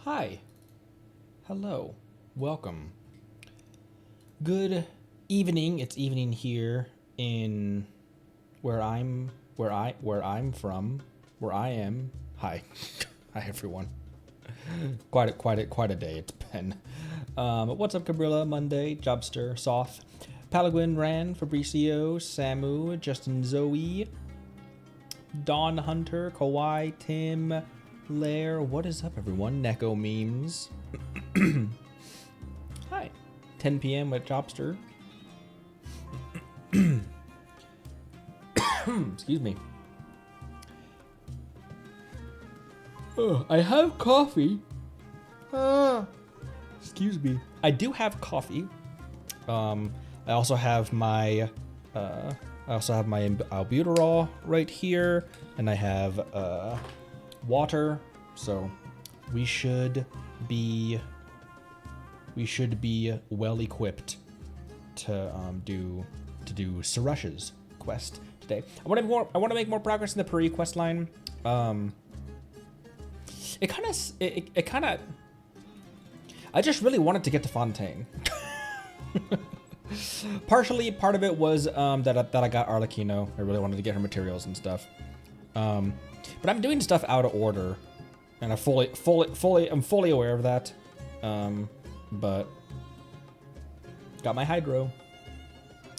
Hi. Hello. Welcome. Good evening. It's evening here in where I am. Hi. Hi everyone. Quite a day it's been. What's up, Cabrilla, Monday, Jobster, Soth, Palagwin, Ran, Fabricio, Samu, Justin, Zoe, Dawn Hunter, Kawhi, Tim, Lair. What is up, everyone? Neko Memes. Hi. 10 p.m. with Jobster. Excuse me. I have coffee. Excuse me. I do have coffee. I also have my albuterol right here, and I have water. So we should be well equipped to do Sorush's quest today. I want to make more progress in the Puri quest line. It kind of. I just really wanted to get to Fontaine. Partially, part of it was that I got Arlecchino. I really wanted to get her materials and stuff. But I'm doing stuff out of order, and I'm fully aware of that. But got my Hydro.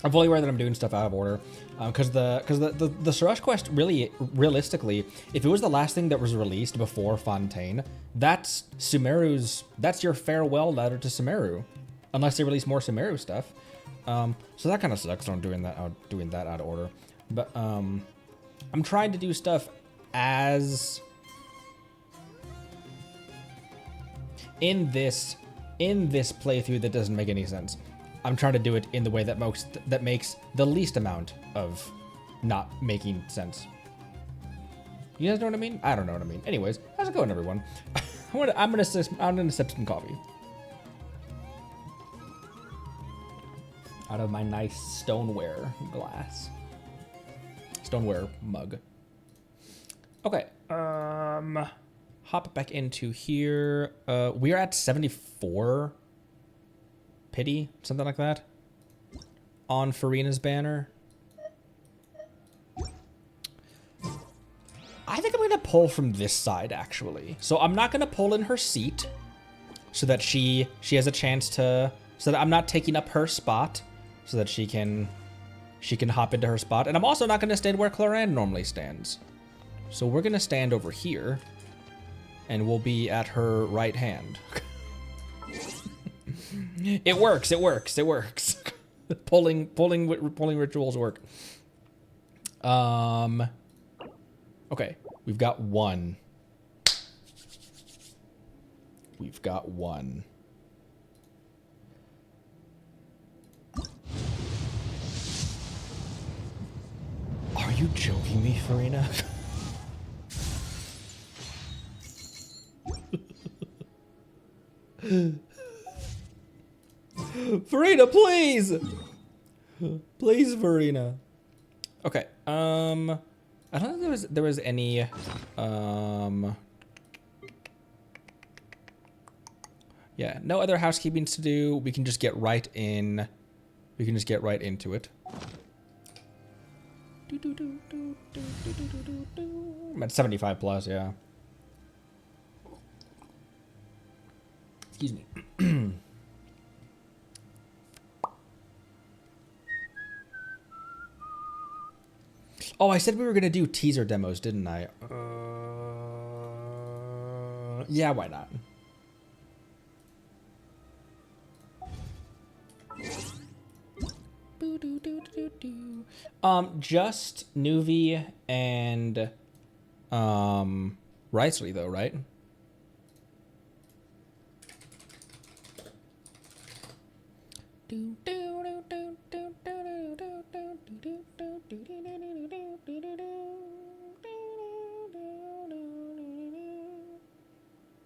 I'm fully aware that I'm doing stuff out of order, because the Sorush quest, really, realistically, if it was the last thing that was released before Fontaine, that's your farewell letter to Sumeru, unless they release more Sumeru stuff. So that kind of sucks. I'm doing that out of order, but I'm trying to do stuff as in this playthrough that doesn't make any sense. I'm trying to do it in the way that makes the least amount of not making sense. You guys know what I mean? I don't know what I mean. Anyways, how's it going, everyone? I'm gonna sip some coffee out of my nice stoneware mug. Okay. Hop back into here. We're at 74 pity, something like that, on Furina's banner. I think I'm gonna pull from this side, actually. So I'm not gonna pull in her seat, so that she has a chance to, so that I'm not taking up her spot, so that she can hop into her spot. And I'm also not gonna stand where Cloran normally stands. So we're gonna stand over here, and we'll be at her right hand. It works. Pulling rituals work. Okay, we've got one. Are you joking me, Furina? Furina, please! Please, Furina. Okay, I don't think there was any, yeah, no other housekeeping to do. We can just get right in. We can just get right into it. I'm at 75 plus, yeah. Excuse me. Oh, I said we were gonna do teaser demos, didn't I? Yeah, why not? Just Neuvillette and Wriothesley, though, right?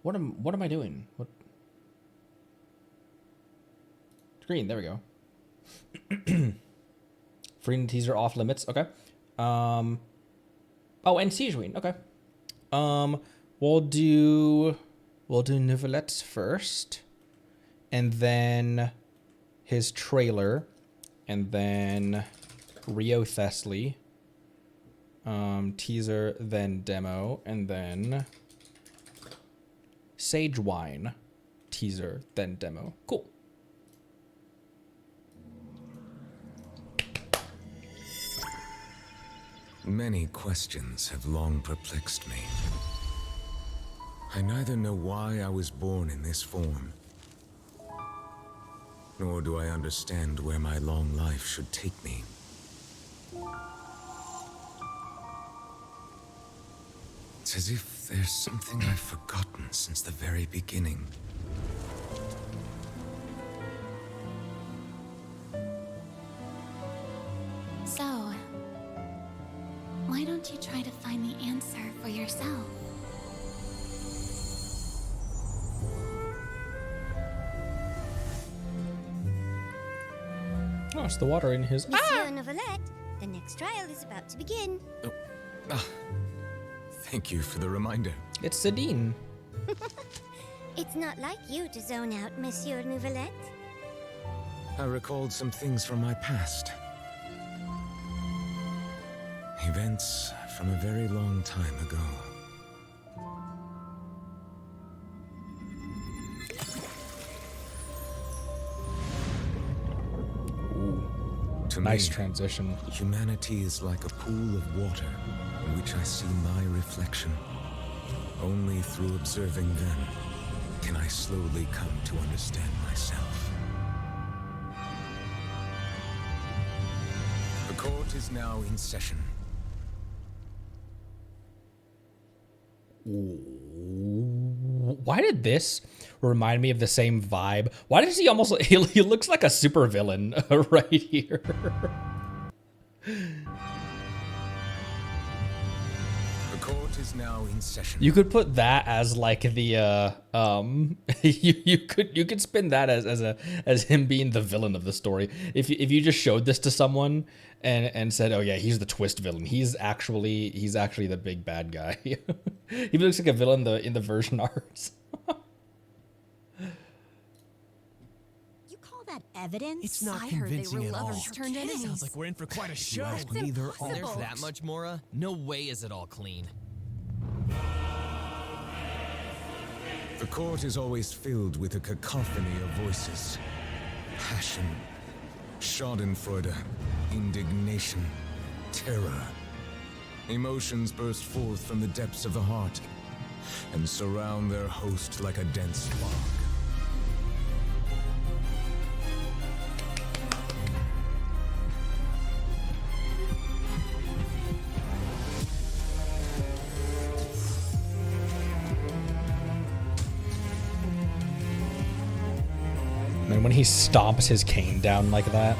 What am I doing? What? Screen, there we go. Furina teaser off limits. Okay. Oh, and Sigewinne. Okay. We'll do we'll do Neuvillette first, and then his trailer, and then Wriothesley, teaser, then demo, and then Sigewinne, teaser, then demo. Cool. Many questions have long perplexed me. I neither know why I was born in this form, nor do I understand where my long life should take me. It's as if there's something I've forgotten since the very beginning. So, why don't you try to find the answer for yourself? Oh, it's the water in his... Monsieur Neuvillette, the next trial is about to begin. Thank you for the reminder. It's Zadine. It's not like you to zone out, Monsieur Neuvillette. I recalled some things from my past. Events from a very long time ago. To Nice me, transition. humanity is like a pool of water in which I see my reflection. Only through observing them can I slowly come to understand myself. The court is now in session. Why did this remind me of the same vibe? Why does he almost... He looks like a supervillain right here. The court is now in session. You could put that as like the you could spin that as him being the villain of the story. If you just showed this to someone and said, "Oh yeah, he's the twist villain. He's actually the big bad guy." He looks like a villain in the version arts. You call that evidence? It's not I heard they convincing were at all. lovers turned enemies. Sounds like we're in for quite a show. That's Neither impossible. There's that much, Mora? No way is it all clean. The court is always filled with a cacophony of voices. Passion, schadenfreude, indignation, terror. Emotions burst forth from the depths of the heart and surround their host like a dense fog. And when he stomps his cane down like that.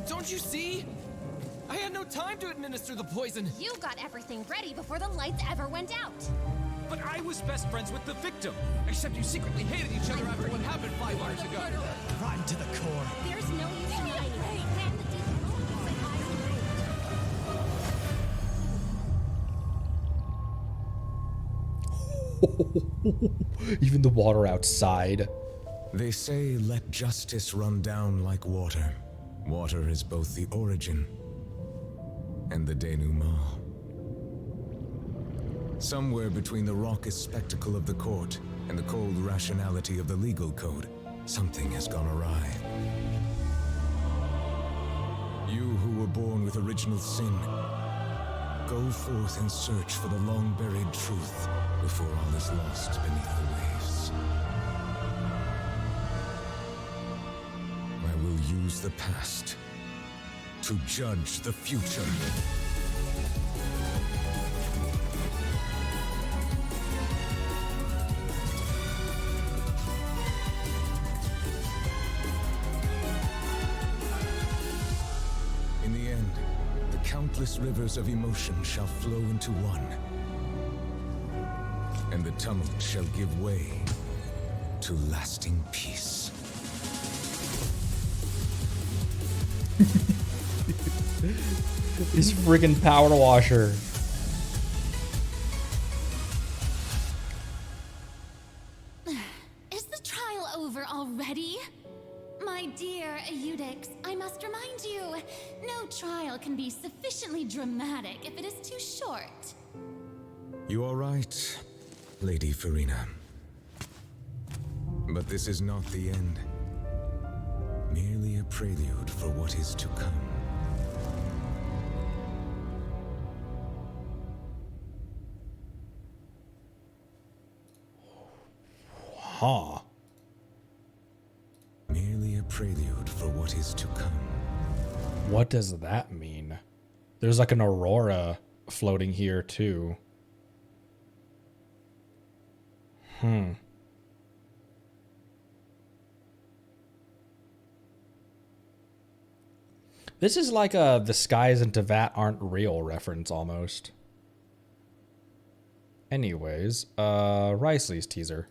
Don't you see? I had no time to administer the poison. You got everything ready before the lights ever went out. But I was best friends with the victim. Except you secretly hated each other after what happened 5 hours ago. Rotten to the core. There's no use in hiding. Plan the Even the water outside. They say, let justice run down like water. Water is both the origin and the denouement. Somewhere between the raucous spectacle of the court and the cold rationality of the legal code, something has gone awry. You who were born with original sin, go forth and search for the long-buried truth before all is lost beneath the waves. I will use the past to judge the future. In the end, the countless rivers of emotion shall flow into one, and the tumult shall give way to lasting peace. His friggin' power washer. Is the trial over already? My dear Eudix, I must remind you, no trial can be sufficiently dramatic if it is too short. You are right, Lady Furina. But this is not the end. Merely a prelude for what is to come. Huh. Merely a prelude for what is to come. What does that mean? There's like an aurora floating here too. This is like a the skies in Tevat aren't real reference almost. Anyways, Wriothesley's teaser.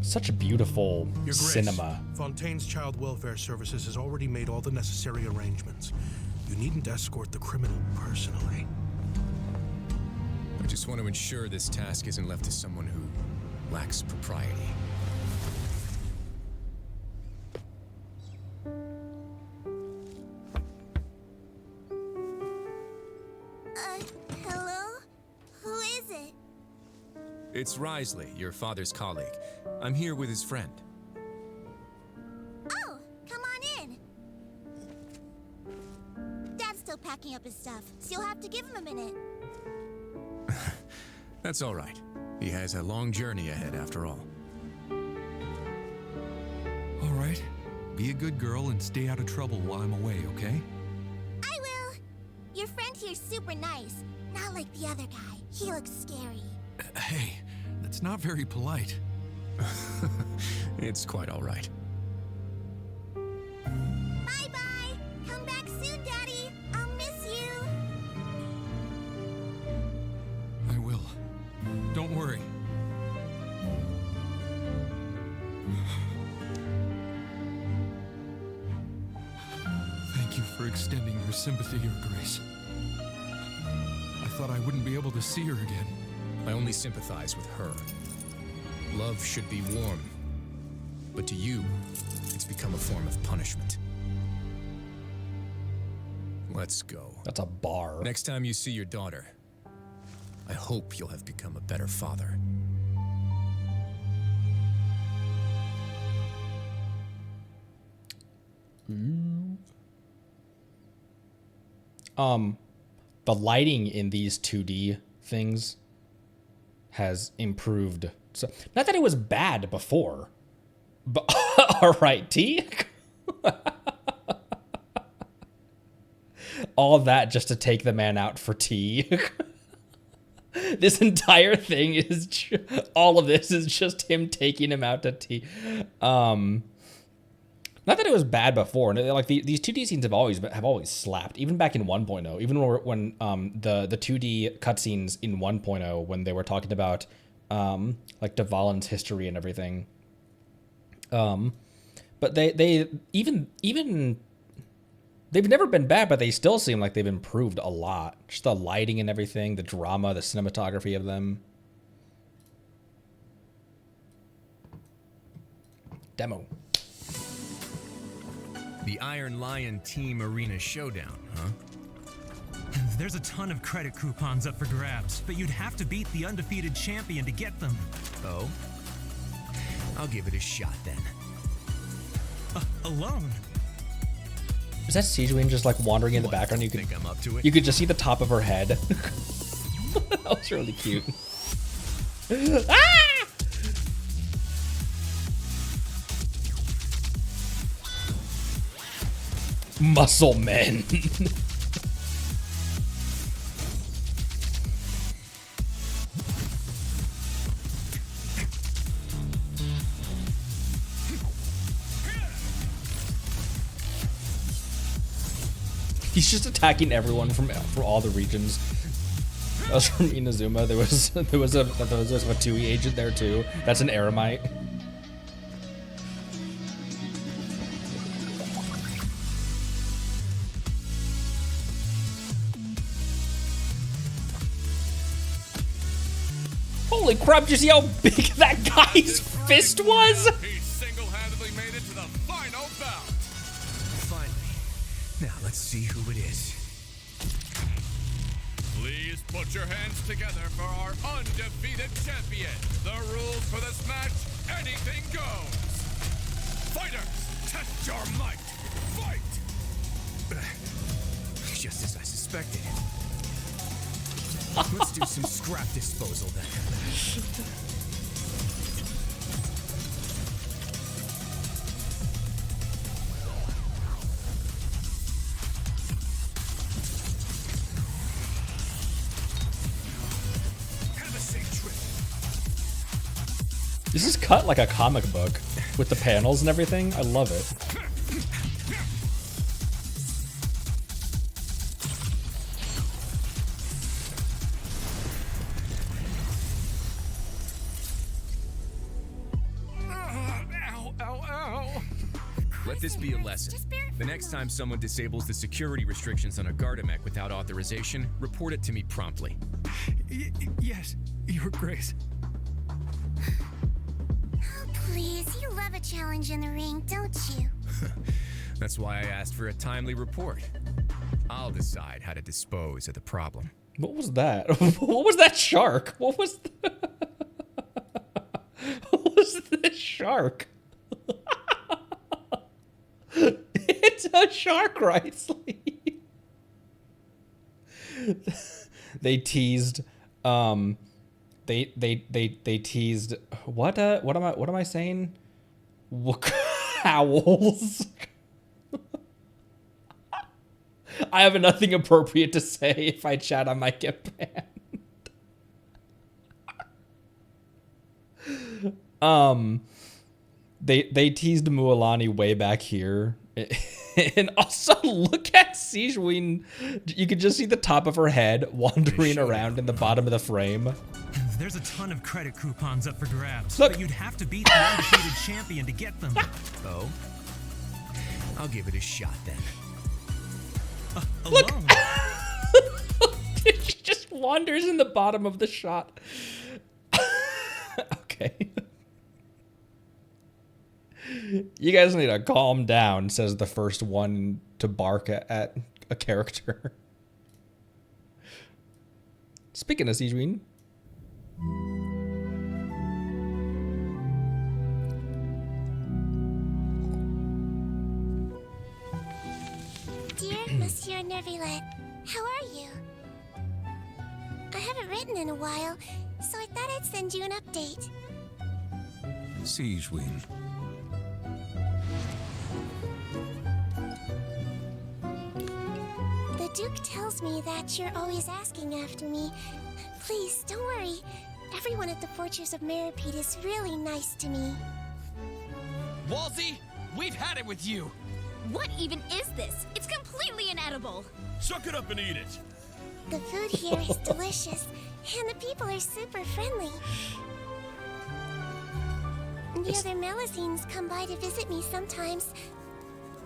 Such a beautiful Your Grace, cinema. Fontaine's Child Welfare Services has already made all the necessary arrangements. You needn't escort the criminal personally. I just want to ensure this task isn't left to someone who lacks propriety. Hello? Who is it? It's Wriothesley, your father's colleague. I'm here with his friend. Oh, come on in. Dad's still packing up his stuff, so you'll have to give him a minute. That's all right. He has a long journey ahead after all. All right. Be a good girl and stay out of trouble while I'm away, okay? I will. Your friend here's super nice. Not like the other guy. He looks scary. Hey, that's not very polite. It's quite all right. Bye-bye. Come back soon, Daddy. I'll miss you. I will. Don't worry. Thank you for extending your sympathy, Your Grace. I thought I wouldn't be able to see her again. I only sympathize with her. Love should be warm, but to you, it's become a form of punishment. Let's go. That's a bar. Next time you see your daughter, I hope you'll have become a better father. The lighting in these 2D things has improved. So, not that it was bad before, but all right, T. All that just to take the man out for tea. This entire thing is all of this is just him taking him out to tea. Not that it was bad before. Like these 2D scenes have always slapped. Even back in 1.0, even when the 2D cutscenes in 1.0 when they were talking about like Dvalin's history and everything. But they even they've never been bad, but they still seem like they've improved a lot. Just the lighting and everything, the drama, the cinematography of them. Demo. The Iron Lion Team Arena Showdown, huh? There's a ton of credit coupons up for grabs, but you'd have to beat the undefeated champion to get them. Oh? I'll give it a shot then. Alone? Is that Sigewinne just like wandering in the background? You could think I'm up to it? You could just see the top of her head. That was really cute. Ah! Muscle men. He's just attacking everyone from all the regions. That was from Inazuma. There was a Matui agent there too. That's an Eremite. Holy crap, did you see how big that guy's fist was? He single-handedly made it to the final bout. Finally. Now let's see who it is. Please put your hands together for our undefeated champion. The rules for this match, anything goes. Fighters, test your might. Fight! Just as I suspected. Let's do some scrap disposal then. Have a safe trip. This is cut like a comic book with the panels and everything. I love it. Let this be a lesson. The next time someone disables the security restrictions on a Gardamek without authorization, report it to me promptly. Yes, Your Grace. Oh, please, you love a challenge in the ring, don't you? That's why I asked for a timely report. I'll decide how to dispose of the problem. What was that? What was that shark? What was what was this shark? It's a shark, Wriothesley. They teased they teased what am I saying? Owls. I have nothing appropriate to say. If I chat, I might get banned. They teased Mualani way back here. And also look at Sigewinne. You could just see the top of her head wandering around in the bottom of the frame. There's a ton of credit coupons up for grabs. Look. But you'd have to beat the undefeated champion to get them. Oh? I'll give it a shot then. Look! She just wanders in the bottom of the shot. Okay. You guys need to calm down, says the first one to bark at a character. Speaking of Sigewinne. Dear Monsieur Neuvillette, how are you? I haven't written in a while, so I thought I'd send you an update. Sigewinne. The Duke tells me that you're always asking after me. Please, don't worry. Everyone at the Fortress of Meripede is really nice to me. Walsey, we've had it with you. What even is this? It's completely inedible. Suck it up and eat it. The food here is delicious, and the people are super friendly. The other Melusines come by to visit me sometimes.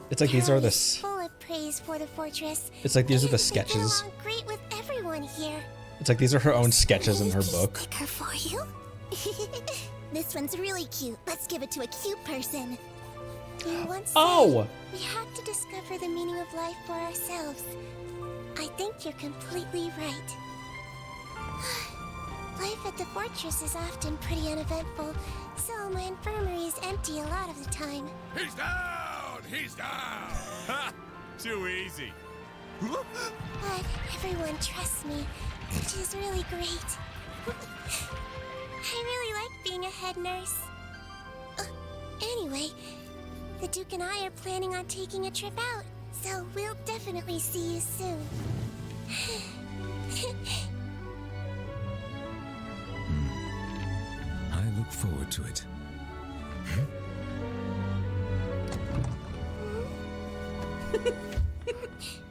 It's like these They're are the always full of praise for the fortress. It's like these are the They sketches. get along great with everyone here. It's like these are her own sketches in her book. Sticker for you. This one's really cute. Let's give it to a cute person. You once said we have to discover the meaning of life for ourselves. I think you're completely right. Life at the fortress is often pretty uneventful, so my infirmary is empty a lot of the time. He's down! He's down! Ha! Too easy. But everyone trusts me, which is really great. I really like being a head nurse. Anyway, the Duke and I are planning on taking a trip out, so we'll definitely see you soon. I look forward to it.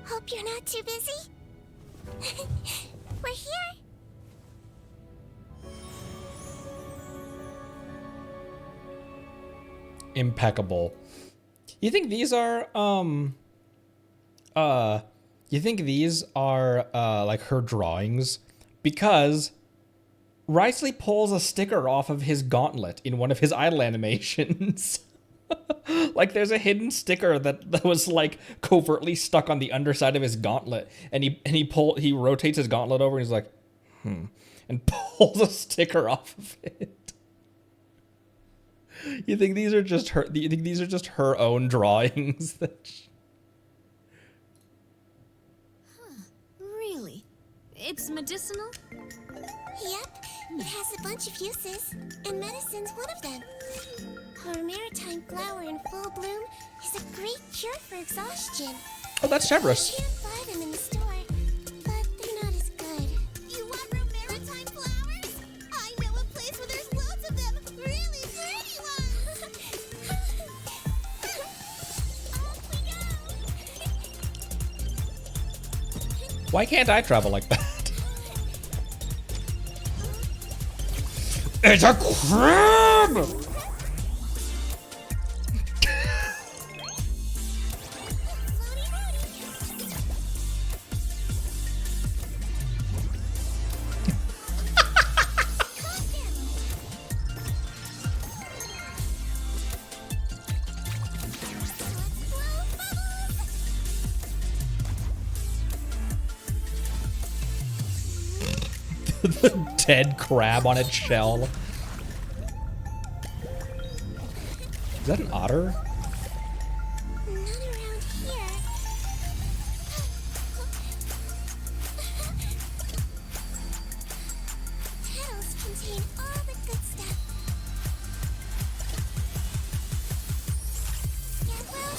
Hope you're not too busy. We're here. Impeccable. You think these are like her drawings? Because Wriothesley pulls a sticker off of his gauntlet in one of his idle animations. Like there's a hidden sticker that was like covertly stuck on the underside of his gauntlet, and he rotates his gauntlet over and he's like, and pulls a sticker off of it. You think these are just her? You think these are just her own drawings? Really? It's medicinal? Yep, it has a bunch of uses, and medicine's one of them. Our maritime flower in full bloom is a great cure for exhaustion. Oh, that's Severus. You can't buy them in the store, but they're not as good. You want maritime flowers? I know a place where there's lots of them. Really pretty ones. Off we go. Why can't I travel like that? It's a crab! The dead crab on its shell. Is that an otter? Not around here. Petals contain all the good stuff. Get well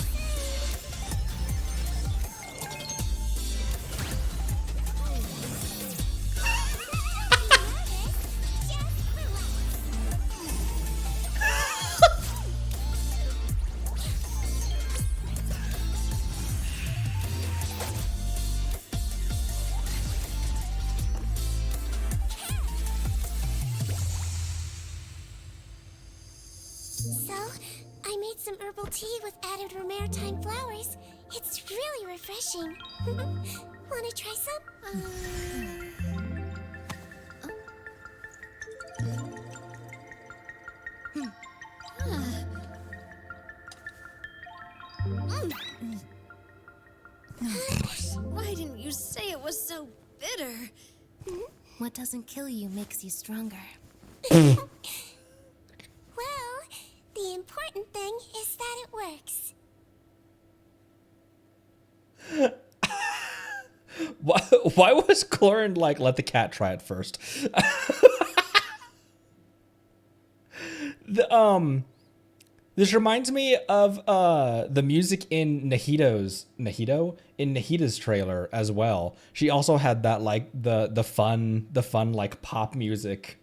So, I made some herbal tea with added maritime flowers. It's really refreshing. Wanna try some? Why didn't you say it was so bitter? What doesn't kill you makes you stronger. Well, the important thing is that it works. Why was Clorin like, let the cat try it first? This reminds me of the music in Nahida's trailer as well. She also had that like the fun like pop music.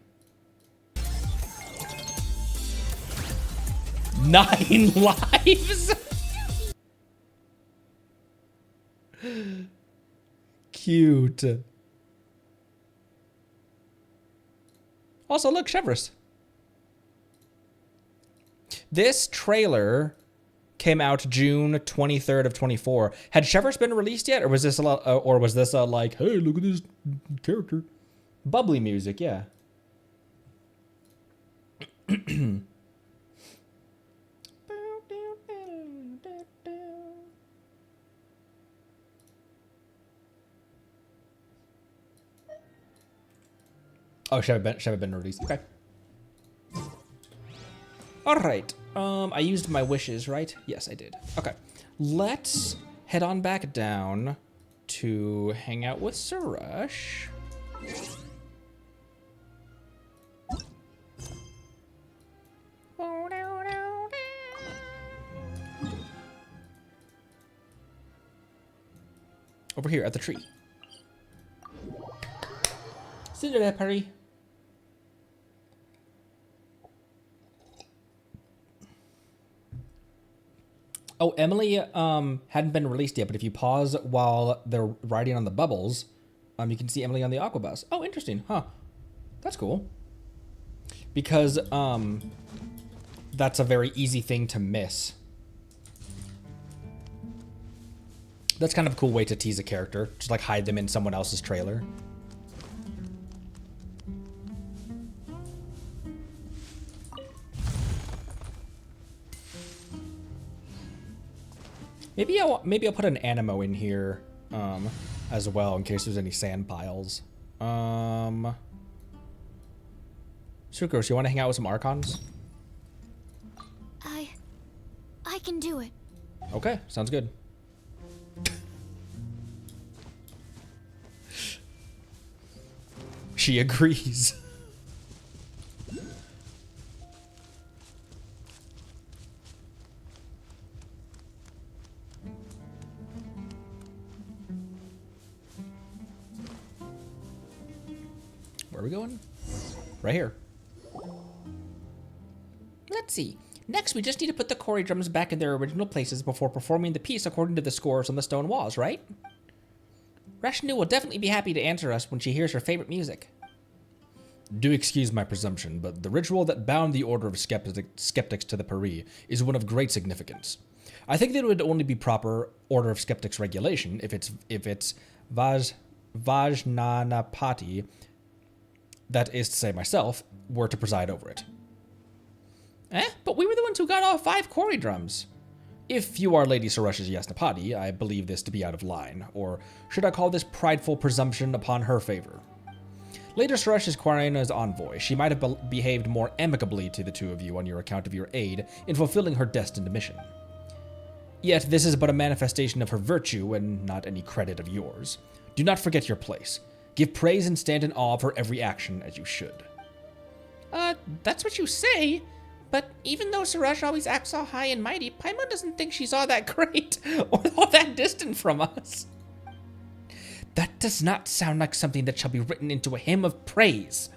9 lives. Cute. Also, look, Severus. This trailer came out June 23rd of 24. Had Severus been released yet, or was this a like, hey, look at this character, bubbly music? Yeah. Oh, should have been released. Okay. All right. I used my wishes, right? Yes, I did. Okay. Let's head on back down to hang out with Sorush. Over here at the tree. Sit there, Perry. Oh, Emily hadn't been released yet, but if you pause while they're riding on the bubbles, you can see Emily on the aqua bus. Oh, interesting, huh? That's cool. Because that's a very easy thing to miss. That's kind of a cool way to tease a character. Just like hide them in someone else's trailer. Maybe I'll put an Animo in here as well in case there's any sand piles. Sucrose, you want to hang out with some Archons? I can do it. Okay, sounds good. She agrees. Where are we going? Right here. Let's see. Next, we just need to put the Kory drums back in their original places before performing the piece according to the scores on the stone walls, right? Rashnu will definitely be happy to answer us when she hears her favorite music. Do excuse my presumption, but the ritual that bound the Order of Skeptics to the Pari is one of great significance. I think that it would only be proper Order of Skeptics regulation if it's Vajnanapati, that is to say myself, were to preside over it. But we were the ones who got all 5 Kory drums. If you are Lady Sorush's Yasnapati, I believe this to be out of line, or should I call this prideful presumption upon her favor? Lady Sorush is Quarina's envoy. She might have behaved more amicably to the two of you on your account of your aid in fulfilling her destined mission. Yet this is but a manifestation of her virtue and not any credit of yours. Do not forget your place. Give praise and stand in awe of her every action as you should. That's what you say. But even though Sorush always acts all high and mighty, Paimon doesn't think she's all that great or all that distant from us. That does not sound like something that shall be written into a hymn of praise.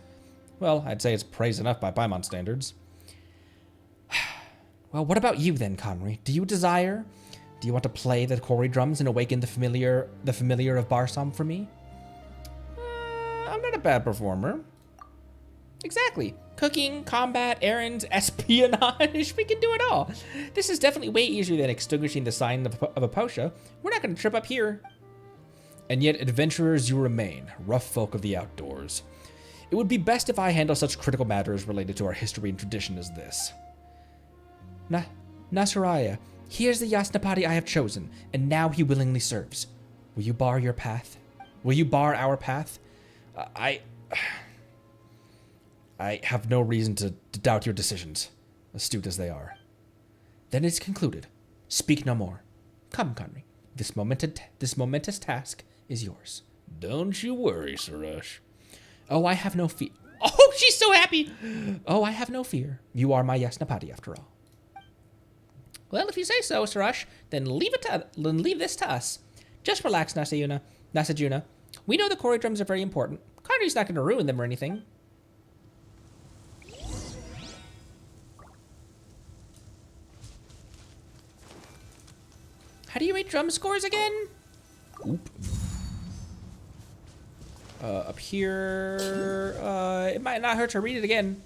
Well, I'd say it's praise enough by Paimon standards. Well, what about you then, Conry? Do you want to play the Kory drums and awaken the familiar of Barsam for me? I'm not a bad performer. Exactly. Cooking, combat, errands, espionage, we can do it all. This is definitely way easier than extinguishing the sign of a posha. We're not going to trip up here. And yet adventurers you remain, rough folk of the outdoors. It would be best if I handle such critical matters related to our history and tradition as this. Nasaraya, here's the Yasnapati I have chosen, and now he willingly serves. Will you bar your path? Will you bar our path? I have no reason to doubt your decisions, astute as they are. Then it's concluded. Speak no more. Come, Conry. This momentous task is yours. Don't you worry, Sorush. Oh, I have no fear. Oh, she's so happy. Oh, I have no fear. You are my Yasnapati, after all. Well, if you say so, Sorush, then leave this to us. Just relax, Nasejuna. We know the Kory drums are very important. Conry's not going to ruin them or anything. How do you rate drum scores again? Oop. Up here. It might not hurt to read it again.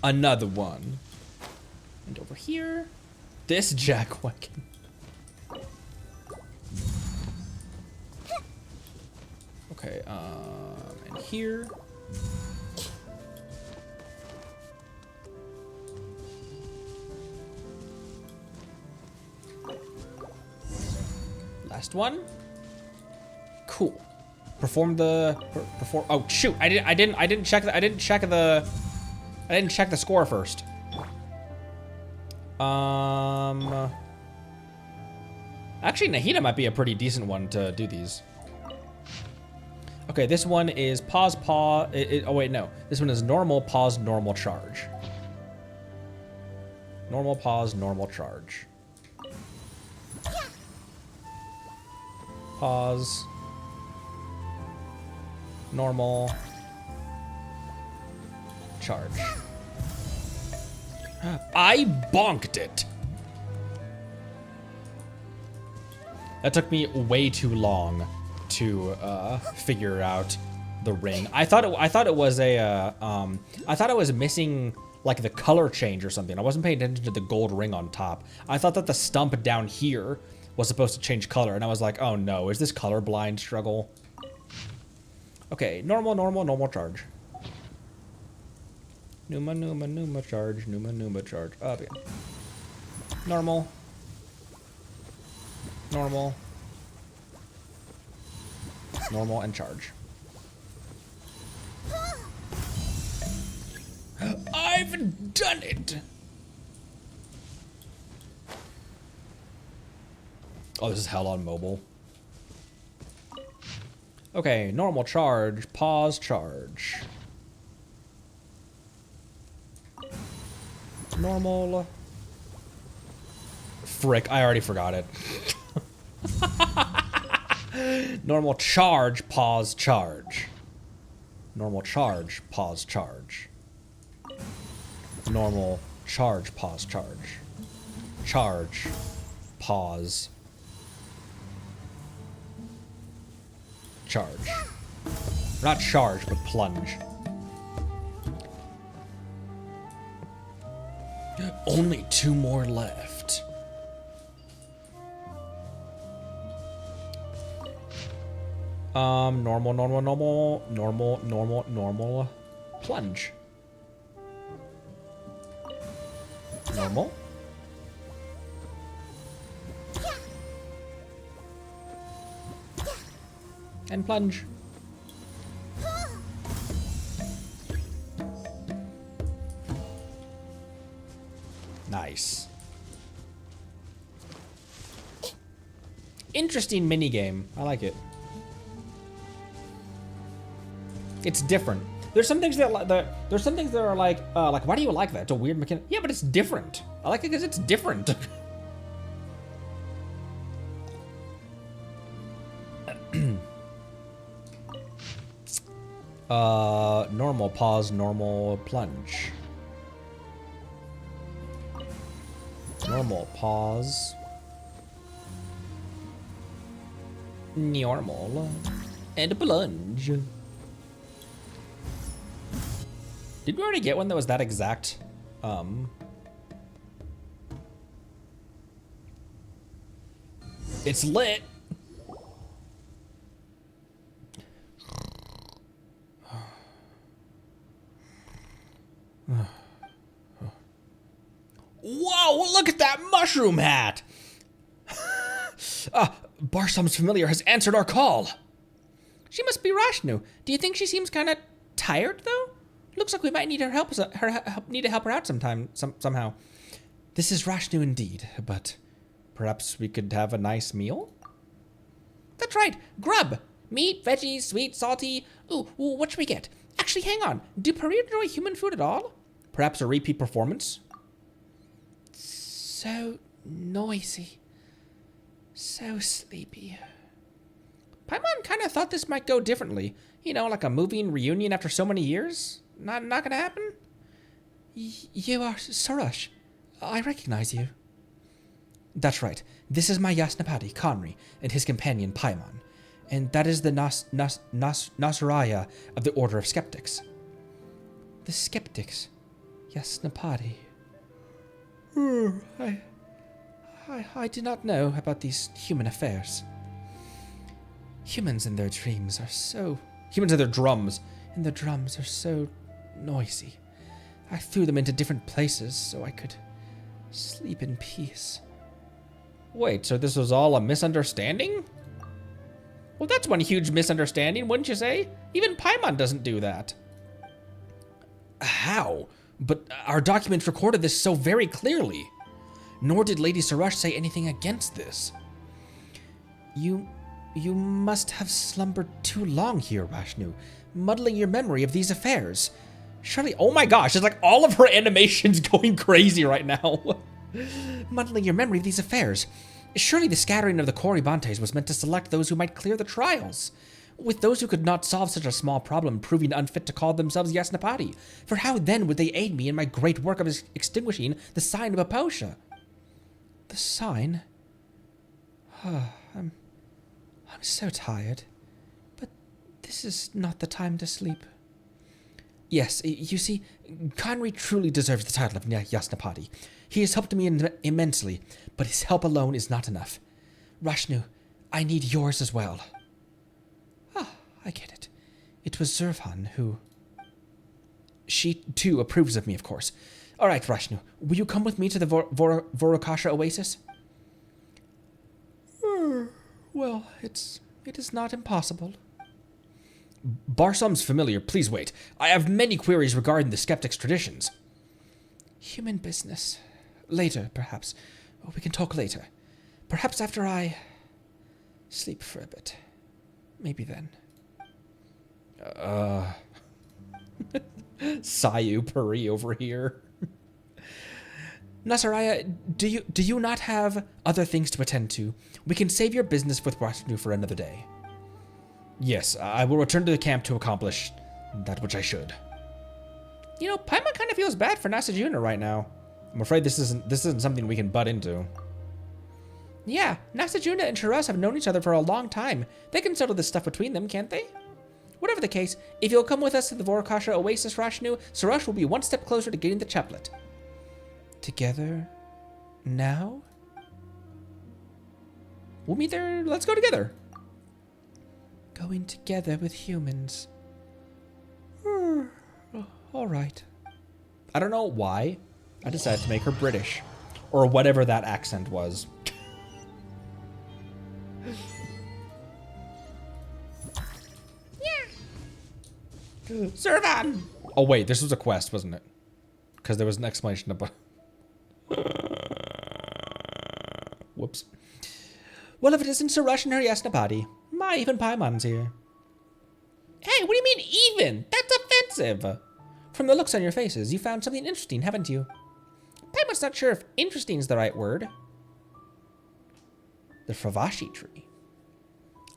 Another one. And over here. This jackwagon. Okay, and here. Last one. Cool. Perform. Oh shoot! I didn't check the score first. Actually, Nahida might be a pretty decent one to do these. Okay, this one is pause. Oh wait, no. This one is normal pause, normal charge. Normal pause, normal charge. Pause. Normal. Charge. I bonked it. That took me way too long to figure out the ring. I thought it was missing like the color change or something. I wasn't paying attention to the gold ring on top. I thought that the stump down here was supposed to change color, and I was like, oh no, is this colorblind struggle? Okay, normal charge. Numa charge. Numa charge. Up again. Normal. Normal. Normal and charge. I've done it! Oh, this is hell on mobile. Okay, normal charge, pause charge. Normal. Frick, I already forgot it. Normal charge, pause charge. Normal charge, pause charge. Normal charge, pause charge. Charge, pause. Charge. Not charge, but plunge. Only 2 more left. Normal. Plunge. Normal. And plunge. Nice. Interesting minigame. I like it. It's different. There's some things that there's some things that are like why do you like that? It's a weird mechanic. Yeah, but it's different. I like it because it's different. Normal pause, normal plunge. Normal pause. Normal. And plunge. Did we already get one that was that exact? It's lit. Whoa, look at that mushroom hat! Barsom's familiar has answered our call. She must be Rashnu. Do you think she seems kind of tired, though? Looks like we might need her help. Need to help her out somehow. This is Rashnu indeed, but perhaps we could have a nice meal? That's right, grub. Meat, veggies, sweet, salty. Ooh, what should we get? Actually, hang on. Do Pari enjoy human food at all? Perhaps a repeat performance? So noisy. So sleepy. Paimon kind of thought this might go differently. You know, like a moving reunion after so many years? Not gonna happen? You are Sorush. I recognize you. That's right. This is my Yasnapati, Kory, and his companion Paimon. And that is the Nasraya of the Order of Skeptics. The Skeptics? Yasnapati. I do not know about these human affairs. Humans and their dreams are so... Humans and their drums. And their drums are so noisy. I threw them into different places so I could sleep in peace. Wait, so this was all a misunderstanding? Well, that's one huge misunderstanding, wouldn't you say? Even Paimon doesn't do that. How? But our documents recorded this so very clearly. Nor did Lady Sorush say anything against this. You must have slumbered too long here, Rashnu, muddling your memory of these affairs. Surely, oh my gosh, it's like all of her animations going crazy right now. Muddling your memory of these affairs. Surely the scattering of the correspondence was meant to select those who might clear the trials, with those who could not solve such a small problem proving unfit to call themselves Yasnapati. For how then would they aid me in my great work of extinguishing the sign of Aposha? The sign? I'm so tired, but this is not the time to sleep. Yes, you see, Kory truly deserves the title of Yasnapati. He has helped me immensely, but his help alone is not enough. Rashnu, I need yours as well. I get it. It was Zurvan who... She, too, approves of me, of course. All right, Rashnu, will you come with me to the Vorokasha Oasis? Well, it is not impossible. Barsom's familiar. Please wait. I have many queries regarding the skeptic's traditions. Human business. Later, perhaps. We can talk later. Perhaps after I sleep for a bit. Maybe then. Sayu Puri over here. Nasaraya, do you not have other things to attend to? We can save your business with Rashnu for another day. Yes, I will return to the camp to accomplish that which I should. You know, Paimon kind of feels bad for Nasejuna right now. I'm afraid this isn't something we can butt into. Yeah, Nasejuna and Shiraz have known each other for a long time. They can settle this stuff between them, can't they? Whatever the case, if you'll come with us to the Vorokasha Oasis, Rashnu, Sorush will be one step closer to getting the chaplet. Together? Now? We'll meet there. Let's go together. Going together with humans. All right. I don't know why I decided to make her British. Or whatever that accent was. Servan! Oh wait, this was a quest, wasn't it? Because there was an exclamation above. Whoops. Well, if it isn't Sorush and her Yasnapati, even Paimon's here. Hey, what do you mean even? That's offensive. From the looks on your faces, you found something interesting, haven't you? Paimon's not sure if interesting is the right word. The Fravashi tree.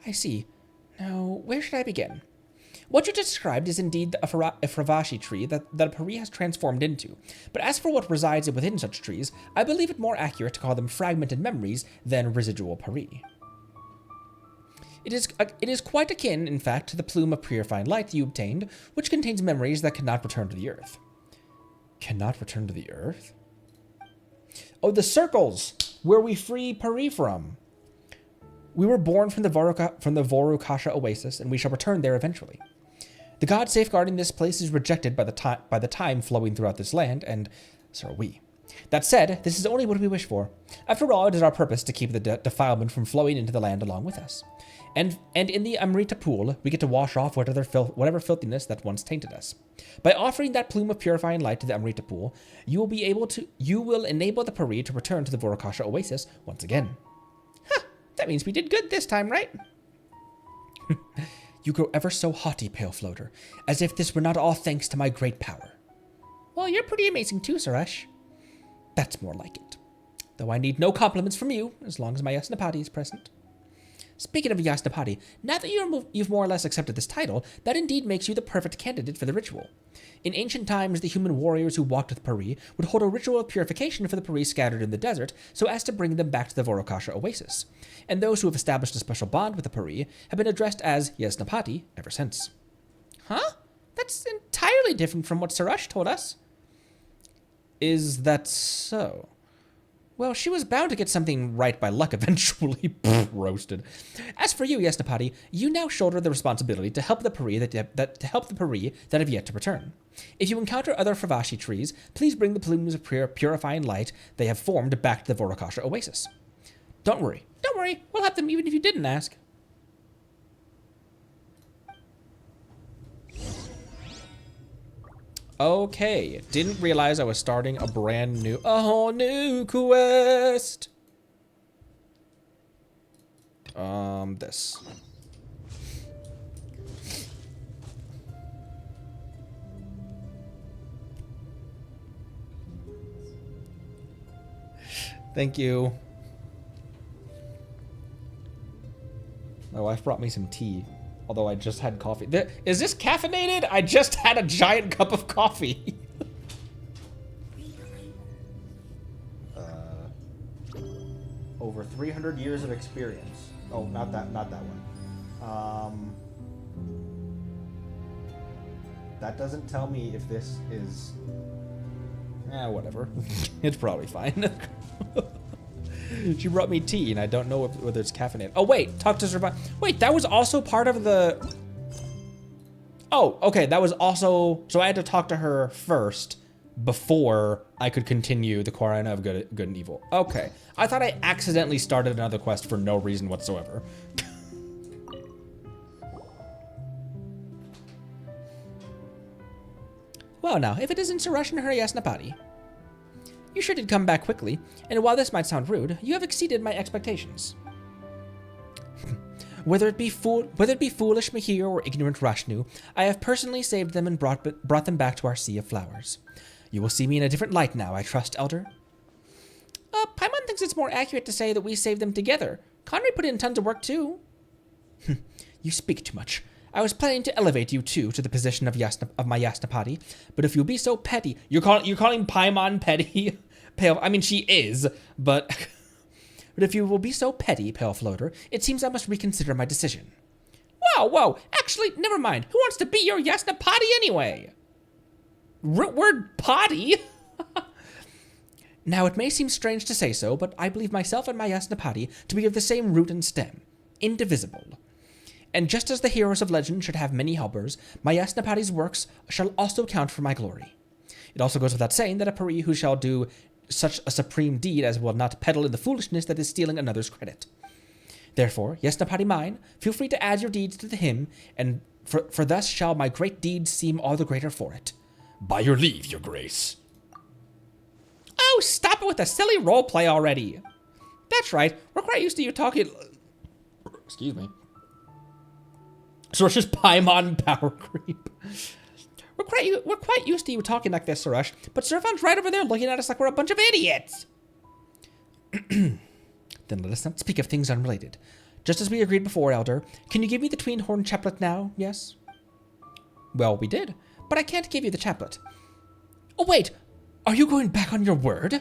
I see. Now, where should I begin? What you described is indeed a Fravashi tree that a Pari has transformed into. But as for what resides within such trees, I believe it more accurate to call them fragmented memories than residual Pari. It is quite akin, in fact, to the plume of purifying light you obtained, which contains memories that cannot return to the earth. Cannot return to the earth? Oh, the circles, where we free Pari from. We were born from the Vorokasha Oasis, and we shall return there eventually. The god safeguarding this place is rejected by the time flowing throughout this land, and so are we. That said, this is only what we wish for. After all, it is our purpose to keep the defilement from flowing into the land along with us. And in the Amrita pool, we get to wash off whatever filthiness that once tainted us. By offering that plume of purifying light to the Amrita pool, you will enable the Pari to return to the Vorokasha Oasis once again. Huh, that means we did good this time, right? You grow ever so haughty, Pale Floater, as if this were not all thanks to my great power. Well, you're pretty amazing too, Sorush. That's more like it. Though I need no compliments from you, as long as my Yasnapati is present. Speaking of Yasnapati, now that you've more or less accepted this title, that indeed makes you the perfect candidate for the ritual. In ancient times, the human warriors who walked with Pari would hold a ritual of purification for the Pari scattered in the desert so as to bring them back to the Vorokasha Oasis. And those who have established a special bond with the Pari have been addressed as Yasnapati ever since. Huh? That's entirely different from what Sorush told us. Is that so? Well, she was bound to get something right by luck eventually. Roasted. As for you, Yasnapati, you now shoulder the responsibility to help the Pari that have yet to return. If you encounter other Fravashi trees, please bring the plumes of purifying light they have formed back to the Vorokasha Oasis. Don't worry, we'll have them even if you didn't ask. Okay, didn't realize I was starting a whole new quest. This. Thank you. My wife brought me some tea. Although I just had coffee. Is this caffeinated? I just had a giant cup of coffee. Over 300 years of experience. Oh, not that one. That doesn't tell me if this is... whatever. It's probably fine. She brought me tea, and I don't know whether it's caffeinated. Oh, wait. Talk to Survive. Wait, that was also part of the... Oh, okay, that was also... So I had to talk to her first before I could continue the Corrina of good and evil. Okay. I thought I accidentally started another quest for no reason whatsoever. Well now, if it isn't Sorush and her Yasnapati. You sure did come back quickly, and while this might sound rude, you have exceeded my expectations. Whether it be foolish Mahir or ignorant Rashnu, I have personally saved them and brought them back to our sea of flowers. You will see me in a different light now, I trust, Elder. Paimon thinks it's more accurate to say that we saved them together. Conry put in tons of work too. You speak too much. I was planning to elevate you too to the position of my Yasnapati, but if you'll be so petty, you're calling Paimon petty. Pale, I mean she is, but if you will be so petty, Pale Floater, it seems I must reconsider my decision. Whoa, actually, never mind. Who wants to be your Yasnapati anyway? Word potty? Now, it may seem strange to say so, but I believe myself and my Yasnapati to be of the same root and stem, indivisible. And just as the heroes of legend should have many helpers, my Yasnapati's works shall also count for my glory. It also goes without saying that a Pari who shall do such a supreme deed as will not peddle in the foolishness that is stealing another's credit. Therefore, Yasnapati mine, feel free to add your deeds to the hymn, and for thus shall my great deeds seem all the greater for it. By your leave, your grace. Oh, stop it with the silly roleplay already. That's right, we're quite used to you talking... Excuse me. Sorush's Paimon power creep. We're quite used to you talking like this, Sorush, but Servan's right over there looking at us like we're a bunch of idiots. Then let us not speak of things unrelated. Just as we agreed before, Elder, can you give me the twin-horn chaplet now, yes? Well, we did, but I can't give you the chaplet. Oh, wait, are you going back on your word?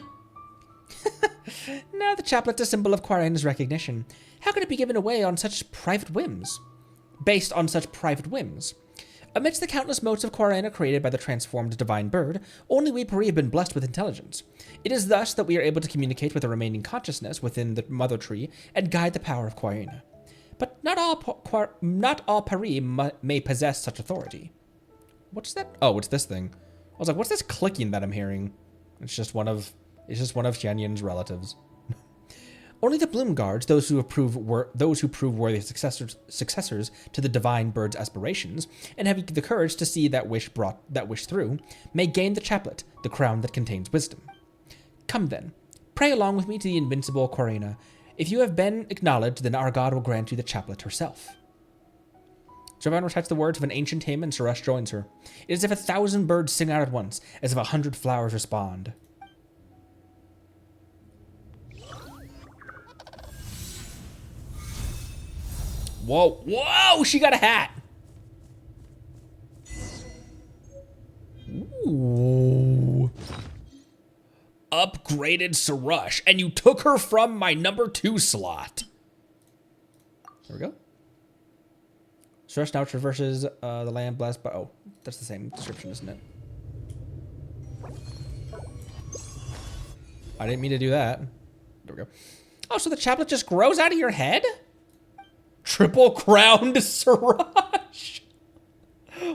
No, the chaplet's a symbol of Corrina's recognition. How could it be given away on such private whims? Based on such private whims. Amidst the countless motes of Corrina created by the transformed divine bird, only we Pari have been blessed with intelligence. It is thus that we are able to communicate with the remaining consciousness within the mother tree and guide the power of Corrina. But not all Pari may possess such authority. What's that? Oh, it's this thing. I was like, what's this clicking that I'm hearing? It's just one of Xianyin's relatives. Only the Bloom Guards, those who prove worthy successors to the divine bird's aspirations, and have the courage to see that wish through, may gain the chaplet, the crown that contains wisdom. Come then, pray along with me to the invincible Corrina. If you have been acknowledged, then our God will grant you the chaplet herself. Servan recites the words of an ancient hymn, and Sorush joins her. It is as if 1,000 birds sing out at once, as if 100 flowers respond. Whoa, she got a hat. Ooh. Upgraded Sorush, and you took her from my number 2 slot. There we go. Sorush now traverses the land blessed by... Oh, that's the same description, isn't it? I didn't mean to do that. There we go. Oh, so the chaplet just grows out of your head? Triple crowned Sorush.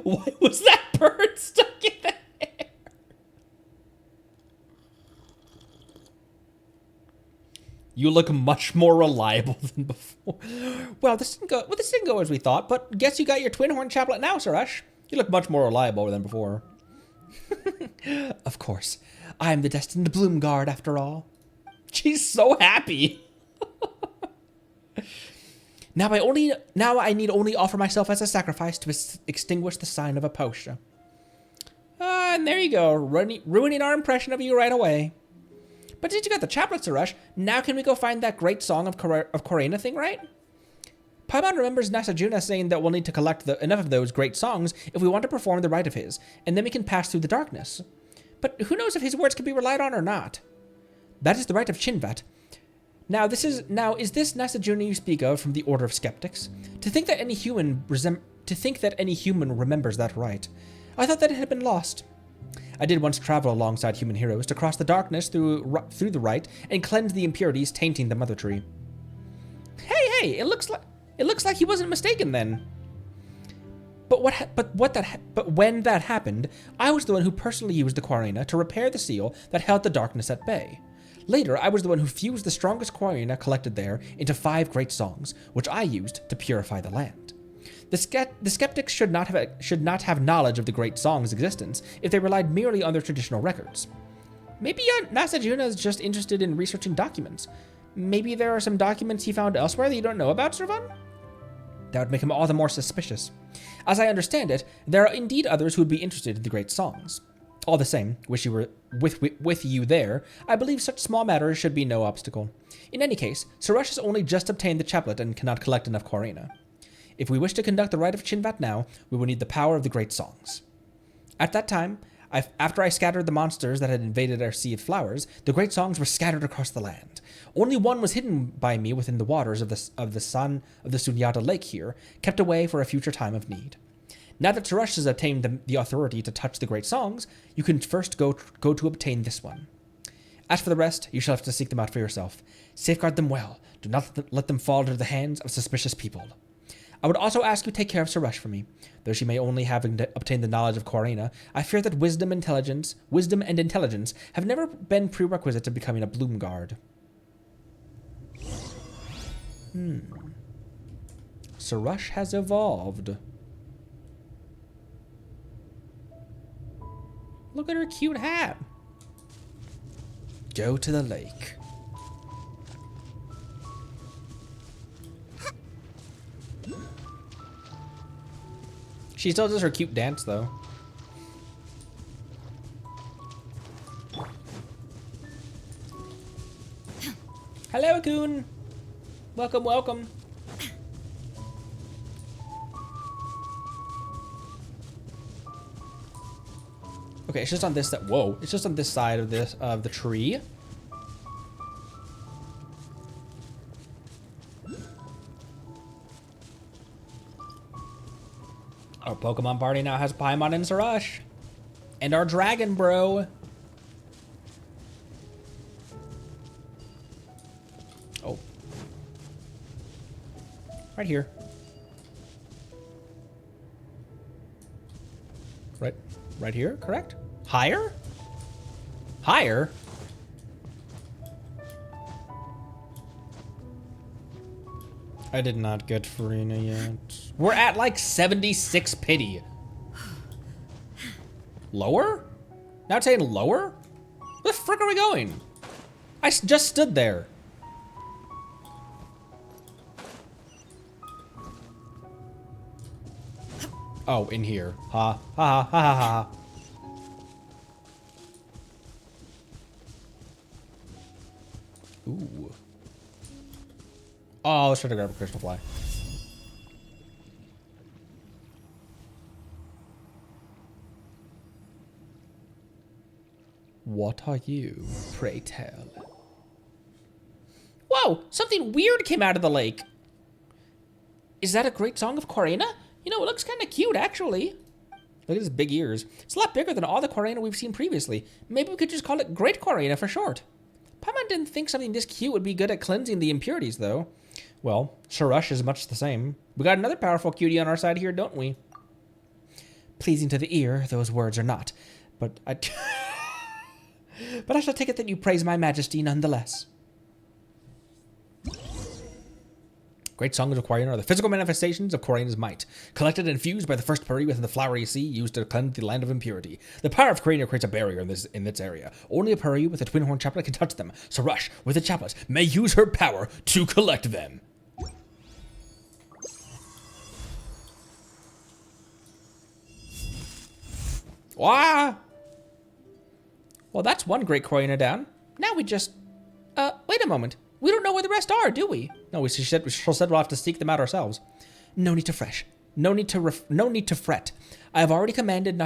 Why was that bird stuck in the hair? You look much more reliable than before. Well, this didn't go as we thought, but guess you got your twin horn chaplet now, Sorush. You look much more reliable than before. Of course, I am the destined Bloom Guard after all. She's so happy. Now I need only offer myself as a sacrifice to extinguish the sign of Apostia. And there you go, ruining our impression of you right away. But since you got the chaplet, Sorush, now can we go find that great song of Corrina thing, right? Paimon remembers Nasejuna saying that we'll need to collect enough of those great songs if we want to perform the rite of his, and then we can pass through the darkness. But who knows if his words can be relied on or not? That is the rite of Chinvat. Now, is this Nasejuna you speak of from the Order of Skeptics? To think that any human remembers that rite. I thought that it had been lost. I did once travel alongside human heroes to cross the darkness through the rite and cleanse the impurities tainting the mother tree. Hey, it looks like he wasn't mistaken then. But when that happened, I was the one who personally used the Quirina to repair the seal that held the darkness at bay. Later, I was the one who fused the strongest Quirina collected there into 5 great songs, which I used to purify the land. The skeptics should not have knowledge of the great song's existence if they relied merely on their traditional records. Maybe Nasejuna is just interested in researching documents. Maybe there are some documents he found elsewhere that you don't know about, Servan? That would make him all the more suspicious. As I understand it, there are indeed others who would be interested in the great songs. All the same, wish you were with you there, I believe such small matters should be no obstacle. In any case, Sorush has only just obtained the chaplet and cannot collect enough Quirina. If we wish to conduct the rite of Chinvat now, we will need the power of the great songs. At that time, after I scattered the monsters that had invaded our sea of flowers, the great songs were scattered across the land. Only one was hidden by me within the waters of the Sunyata Lake here, kept away for a future time of need. Now that Sorush has obtained the authority to touch the great songs, you can first go to obtain this one. As for the rest, you shall have to seek them out for yourself. Safeguard them well. Do not let them fall into the hands of suspicious people. I would also ask you to take care of Sorush for me. Though she may only have obtained the knowledge of Quirina, I fear that wisdom and intelligence have never been prerequisite to becoming a Bloomguard. Sorush has evolved. Look at her cute hat. Go to the lake. She still does her cute dance, though. Hello, Akun. Welcome, welcome. Okay, it's just on this whoa, it's just on this side of the tree. Our Pokemon party now has Paimon and Sorush. And our dragon, bro. Oh. Right here. Right here, correct? Higher? Higher? I did not get Furina yet. We're at like 76 pity. Lower? Now it's saying lower? Where the frick are we going? I just stood there. Oh, in here. Ha ha ha ha ha. Ooh. Oh, let's try to grab a crystal fly. What are you, pray tell? Whoa! Something weird came out of the lake. Is that a great song of Quirina? You know, it looks kind of cute, actually. Look at his big ears. It's a lot bigger than all the Quirina we've seen previously. Maybe we could just call it Great Quirina for short. Paimon didn't think something this cute would be good at cleansing the impurities, though. Well, Sorush is much the same. We got another powerful cutie on our side here, don't we? Pleasing to the ear, those words are not. But I shall take it that you praise my majesty nonetheless. Great songs of Quirina are the physical manifestations of Quirina's might, collected and fused by the first Puri within the flowery sea, used to cleanse the land of impurity. The power of Quirina creates a barrier in this area. Only a Puri with a twin horn chaplet can touch them. Sorush, with a chaplet, may use her power to collect them. Wah! Well, that's one great Quirina down. Now we just... wait a moment. We don't know where the rest are, do we? No, she said we'll have to seek them out ourselves. No need to fresh. No need to fret. I have already commanded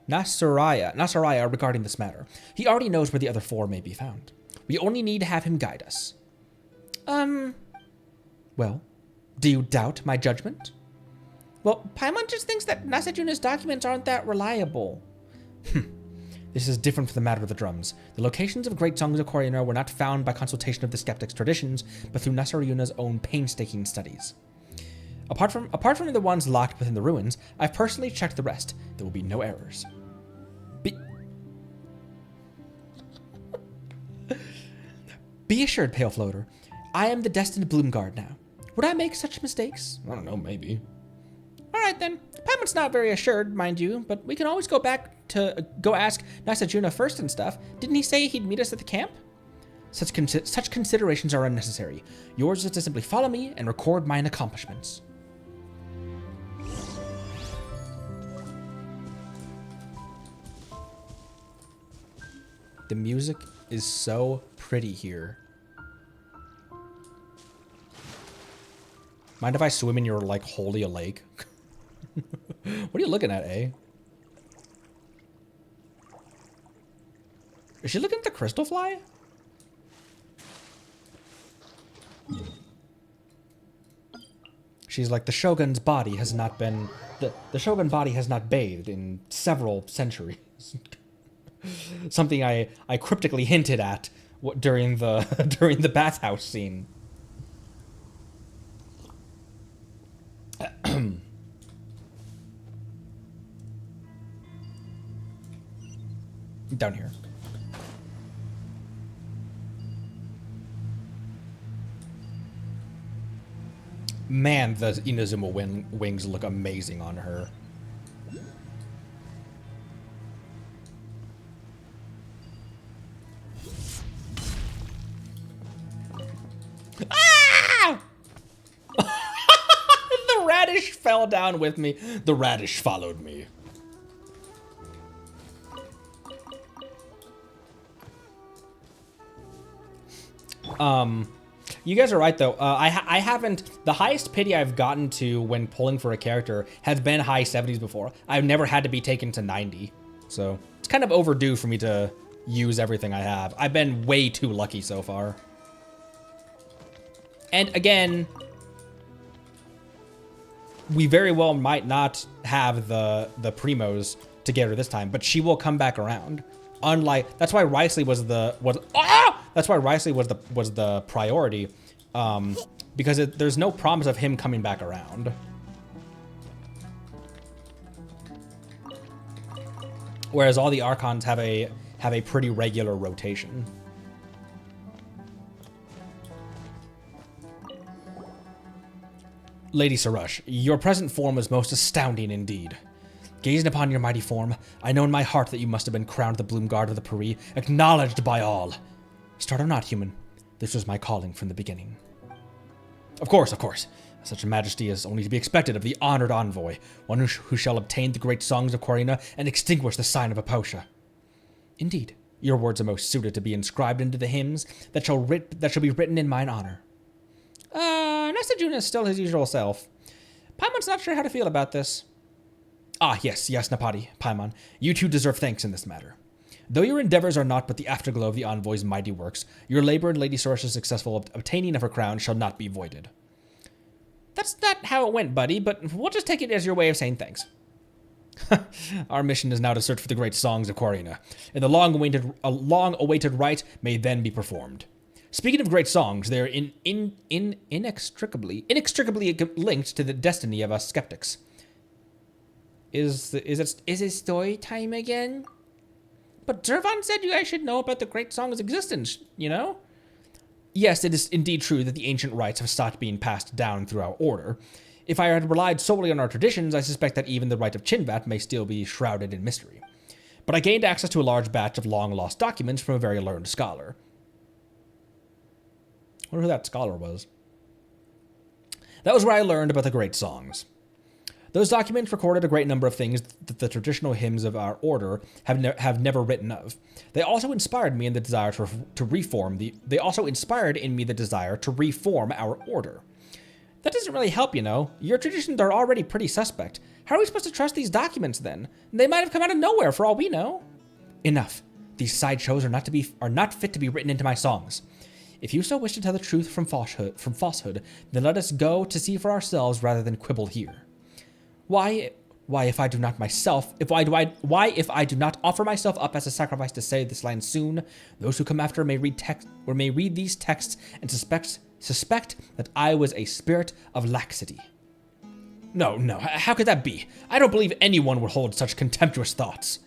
Nasariah regarding this matter. He already knows where the other 4 may be found. We only need to have him guide us. Well, do you doubt my judgment? Well, Paimon just thinks that Nasejuna's documents aren't that reliable. This is different from the matter of the drums. The locations of great songs of Quirina were not found by consultation of the skeptics' traditions, but through Nasariuna's own painstaking studies. Apart from the ones locked within the ruins, I've personally checked the rest. There will be no errors. Be assured, Pale Floater, I am the destined Bloomguard now. Would I make such mistakes? I don't know, maybe. All right then. Paimon's not very assured, mind you, but we can always go back to go ask Nasejuna first and stuff. Didn't he say he'd meet us at the camp? Such considerations are unnecessary. Yours is to simply follow me and record mine accomplishments. The music is so pretty here. Mind if I swim in your, like, holy lake? What are you looking at, eh? Is she looking at the crystal fly? She's like, the Shogun's body has not been... The Shogun body has not bathed in several centuries. Something I cryptically hinted at during the bathhouse scene. Down here. Man, the Inazuma wings look amazing on her. Ah! The radish fell down with me. The radish followed me. You guys are right though. I haven't, the highest pity I've gotten to when pulling for a character has been high 70s before. I've never had to be taken to 90. So it's kind of overdue for me to use everything I have. I've been way too lucky so far. And again, we very well might not have the primos to get her this time, but she will come back around. Unlike, that's why Wriothesley was the priority, because there's no promise of him coming back around. Whereas all the Archons have a pretty regular rotation. Lady Sorush, your present form is most astounding indeed. Gazing upon your mighty form, I know in my heart that you must have been crowned the Bloomguard of the Paris, acknowledged by all. Start or not, human, this was my calling from the beginning. Of course. Such a majesty is only to be expected of the honored envoy, one who shall obtain the great songs of Furina and extinguish the sign of Aposha. Indeed, your words are most suited to be inscribed into the hymns that shall be written in mine honor. Nasejuna is still his usual self. Paimon's not sure how to feel about this. Ah, yes, Napati, Paimon, you two deserve thanks in this matter. Though your endeavors are not but the afterglow of the envoy's mighty works, your labor in Lady Sorush's successful obtaining of her crown shall not be voided. That's not how it went, buddy, but we'll just take it as your way of saying thanks. Our mission is now to search for the great songs of Furina, and the long-awaited rite may then be performed. Speaking of great songs, they're inextricably linked to the destiny of us skeptics. Is it story time again? But Zervan said you guys should know about the great song's existence, you know? Yes, it is indeed true that the ancient rites have stopped being passed down through our order. If I had relied solely on our traditions, I suspect that even the rite of Chinvat may still be shrouded in mystery. But I gained access to a large batch of long-lost documents from a very learned scholar. I wonder who that scholar was. That was where I learned about the great songs. Those documents recorded a great number of things that the traditional hymns of our order have never written of. They also inspired me in the desire to reform our order. That doesn't really help, you know. Your traditions are already pretty suspect. How are we supposed to trust these documents then? They might have come out of nowhere for all we know. Enough. These sideshows are not fit to be written into my songs. If you so wish to tell the truth from falsehood, then let us go to see for ourselves rather than quibble here. Why if I do not offer myself up as a sacrifice to save this land soon, those who come after may read these texts and suspect that I was a spirit of laxity. No, how could that be? I don't believe anyone would hold such contemptuous thoughts.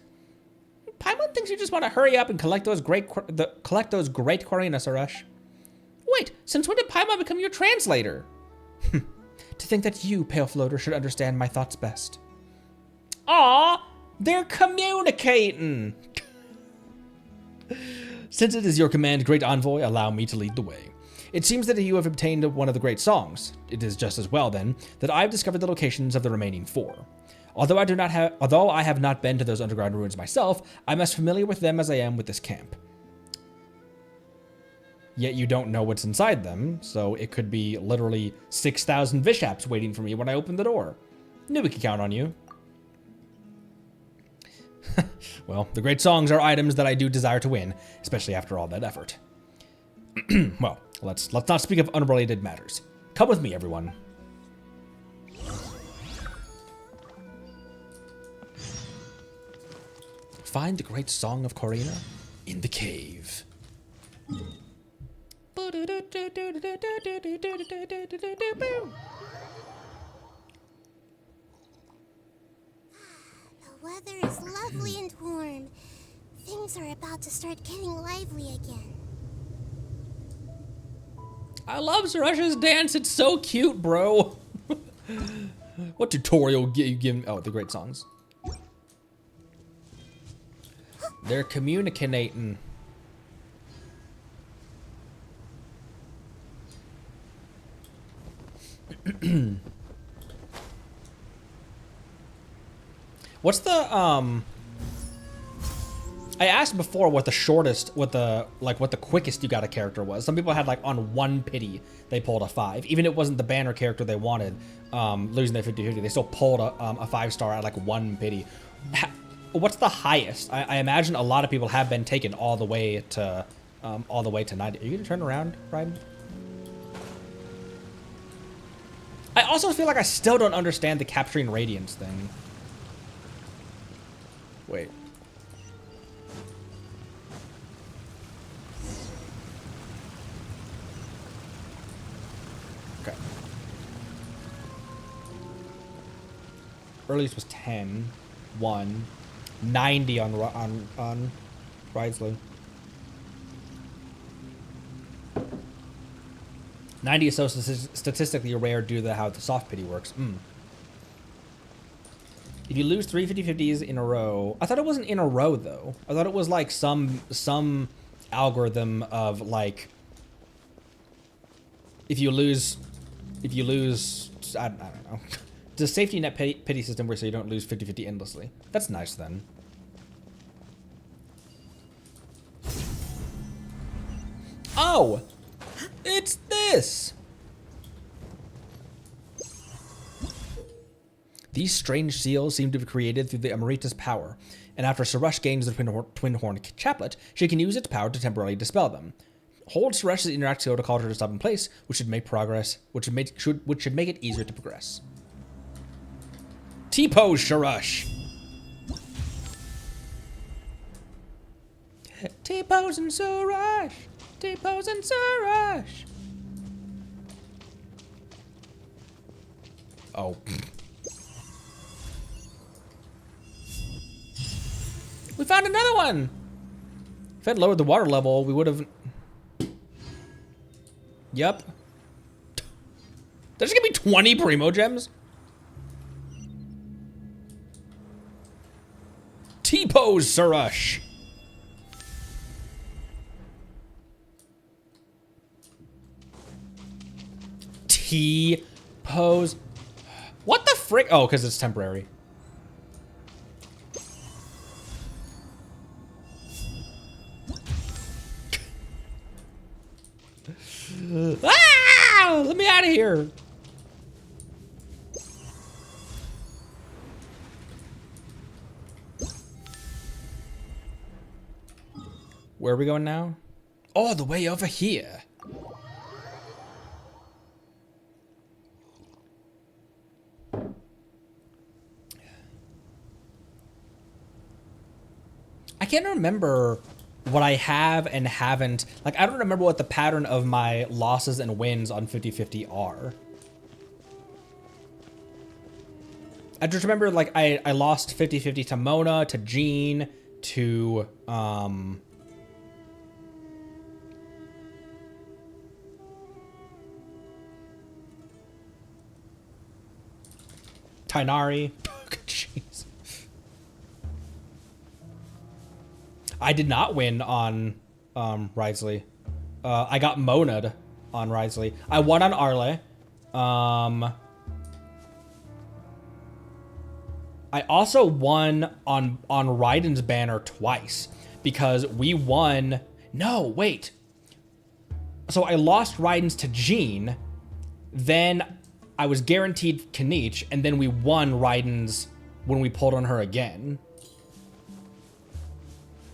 Paimon thinks you just want to hurry up and collect those great Korina, Sorush. Wait, since when did Paimon become your translator? To think that you, Pale Floater, should understand my thoughts best. Aw, they're communicating. Since it is your command, Great Envoy, allow me to lead the way. It seems that you have obtained one of the great songs. It is just as well, then, that I have discovered the locations of the remaining 4. Although I have not been to those underground ruins myself, I'm as familiar with them as I am with this camp. Yet you don't know what's inside them, so it could be literally 6,000 Vishaps waiting for me when I open the door. Knew we could count on you. Well, the great songs are items that I do desire to win, especially after all that effort. Well, let's not speak of unrelated matters. Come with me, everyone. Find the great song of Korina in the cave. The weather is lovely and warm. Things are about to start getting lively again. I love Sorush's dance. It's so cute, bro. What tutorial you give? Oh, the great songs. They're communicating. What's the I asked before what the shortest, what the quickest you got a character was. Some people had like on 1 pity they pulled a 5. Even if it wasn't the banner character they wanted, losing their 50-50, they still pulled a 5-star at like 1 pity. What's the highest? I imagine a lot of people have been taken all the way to 90. Are you gonna turn around, Ryan? I also feel like I still don't understand the capturing radiance thing. Wait. Okay. Earliest was 10, 1, 90 on Wriothesley. 90 is so statistically rare due to how the soft pity works. If you lose 3 50-50s in a row, I thought it wasn't in a row though. I thought it was like some algorithm of like if you lose, I don't know. It's a safety net pity system where so you don't lose 50-50 endlessly. That's nice then. Oh, it's this. These strange seals seem to be created through the Amrita's power, and after Sorush gains the Twin Horn Chaplet, she can use its power to temporarily dispel them. Hold Sorush's interact seal to call her to stop in place, which should make it easier to progress. T-pose, Sorush. T-pose and Sorush. T-pose and Sorush. Oh. We found another one! If I'd lowered the water level, we would have... Yep. There's gonna be 20 Primo Gems? T-pose, Sorush! T-pose... What the frick? Oh, because it's temporary. Ah! Let me out of here. Where are we going now? Oh, the way over here. I can't remember what I have and haven't. Like, I don't remember what the pattern of my losses and wins on 50-50 are. I just remember, like, I lost 50-50 to Mona, to Jean, to, Tainari. Jeez. I did not win on, Wriothesley. I got Mona'd on Wriothesley. I won on Arle. I also won on Raiden's banner twice because we won. No, wait. So I lost Raiden's to Jean, then I was guaranteed Kanich, and then we won Raiden's when we pulled on her again.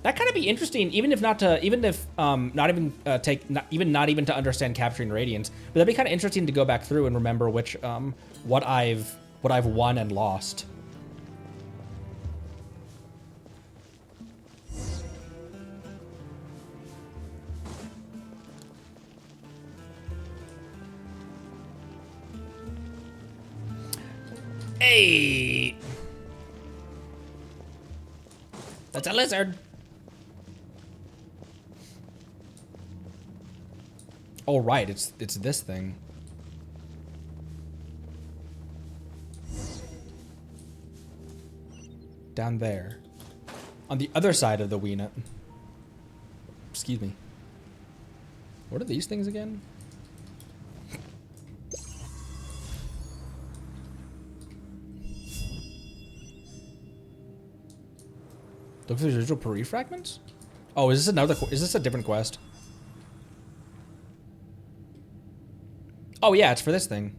That kind of be interesting, even if not to understand capturing radiance. But that'd be kind of interesting to go back through and remember which what I've won and lost. Hey, that's a lizard. Oh, right, it's this thing. Down there. On the other side of the Weena. Excuse me. What are these things again? Look for the residual Puri fragments? Oh, is this a different quest? Oh yeah, it's for this thing.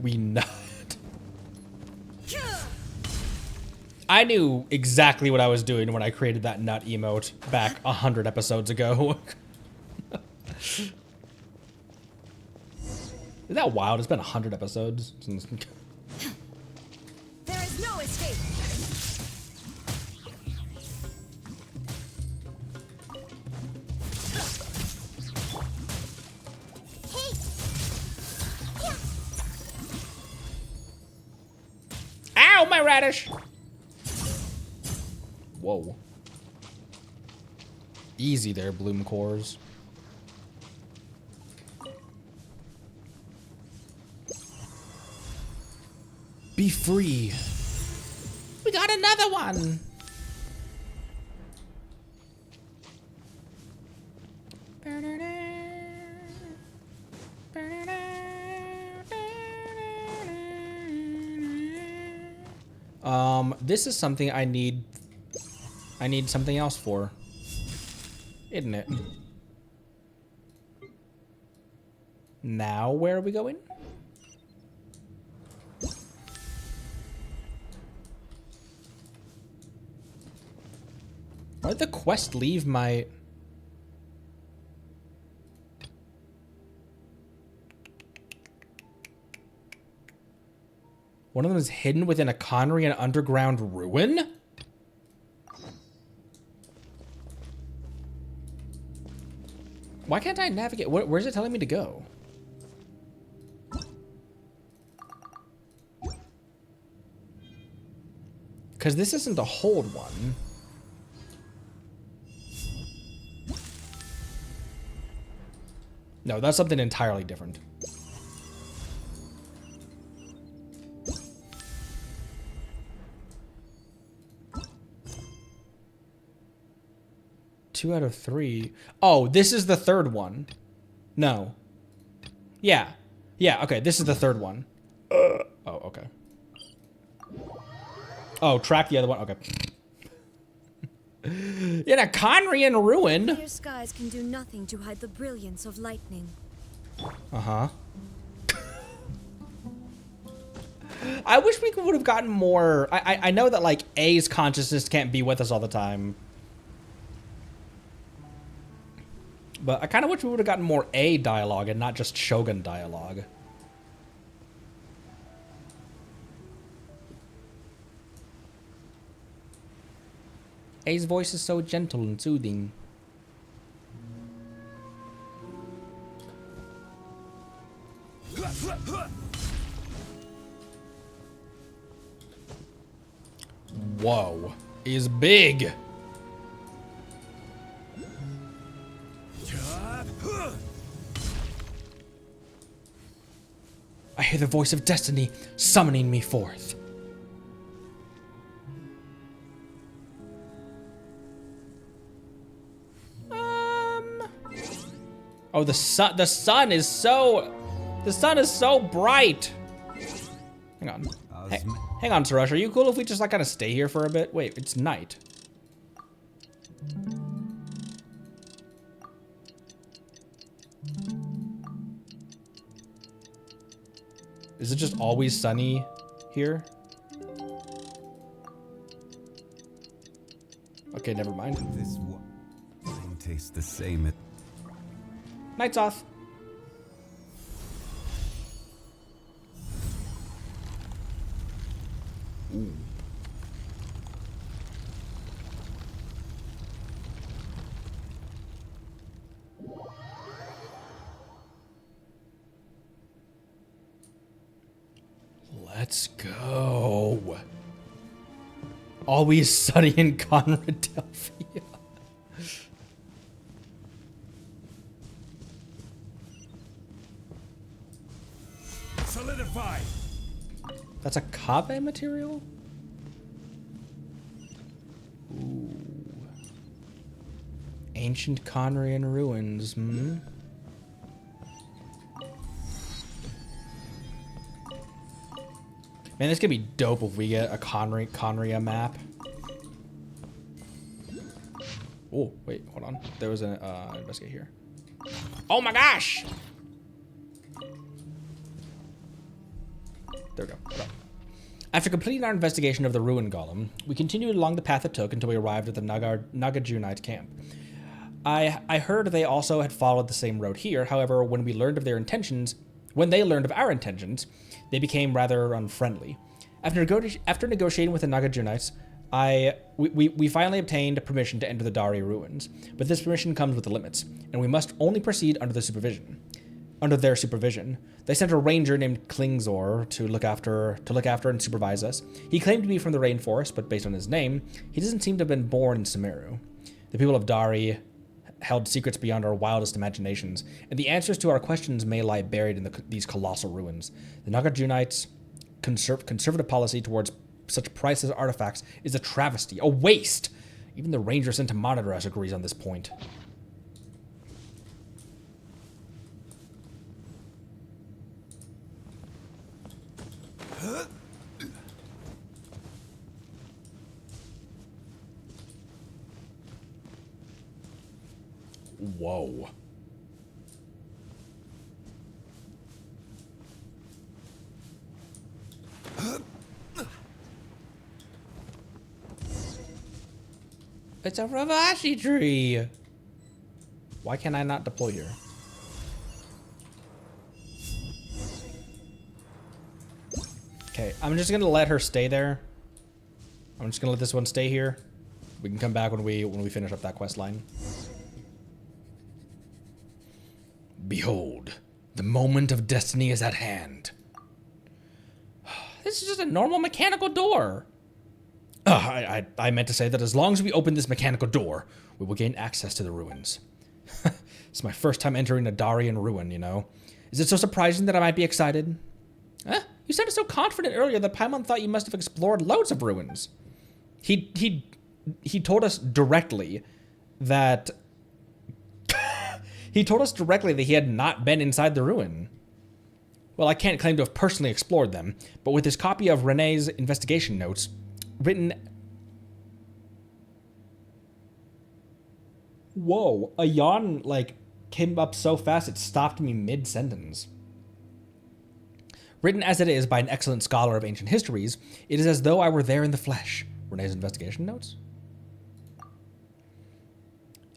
We nut. I knew exactly what I was doing when I created that nut emote back 100 episodes ago. Isn't that wild? It's been 100 episodes since. There is no escape. Ow, my radish! Whoa. Easy there, bloom cores. Be free. We got another one. This is something I need something else for, isn't it? Now, where are we going? Why did the quest leave my... One of them is hidden within a connery and underground ruin? Why can't I navigate? Where's it telling me to go? Because this isn't the hold one. No, that's something entirely different. Two out of three. Oh, this is the third one. No. Yeah. Yeah, okay, this is the third one. Oh, okay. Oh, track the other one. Okay. In a connery and ruin. Clear skies can do nothing to hide the brilliance of lightning. Uh-huh. I wish we would have gotten more... I know that, like, A's consciousness can't be with us all the time. But I kind of wish we would have gotten more A dialogue and not just Shogun dialogue. A's voice is so gentle and soothing. Whoa, he's big. I hear the voice of destiny summoning me forth. Oh, the sun is so bright. Hang on. Hang on, Sorush. Are you cool if we just like kind of stay here for a bit? Wait, it's night. Is it just always sunny here? Okay, never mind. This wine tastes the same. Night's off. Ooh. Let's go. Always sunny in Conradelphia. Solidify. That's a Kave material? Ooh. Ancient Conrian ruins, hmm? Man, this could be dope if we get a Conria map. Oh, wait, hold on. There was an investigate here. Oh my gosh! There we go. Right. After completing our investigation of the ruin golem, we continued along the path it took until we arrived at the Nasejunite camp. I heard they also had followed the same road here. However, when they learned of our intentions, they became rather unfriendly. After negotiating with the Nasejunites, we finally obtained permission to enter the Dari ruins, but this permission comes with limits, and we must only proceed under their supervision. They sent a ranger named Klingzor to look after and supervise us. He claimed to be from the rainforest, but based on his name, he doesn't seem to have been born in Sumeru. The people of Dari held secrets beyond our wildest imaginations, and the answers to our questions may lie buried in these colossal ruins. The Nasejunites' conservative policy towards such priceless artifacts is a travesty, a waste. Even the ranger sent to monitor us agrees on this point. Whoa. It's a Ravashi tree. Why can I not deploy here? Okay, I'm just gonna let her stay there. I'm just gonna let this one stay here. We can come back when we finish up that quest line. Behold, the moment of destiny is at hand. This is just a normal mechanical door. I meant to say that as long as we open this mechanical door, we will gain access to the ruins. It's my first time entering a Darian ruin, you know. Is it so surprising that I might be excited? You sounded so confident earlier that Paimon thought you must have explored loads of ruins. He told us directly that he had not been inside the ruin. Well, I can't claim to have personally explored them, but with his copy of Renee's investigation notes, written... Whoa, a yawn, came up so fast it stopped me mid-sentence. Written as it is by an excellent scholar of ancient histories, it is as though I were there in the flesh. Renee's investigation notes?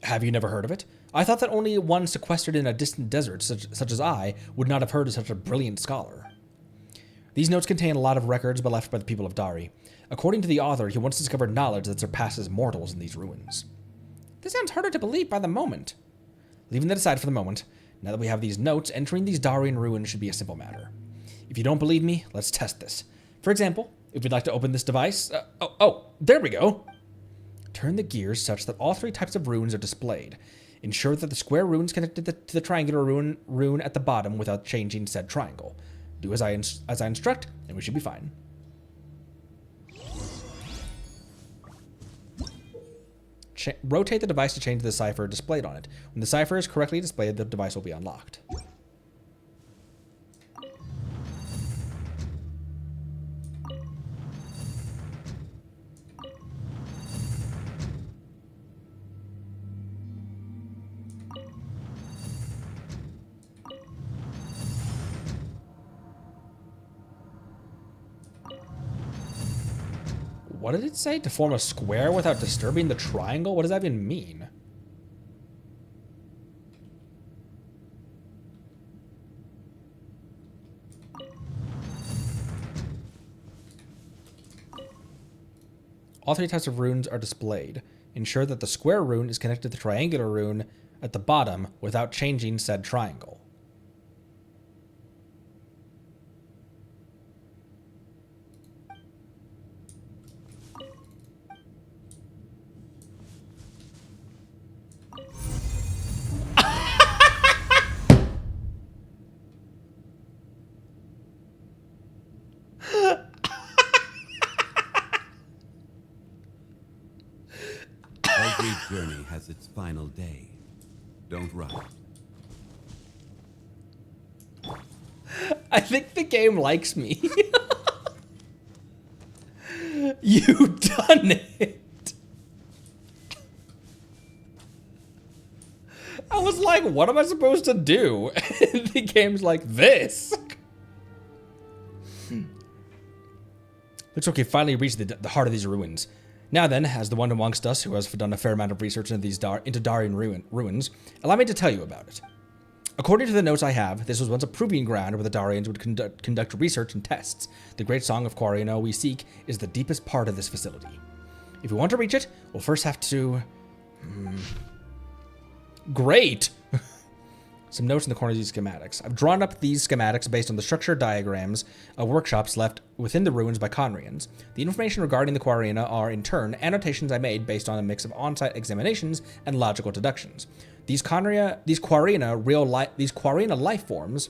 Have you never heard of it? I thought that only one sequestered in a distant desert, such as I, would not have heard of such a brilliant scholar. These notes contain a lot of records left by the people of Dari. According to the author, he once discovered knowledge that surpasses mortals in these ruins. This sounds harder to believe by the moment. Leaving that aside for the moment, now that we have these notes, entering these Darian ruins should be a simple matter. If you don't believe me, let's test this. For example, if we'd like to open this device... there we go! Turn the gears such that all 3 types of runes are displayed. Ensure that the square runes connected to the triangular rune at the bottom without changing said triangle. Do as I instruct, and we should be fine. Rotate the device to change the cipher displayed on it. When the cipher is correctly displayed, the device will be unlocked. What did it say? To form a square without disturbing the triangle? What does that even mean? All 3 types of runes are displayed. Ensure that the square rune is connected to the triangular rune at the bottom without changing said triangle. Every journey has its final day. Don't rush. I think the game likes me. You've done it. I was like, what am I supposed to do? The game's like this. Looks like we finally reached the heart of these ruins. Now then, as the one amongst us who has done a fair amount of research into Darian ruins, allow me to tell you about it. According to the notes I have, this was once a proving ground where the Darians would conduct research and tests. The great song of Kory we seek is the deepest part of this facility. If we want to reach it, we'll first have to... Great! Some notes in the corner of these schematics. I've drawn up these schematics based on the structure diagrams of workshops left within the ruins by Conrians. The information regarding the Quarina are, in turn, annotations I made based on a mix of on-site examinations and logical deductions. These Quarina life forms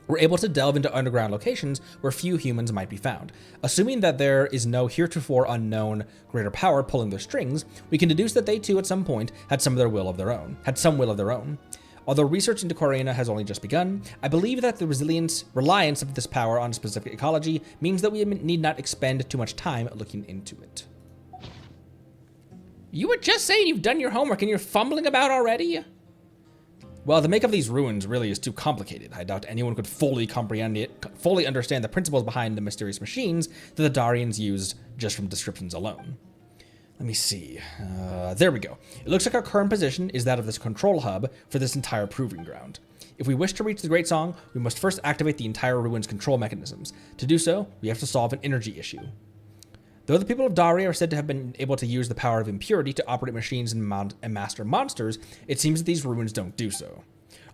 were able to delve into underground locations where few humans might be found. Assuming that there is no heretofore unknown greater power pulling their strings, we can deduce that they too at some point had some will of their own. Although research into Quarina has only just begun, I believe that the reliance of this power on specific ecology means that we need not expend too much time looking into it. You were just saying you've done your homework and you're fumbling about already? Well, the make of these ruins really is too complicated. I doubt anyone could fully comprehend it, fully understand the principles behind the mysterious machines that the Darians used just from descriptions alone. Let me see. There we go. It looks like our current position is that of this control hub for this entire proving ground. If we wish to reach the Great Song, we must first activate the entire ruin's control mechanisms. To do so, we have to solve an energy issue. Though the people of Dari are said to have been able to use the power of impurity to operate machines and master monsters, it seems that these ruins don't do so.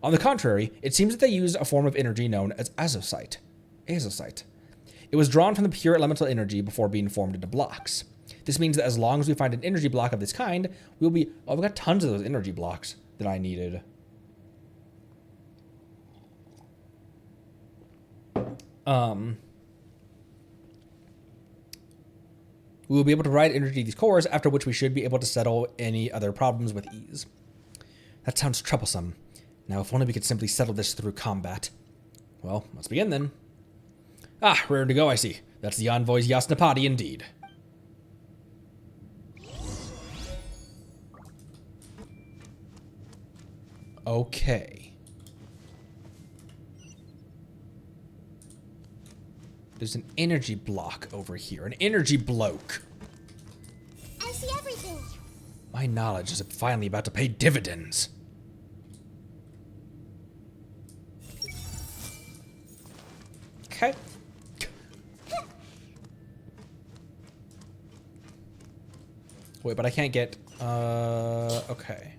On the contrary, it seems that they use a form of energy known as azosite. It was drawn from the pure elemental energy before being formed into blocks. This means that as long as we find an energy block of this kind, we'll be... Oh, we've got tons of those energy blocks that I needed. We will be able to provide energy to these cores, after which we should be able to settle any other problems with ease. That sounds troublesome. Now, if only we could simply settle this through combat. Well, let's begin then. Ah, ready to go, I see. That's the envoy's Yasnapati indeed. Okay. There's an energy block over here. An energy bloke. I see everything. My knowledge is finally about to pay dividends. Okay. Wait, but I can't get, okay.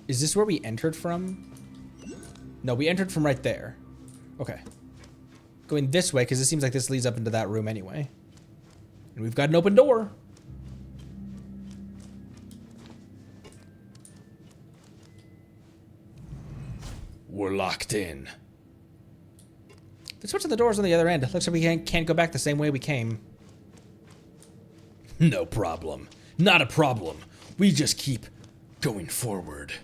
Is this where we entered from? No, we entered from right there. Okay. Going this way, because it seems like this leads up into that room anyway. And we've got an open door. We're locked in. Let's switch to the doors on the other end. Looks like we can't go back the same way we came. No problem. Not a problem. We just keep going forward.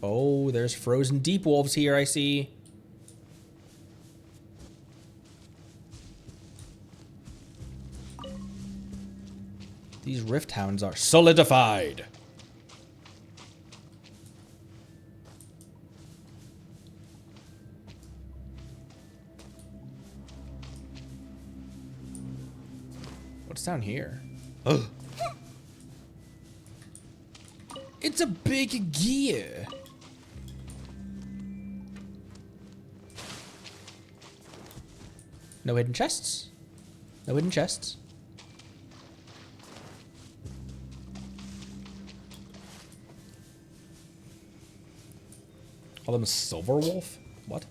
Oh, there's frozen deep wolves here, I see. These rift hounds are solidified. What's down here? Ugh. It's a big gear. No hidden chests? No hidden chests. Call them a silver wolf? What?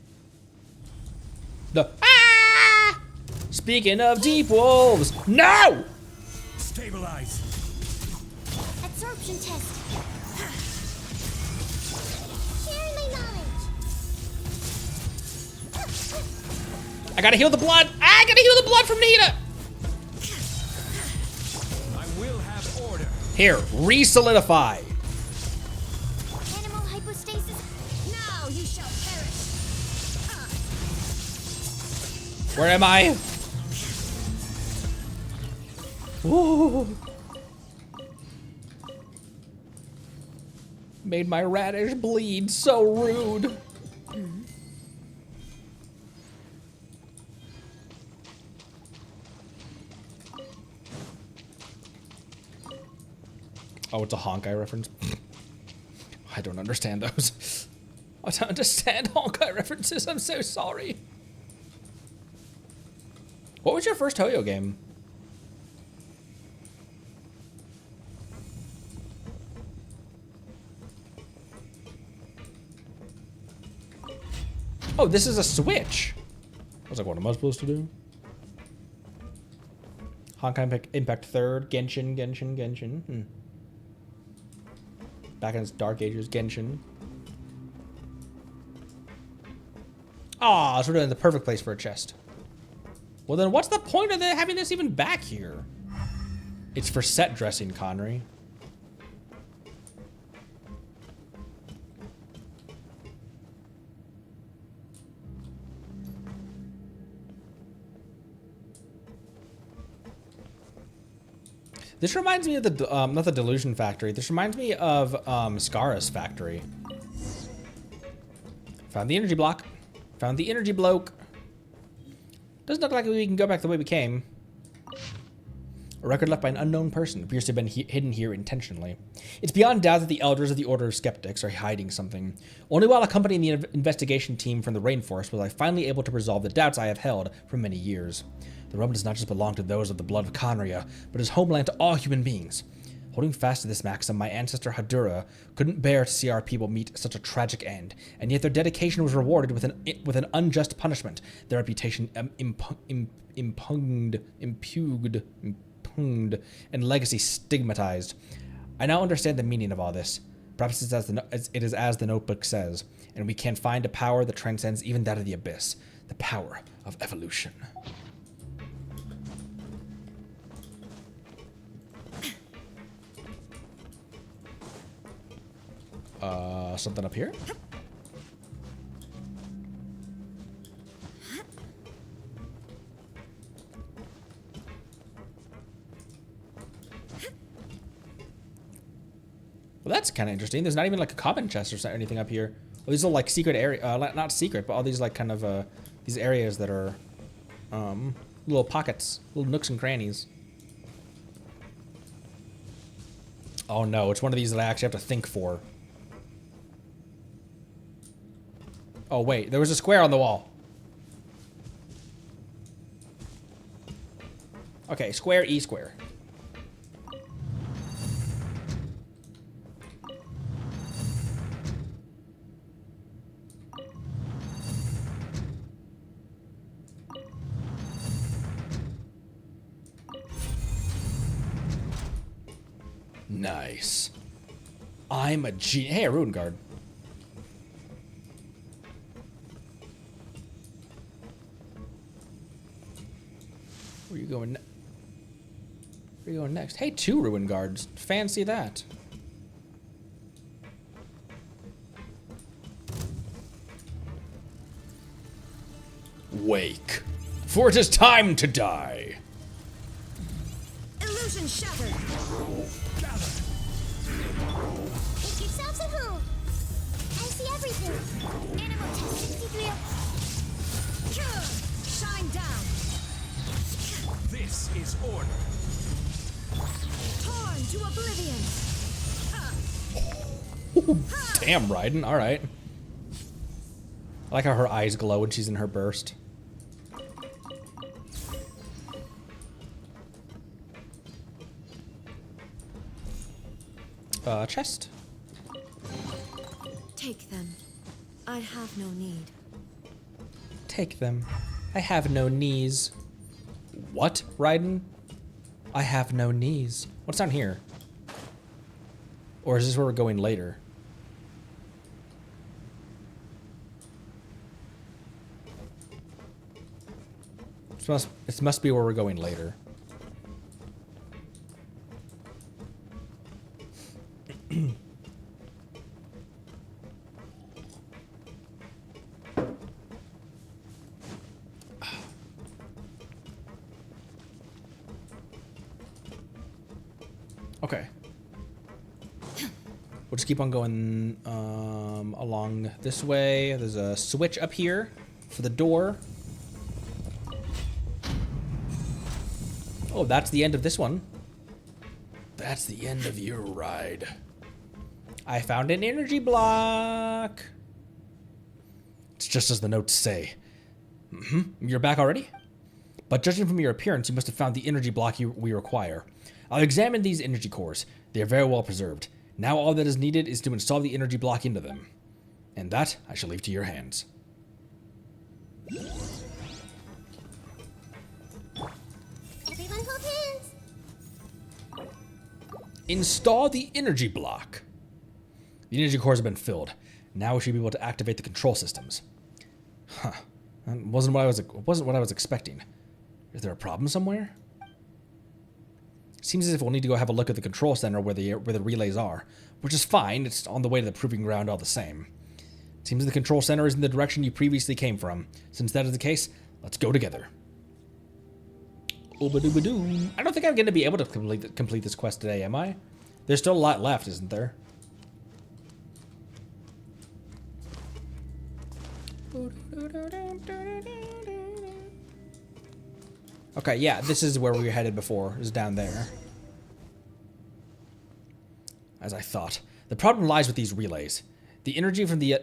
The ah! Speaking of deep wolves, no! Stabilize. Absorption test. Sharing my knowledge. I gotta heal the blood. I gotta heal the blood from Nita. I will have order. Here, re-solidify. Animal hypostasis. Now you shall perish. Where am I? Ooh. Made my radish bleed. So rude. Oh, it's a Honkai reference. I don't understand those. I don't understand Honkai references. I'm so sorry. What was your first Toyo game? Oh, this is a Switch. I was like, what am I supposed to do? Honkai Impact 3rd, Genshin. Back in its dark ages, Genshin. Ah, so we're in the perfect place for a chest. Well then, what's the point of having this even back here? It's for set dressing, Connery. This reminds me of the, not the Delusion Factory. This reminds me of Scara's Factory. Found the energy block. Found the energy bloke. Doesn't look like we can go back the way we came. A record left by an unknown person appears to have been hidden here intentionally. It's beyond doubt that the elders of the Order of Skeptics are hiding something. Only while accompanying the investigation team from the rainforest was I finally able to resolve the doubts I have held for many years. The realm does not just belong to those of the blood of Khaenri'ah, but is homeland to all human beings. Holding fast to this maxim, my ancestor Hadura couldn't bear to see our people meet such a tragic end, and yet their dedication was rewarded with an unjust punishment, their reputation impugned, and legacy stigmatized. I now understand the meaning of all this. Perhaps it is as the notebook says, and we can find a power that transcends even that of the abyss, the power of evolution. Something up here? Well, that's kind of interesting. There's not even like a common chest or anything up here. Well, these are like secret area, not secret, but all these like kind of these areas that are little pockets, little nooks and crannies. Oh no, it's one of these that I actually have to think for. Oh wait, there was a square on the wall. Okay, square, E square. Nice. I'm a G. Hey, a Ruin Guard. Where you going? Where you going next? Hey, 2 Ruin Guards. Fancy that. Wake, for it is time to die. Illusion shattered. Make yourselves at home. I see everything. Animal test 63. Shine down. This is order. Torn to oblivion. Damn, Raiden. All right. I like how her eyes glow when she's in her burst. Chest. Take them. I have no need. Take them. I have no knees. What, Raiden? I have no knees. What's down here? Or is this where we're going later? It must be where we're going later. Okay. We'll just keep on going along this way. There's a switch up here for the door. Oh, that's the end of this one. That's the end of your ride. I found an energy block. It's just as the notes say. You're back already? But judging from your appearance, you must have found the energy block we require. I've examined these energy cores. They are very well preserved. Now all that is needed is to install the energy block into them. And that I shall leave to your hands. Everyone hold hands. Install the energy block. The energy cores have been filled. Now we should be able to activate the control systems. Huh. That wasn't what I was expecting. Is there a problem somewhere? Seems as if we'll need to go have a look at the control center where the relays are, which is fine. It's on the way to the proving ground all the same. Seems the control center is in the direction you previously came from. Since that is the case, let's go together. Ooba-dooba-doo. I don't think I'm going to be able to complete this quest today, am I? There's still a lot left, isn't there? Okay, yeah, this is where we were headed before. It was down there. As I thought. The problem lies with these relays. The energy from the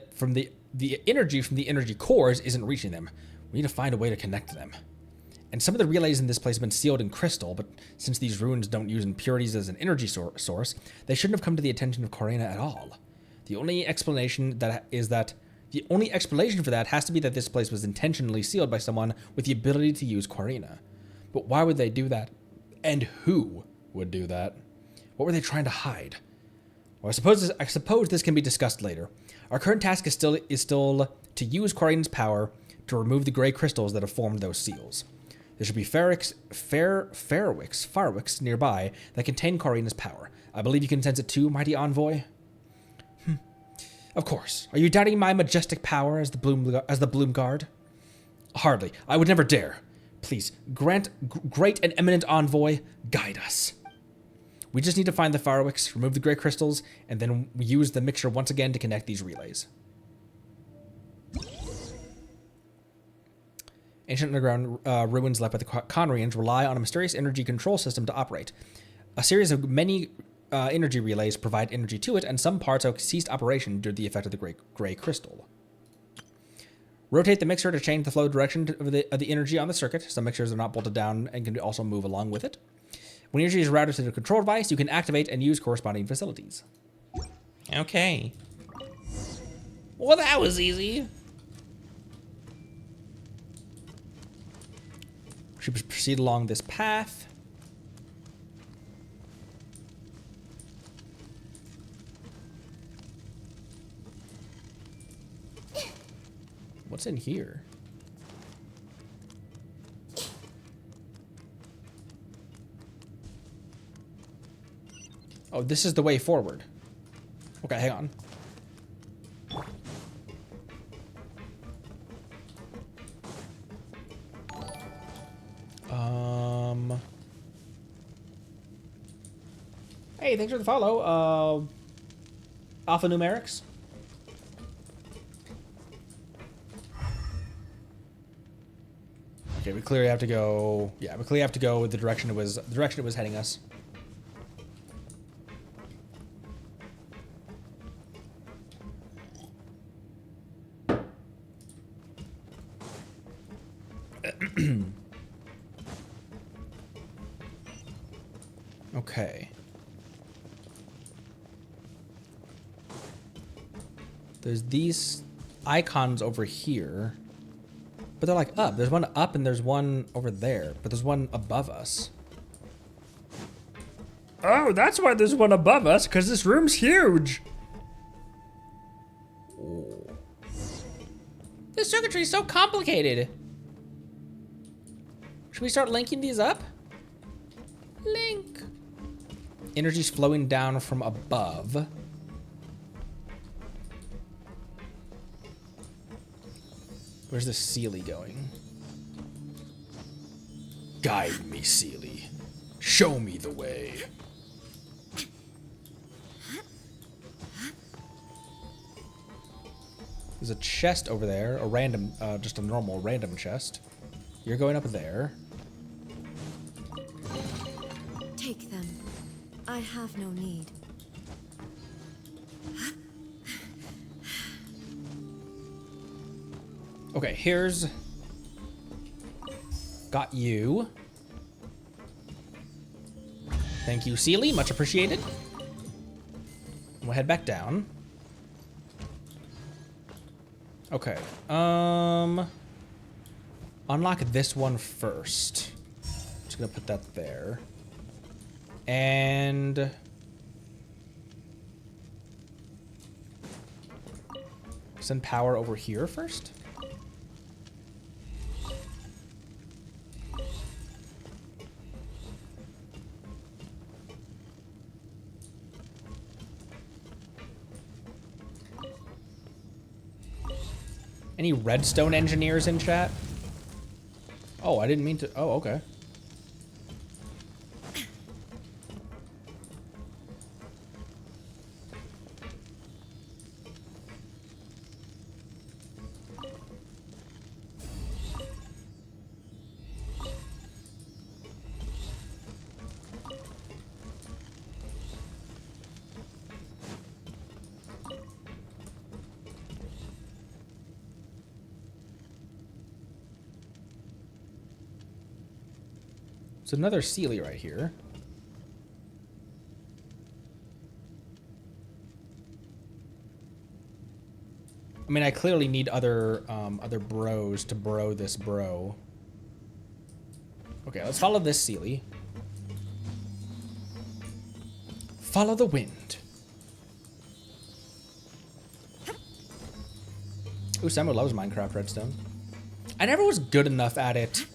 energy cores isn't reaching them. We need to find a way to connect them. And some of the relays in this place have been sealed in crystal, but since these ruins don't use impurities as an energy source, they shouldn't have come to the attention of Furina at all. The only explanation for that has to be that this place was intentionally sealed by someone with the ability to use Furina. But why would they do that? And who would do that? What were they trying to hide? Well, I suppose this can be discussed later. Our current task is still to use Furina's power to remove the gray crystals that have formed those seals. There should be fireworks nearby that contain Furina's power. I believe you can sense it too, mighty envoy. Of course. Are you doubting my majestic power as the Bloom Guard? Hardly. I would never dare. Please, great and eminent envoy, guide us. We just need to find the fireworks, remove the gray crystals, and then we use the mixture once again to connect these relays. Ancient underground ruins left by the Conrians rely on a mysterious energy control system to operate. A series of many energy relays provide energy to it, and some parts have ceased operation due to the effect of the gray crystal. Rotate the mixer to change the flow direction of the energy on the circuit. Some mixers are not bolted down and can also move along with it. When energy is routed to the control device, you can activate and use corresponding facilities. Okay. Well, that was easy. We should proceed along this path. What's in here? Oh, this is the way forward. Okay, hang on. Hey, thanks for the follow. Alphanumerics. Okay, we clearly have to go. Yeah, we clearly have to go with the direction it was heading us. Okay. There's these icons over here. But they're like up. There's one up and there's one over there. But there's one above us. Oh, that's why there's one above us, because this room's huge. Oh. This circuitry is so complicated. Should we start linking these up? Link. Energy's flowing down from above. Where's the Sealy going? Guide me, Sealy. Show me the way. There's a chest over there, a random, just a normal random chest. You're going up there. Take them. I have no need. Okay, here's... Got you. Thank you, Sealy. Much appreciated. We'll head back down. Okay. Unlock this one first. Just gonna put that there. And... send power over here first? Any redstone engineers in chat? Oh, I didn't mean to. Oh, okay. There's another Sealy right here. I mean, I clearly need other bros to bro this bro. Okay, let's follow this Sealy. Follow the wind. Ooh, Samuel loves Minecraft Redstone. I never was good enough at it,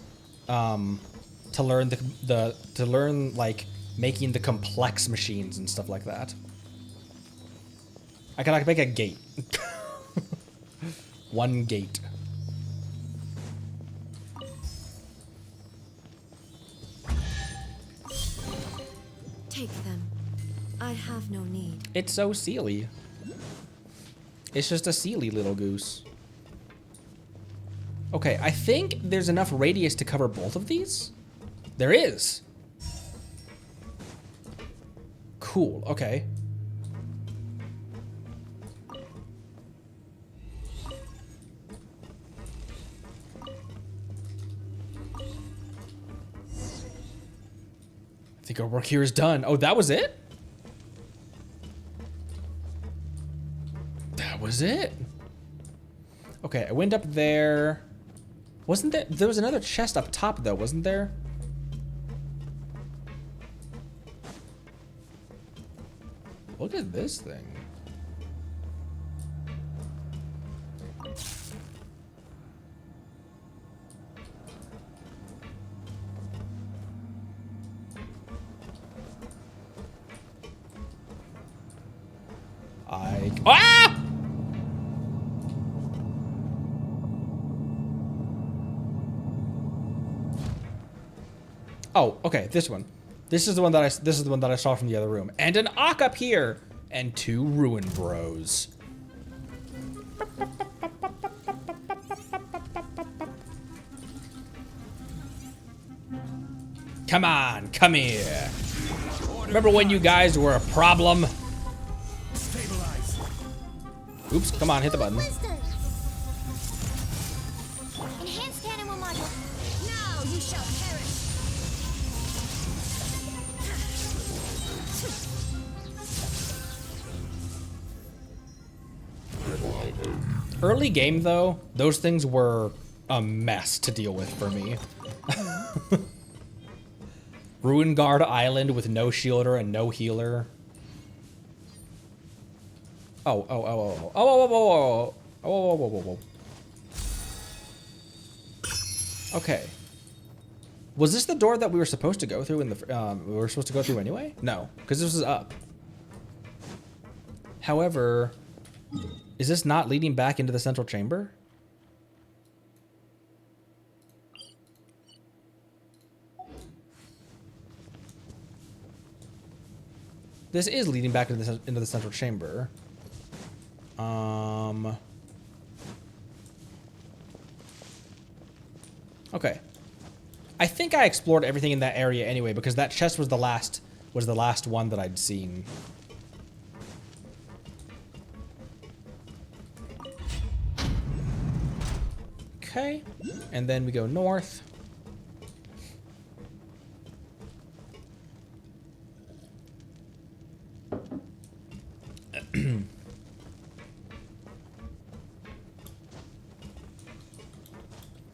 to learn to learn like making the complex machines and stuff like that. I can like make a gate. One gate. Take them. I have no need. It's so Sealy. It's just a Sealy little goose. Okay, I think there's enough radius to cover both of these. There is. Cool, okay. I think our work here is done. Oh, that was it? That was it. Okay, I went up there. Wasn't there? There was another chest up top, though, wasn't there? Look at this thing. Ah! Oh, okay, this one. This is the one that I saw from the other room. And an Ock up here and 2 ruin bros. Come on, come here. Remember when you guys were a problem? Oops, come on, hit the button. Enhanced cannon module. Now you shall perish. Early game, though, those things were a mess to deal with for me. Ruin Guard Island with no shielder and no healer. Oh. Okay. Was this the door that we were supposed to go through in the, we were supposed to go through anyway? No, because this was up. However, is this not leading back into the central chamber? This is leading back into the central chamber. Okay. I think I explored everything in that area anyway, because that chest was the last one that I'd seen. Okay. And then we go north.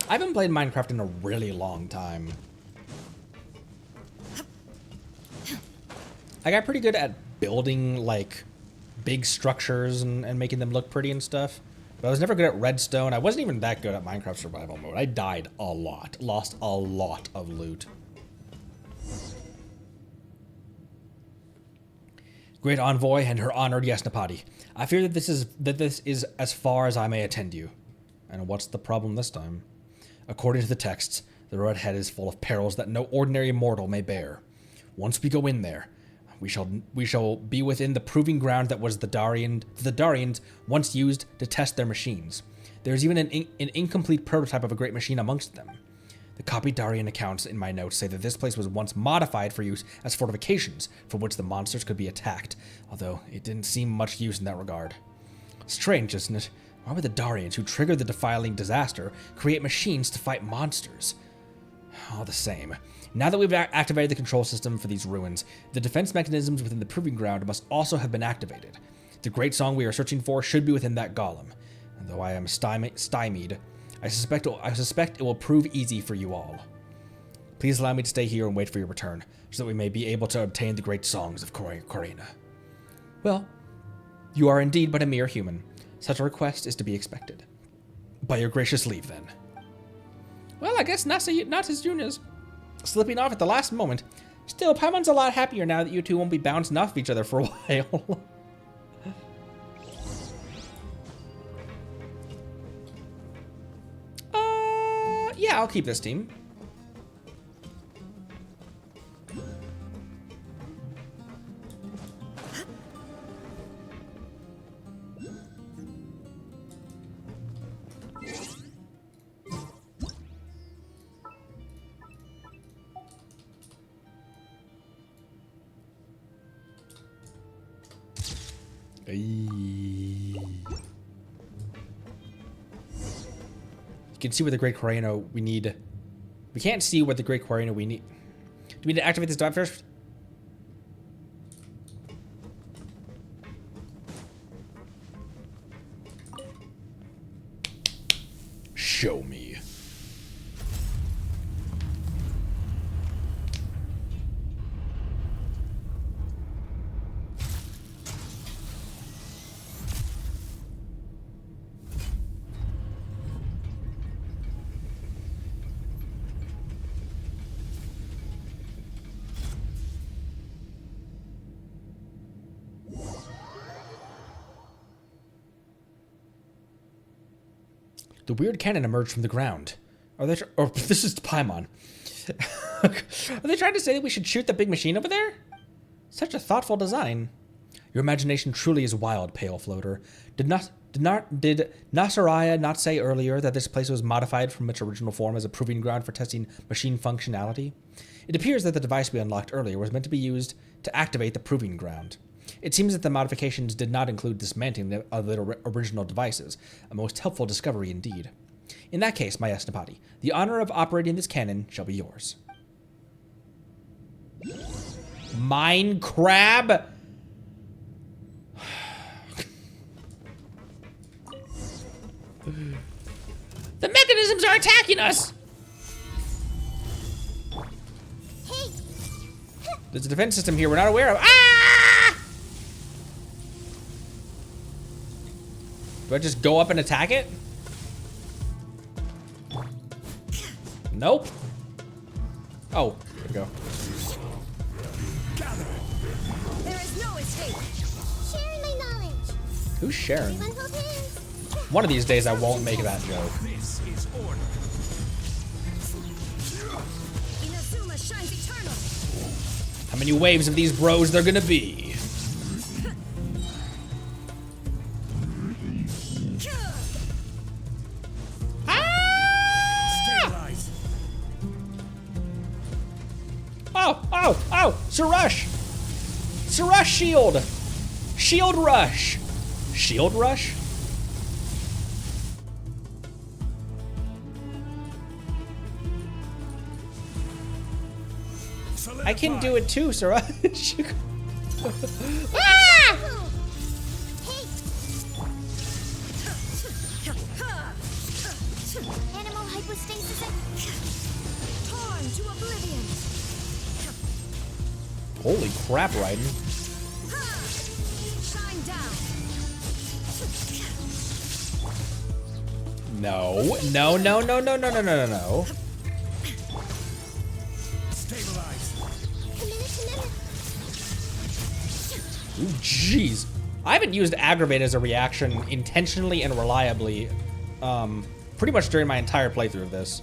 I haven't played Minecraft in a really long time. I got pretty good at building, like, big structures and making them look pretty and stuff. But I was never good at redstone. I wasn't even that good at Minecraft survival mode. I died a lot. Lost a lot of loot. Great Envoy and her honored Yasnapati. I fear that this is as far as I may attend you. And what's the problem this time? According to the texts, the road ahead is full of perils that no ordinary mortal may bear. Once we go in there, we shall be within the proving ground that was the Darians once used to test their machines. There is even an incomplete prototype of a great machine amongst them. The copied Darian accounts in my notes say that this place was once modified for use as fortifications, from which the monsters could be attacked, although it didn't seem much use in that regard. Strange, isn't it? Why would the Darians, who triggered the defiling disaster, create machines to fight monsters? All the same. Now that we've activated the control system for these ruins, the defense mechanisms within the proving ground must also have been activated. The great song we are searching for should be within that golem. And though I am stymied, I suspect it will prove easy for you all. Please allow me to stay here and wait for your return, so that we may be able to obtain the great songs of Furina. Well, you are indeed but a mere human. Such a request is to be expected. By your gracious leave, then. Well, I guess Nasejuna's slipping off at the last moment. Still, Paimon's a lot happier now that you two won't be bouncing off of each other for a while. Yeah, I'll keep this team. You can see what the Great Corrino we need. We can't see what the Great Corrino we need. Do we need to activate this dive first? Show me. The weird cannon emerged from the ground. Are they? Or this is Paimon. Are they trying to say that we should shoot the big machine over there? Such a thoughtful design. Your imagination truly is wild, Pale Floater. Did Nasariah not say earlier that this place was modified from its original form as a proving ground for testing machine functionality? It appears that the device we unlocked earlier was meant to be used to activate the proving ground. It seems that the modifications did not include dismantling of the original devices, a most helpful discovery indeed. In that case, my Esnapati, the honor of operating this cannon shall be yours. Mine crab? The mechanisms are attacking us! Hey! There's a defense system here we're not aware of. Ah! Do I just go up and attack it? Nope. Oh, here we go. There is no escape. Sharing my knowledge. Who's sharing? Everyone hold hands. One of these days I won't make that joke. This is order. Inazuma shines eternal. How many waves of these bros there gonna be? Oh! Sorush! Sorush shield! Shield rush! Shield rush? I can do it too, Sorush. Ah! Animal hypostasis. Torn to oblivion. Holy crap, Raiden. Shine down. No. Stabilize. Ooh, jeez. I haven't used Aggravate as a reaction intentionally and reliably pretty much during my entire playthrough of this.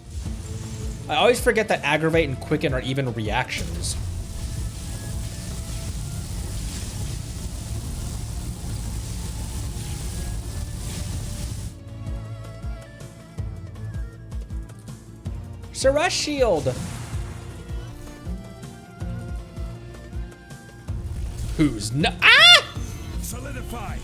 I always forget that Aggravate and Quicken are even reactions. Sorush shield! Who's no- Ah! Solidify.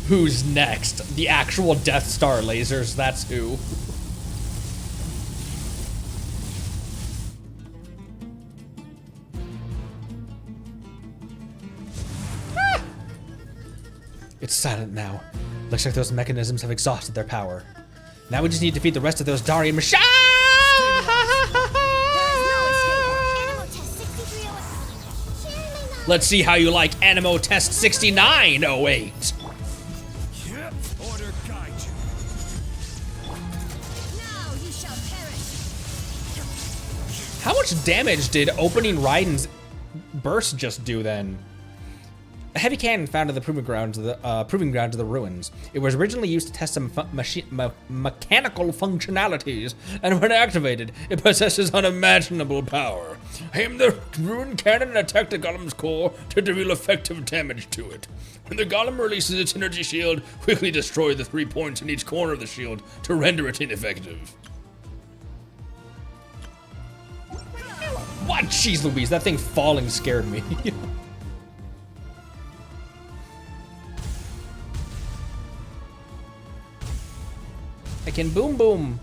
Who's next? The actual Death Star lasers, that's who. Ah! It's silent now. Looks like those mechanisms have exhausted their power. Now we just need to defeat the rest of those Darian machines. Let's see how you like Animo Test 6908. Order guide you. Now you shall perish. How much damage did opening Raiden's burst just do then? A heavy cannon found in the proving grounds of the ruins. It was originally used to test some mechanical functionalities, and when activated, it possesses unimaginable power. Aim the ruined cannon and attack the golem's core to deal effective damage to it. When the golem releases its energy shield, quickly destroy the 3 points in each corner of the shield to render it ineffective. What? Jeez Louise, that thing falling scared me. I can boom boom.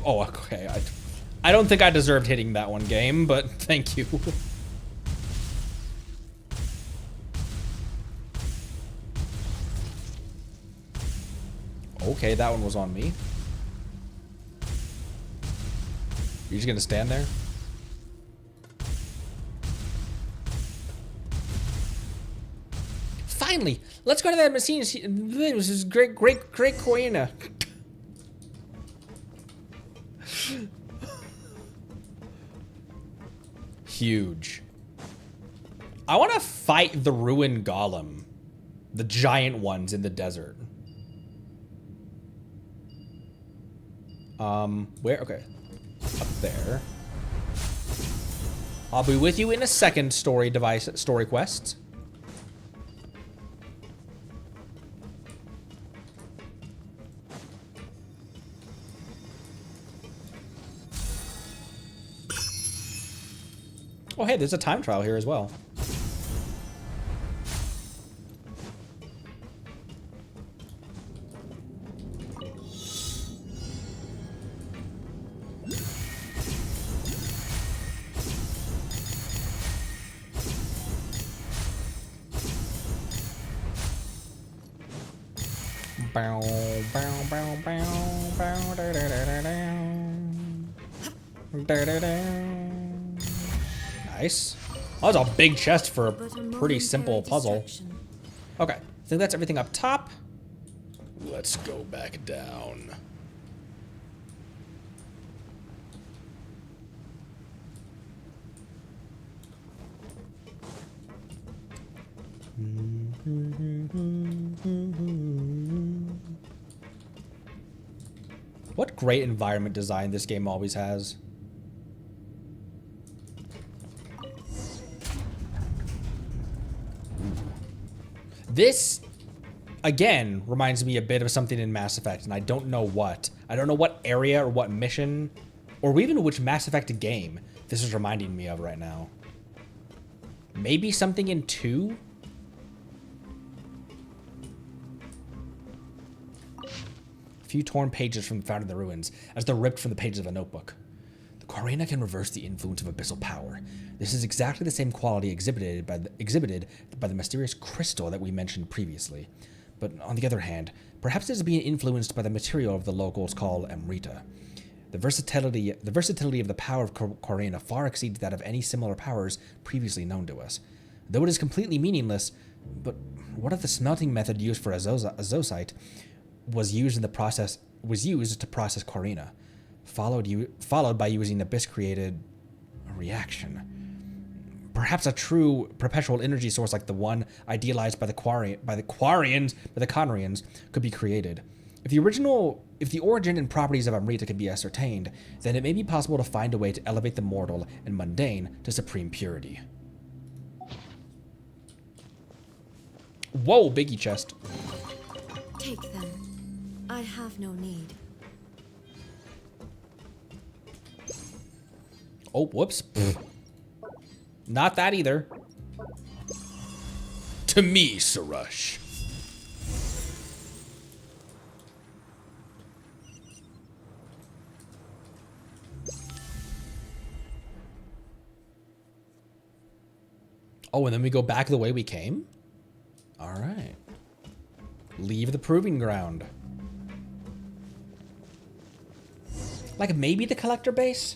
Oh, okay. I don't think I deserved hitting that one, game, but thank you. Okay, that one was on me. You're just gonna stand there? Finally, let's go to that machine. This is great Furina. Huge. I want to fight the ruined golem, the giant ones in the desert. Where? Okay, up there. I'll be with you in a second. Story quest. Oh, hey, there's a time trial here as well. Bow, bow, bow, bow, bow, da, da, da, da, da, da, da. Nice. Oh, that's a big chest for a pretty simple puzzle. Okay, I think that's everything up top. Let's go back down. What great environment design this game always has. This, again, reminds me a bit of something in Mass Effect, and I don't know what. I don't know what area or what mission, or even which Mass Effect game this is reminding me of right now. Maybe something in 2? A few torn pages from found in the ruins, as they're ripped from the pages of a notebook. The Furina can reverse the influence of abyssal power. This is exactly the same quality exhibited by the mysterious crystal that we mentioned previously. But on the other hand, perhaps it is being influenced by the material of the locals called Amrita. The versatility of the power of Furina far exceeds that of any similar powers previously known to us. Though it is completely meaningless, but what if the smelting method used for azosite was used to process Furina, followed by using abyss-created reaction? Perhaps a true perpetual energy source like the one idealized by the Conrians could be created. If the origin and properties of Amrita can be ascertained, then it may be possible to find a way to elevate the mortal and mundane to supreme purity. Whoa, biggie chest. Take them. I have no need. Oh, whoops. Not that either. To me, Sorush. Oh, and then we go back the way we came? All right. Leave the proving ground. Like maybe the collector base?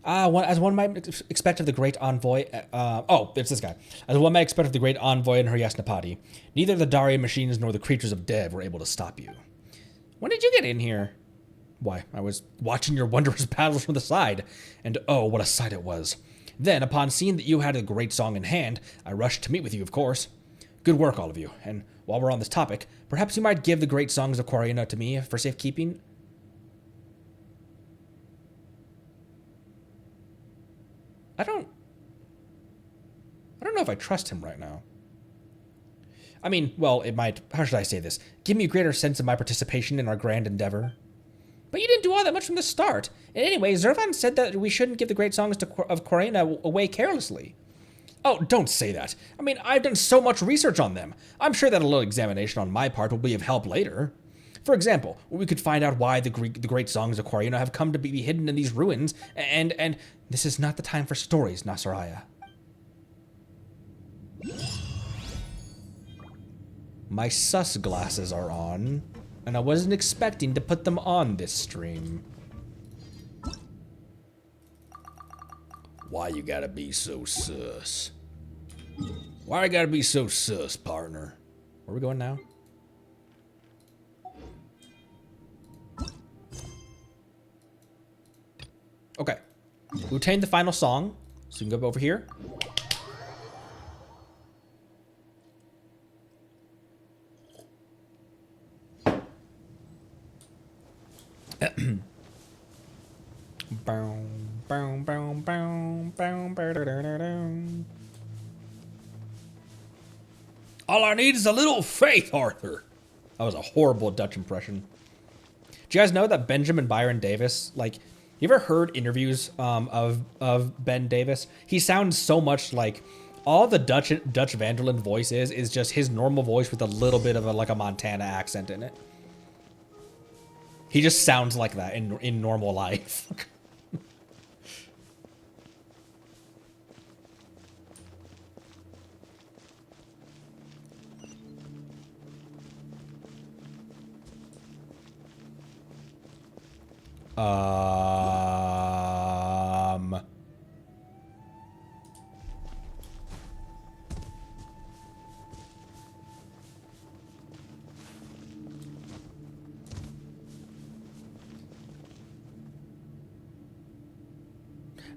As one might expect of the great envoy, oh, it's this guy. As one might expect of the great envoy and her Yasnapati, neither the Darian machines nor the creatures of Dev were able to stop you. When did you get in here? Why, I was watching your wondrous battles from the side, and oh, what a sight it was. Then, upon seeing that you had a great song in hand, I rushed to meet with you, of course. Good work, all of you, and while we're on this topic, perhaps you might give the great songs of Furina to me for safekeeping? I don't know if I trust him right now. I mean, well, it might, how should I say this? Give me a greater sense of my participation in our grand endeavor. But you didn't do all that much from the start. And anyway, Zervan said that we shouldn't give the great songs of Furina away carelessly. Oh, don't say that. I mean, I've done so much research on them. I'm sure that a little examination on my part will be of help later. For example, we could find out why the great songs of Kory, have come to be hidden in these ruins, and this is not the time for stories, Nasejuna. My sus glasses are on, and I wasn't expecting to put them on this stream. Why you gotta be so sus? Why I gotta be so sus, partner? Where are we going now? Okay. We obtained the final song, so we can go over here. All I need is a little faith, Arthur. That was a horrible Dutch impression. Do you guys know that Benjamin Byron Davis, like, you ever heard interviews of Ben Davis? He sounds so much like all the Dutch Vanderland voice is just his normal voice with a little bit of a Montana accent in it. He just sounds like that in normal life.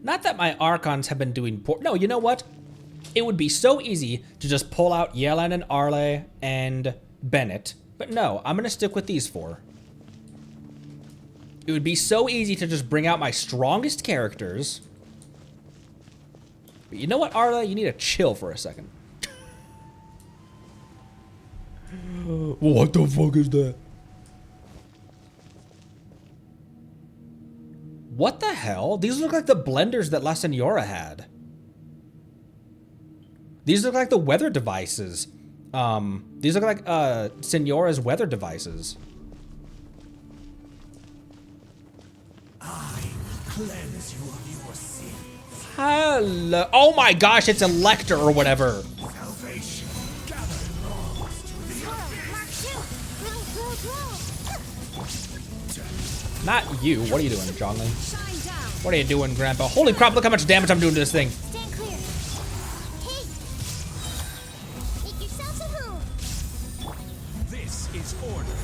Not that my Archons have been doing poor. No, you know what? It would be so easy to just pull out Yelan and Arle and Bennett. But no, I'm going to stick with these four. It would be so easy to just bring out my strongest characters. But you know what, Arle? You need to chill for a second. What the fuck is that? What the hell? These look like the blenders that La Senora had. These look like the weather devices. These look like Senora's weather devices. I cleanse you of your sins. Hello. Oh my gosh, it's Elector or whatever. Salvation. Gather wrongs to the Not you. What are you doing, Zhongli? What are you doing, Grandpa? Holy crap, look how much damage I'm doing to this thing. Stand clear. Hey! Make yourselves at home. This is order.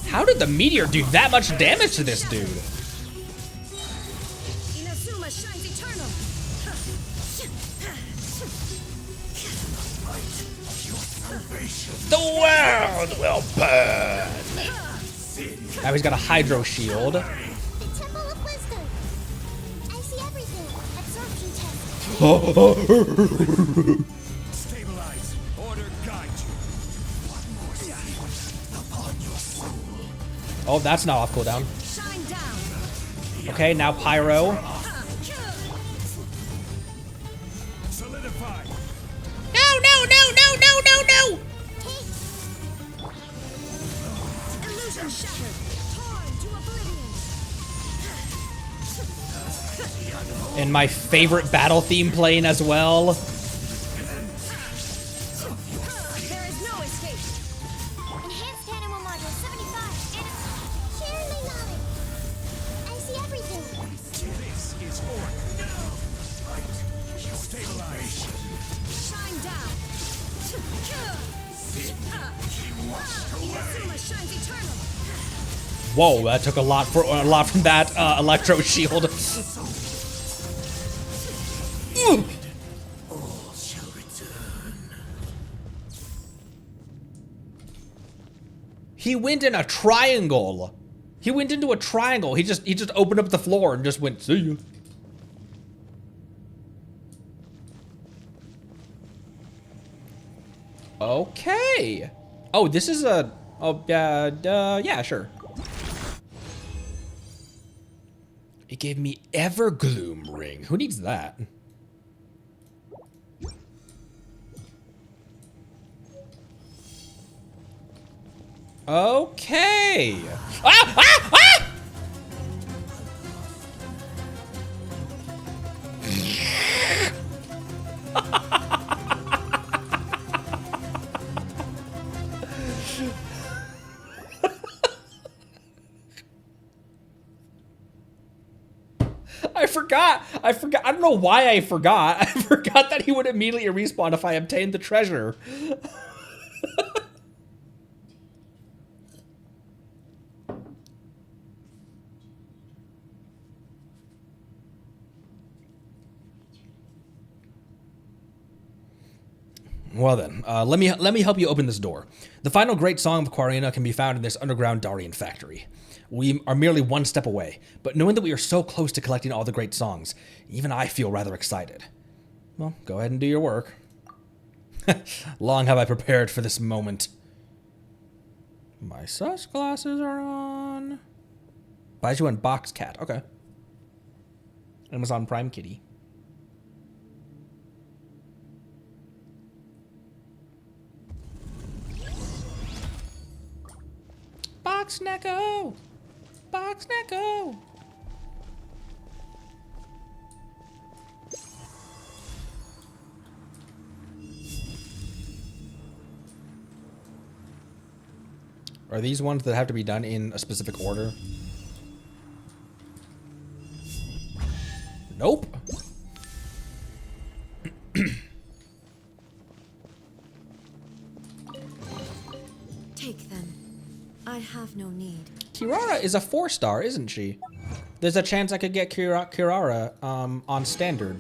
How did the meteor do that much damage to this dude? Inazuma shines eternal. The world will burn. Now he's got a hydro shield. The Temple of Wisdom. I see everything. Absorption test. Stabilize. Order guide you. One more upon your soul. Oh, that's not off cooldown. Shine down. Okay, now Pyro. Solidify. No, no, no, no, no, no, no! Illusion shattered. Torn to oblivion. And my favorite battle theme playing as well. There is no escape. Enhanced animal module 75. Sharing my knowledge. I see everything. This is order. Right. Stabilize. Shine down. Inazuma shines eternal. Whoa, that took a lot from that electro shield. All shall return. He went in a triangle. He went into a triangle. He just opened up the floor and just went, see ya. Okay. Oh, this is a. Oh, yeah, sure. It gave me Evergloom ring. Who needs that? Okay. Ah! Ah! Ah! I forgot. I don't know why I forgot. I forgot that he would immediately respawn if I obtained the treasure. Well then, let me help you open this door. The final great song of Furina can be found in this underground Darian factory. We are merely one step away, but knowing that we are so close to collecting all the great songs, even I feel rather excited. Well, go ahead and do your work. Long have I prepared for this moment. My sus glasses are on. Sigewinne box cat. Okay. Amazon Prime kitty. Box Neko! Box Neko! Are these ones that have to be done in a specific order? Nope. Take them. I have no need. Kirara is a 4-star, isn't she? There's a chance I could get Kirara on standard.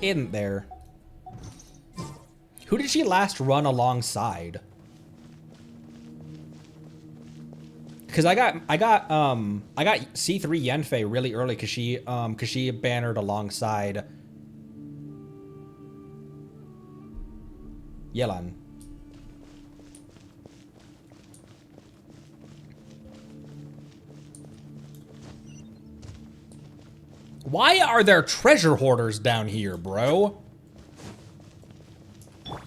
Isn't there? Who did she last run alongside? Because I got C3 Yenfei really early because she bannered alongside Yelan. Why are there treasure hoarders down here, bro? Hey!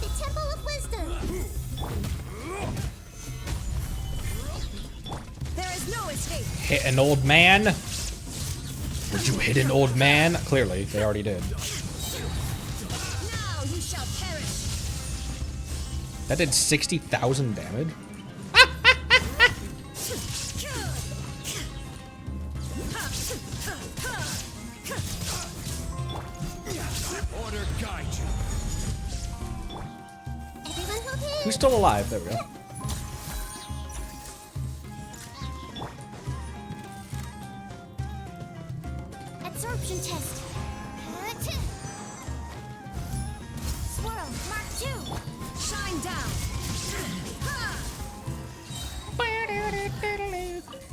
The Temple of Wisdom! There is no escape! Hit an old man? Would you hit an old man? Clearly, they already did. Now you shall perish! That did 60,000 damage? Who's still alive? There we go. Absorption test. Swirl, Mark 2. Shine down!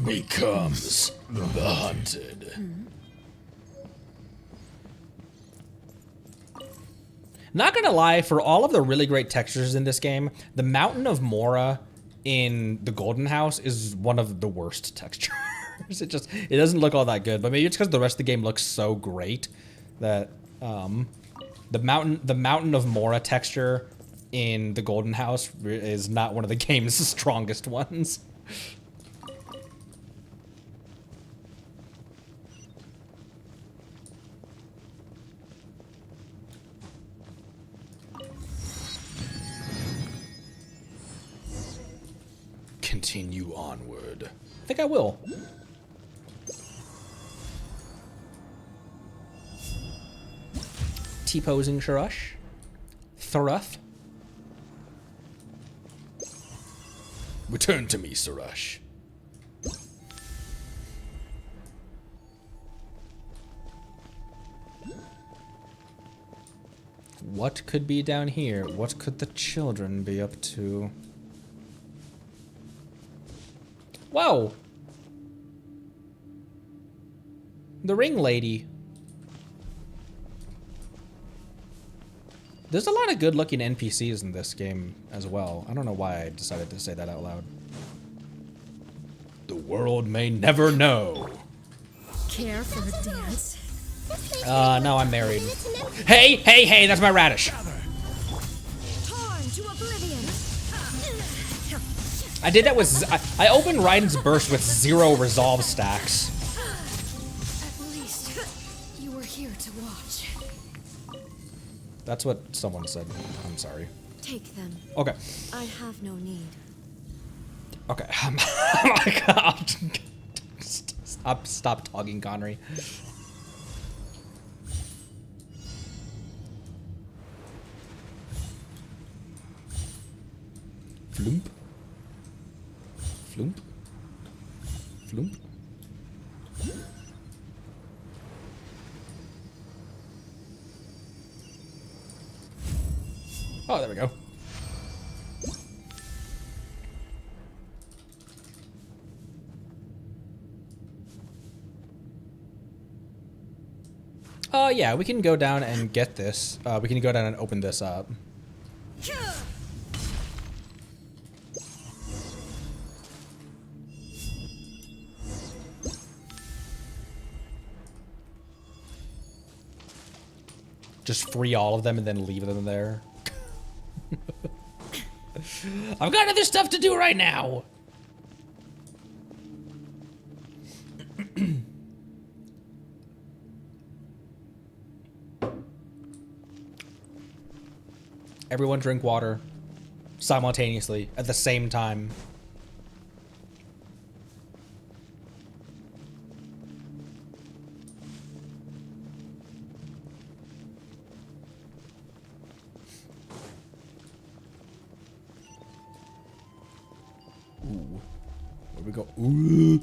Becomes the hunted. Not gonna lie, for all of the really great textures in this game, the Mountain of Mora in the Golden House is one of the worst textures. it doesn't look all that good, but maybe it's because the rest of the game looks so great that the Mountain of Mora texture in the Golden House is not one of the game's strongest ones. Continue onward. I think I will. T-posing Sorush. Thoruth. Return to me, Sorush. What could be down here? What could the children be up to? Whoa! The ring lady. There's a lot of good-looking NPCs in this game as well. I don't know why I decided to say that out loud. The world may never know. Care for a dance? No, I'm married. Hey, hey, hey, that's my radish. Burn to oblivion. I did that with... I opened Raiden's Burst with 0 resolve stacks. At least you were here to watch. That's what someone said. I'm sorry. Take them. Okay. I have no need. Okay. Oh my god. Stop talking, Connery. Floomp. Floomp. Floomp. Oh, there we go. Yeah, we can go down and get this. We can go down and open this up. Just free all of them and then leave them there. I've got other stuff to do right now. Everyone drink water simultaneously at the same time. Ooh. Where we go? Ooh.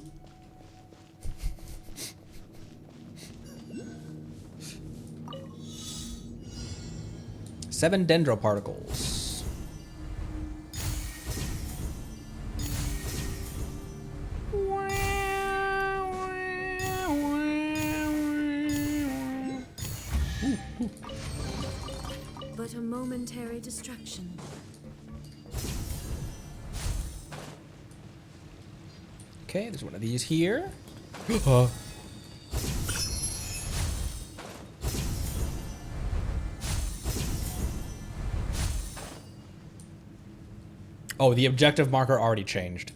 Seven dendro particles. But a momentary distraction. Okay, there's one of these here. Oh, the objective marker already changed.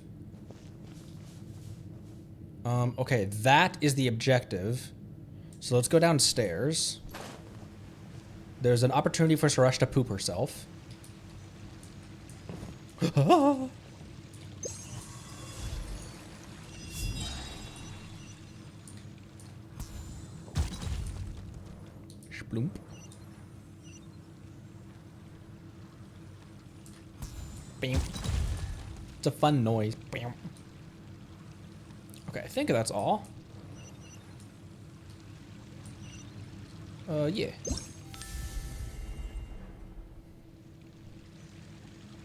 Okay, that is the objective. So let's go downstairs. There's an opportunity for Sorush to poop herself. Shploomp. Bam. It's a fun noise. Bam. Okay, I think that's all. Yeah.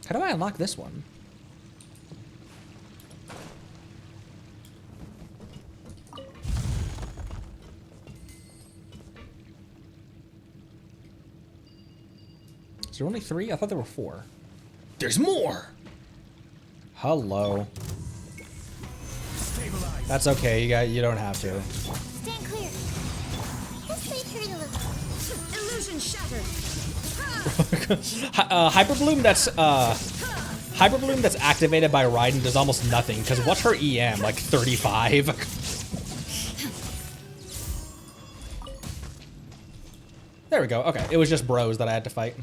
How do I unlock this one? Is there only 3? I thought there were 4. There's more! Hello. Stabilize. That's okay, you don't have to. Stand clear. This might hurt a little. Illusion shattered. Hyperbloom that's activated by Raiden does almost nothing, because what's her EM? Like 35? There we go. Okay, it was just bros that I had to fight.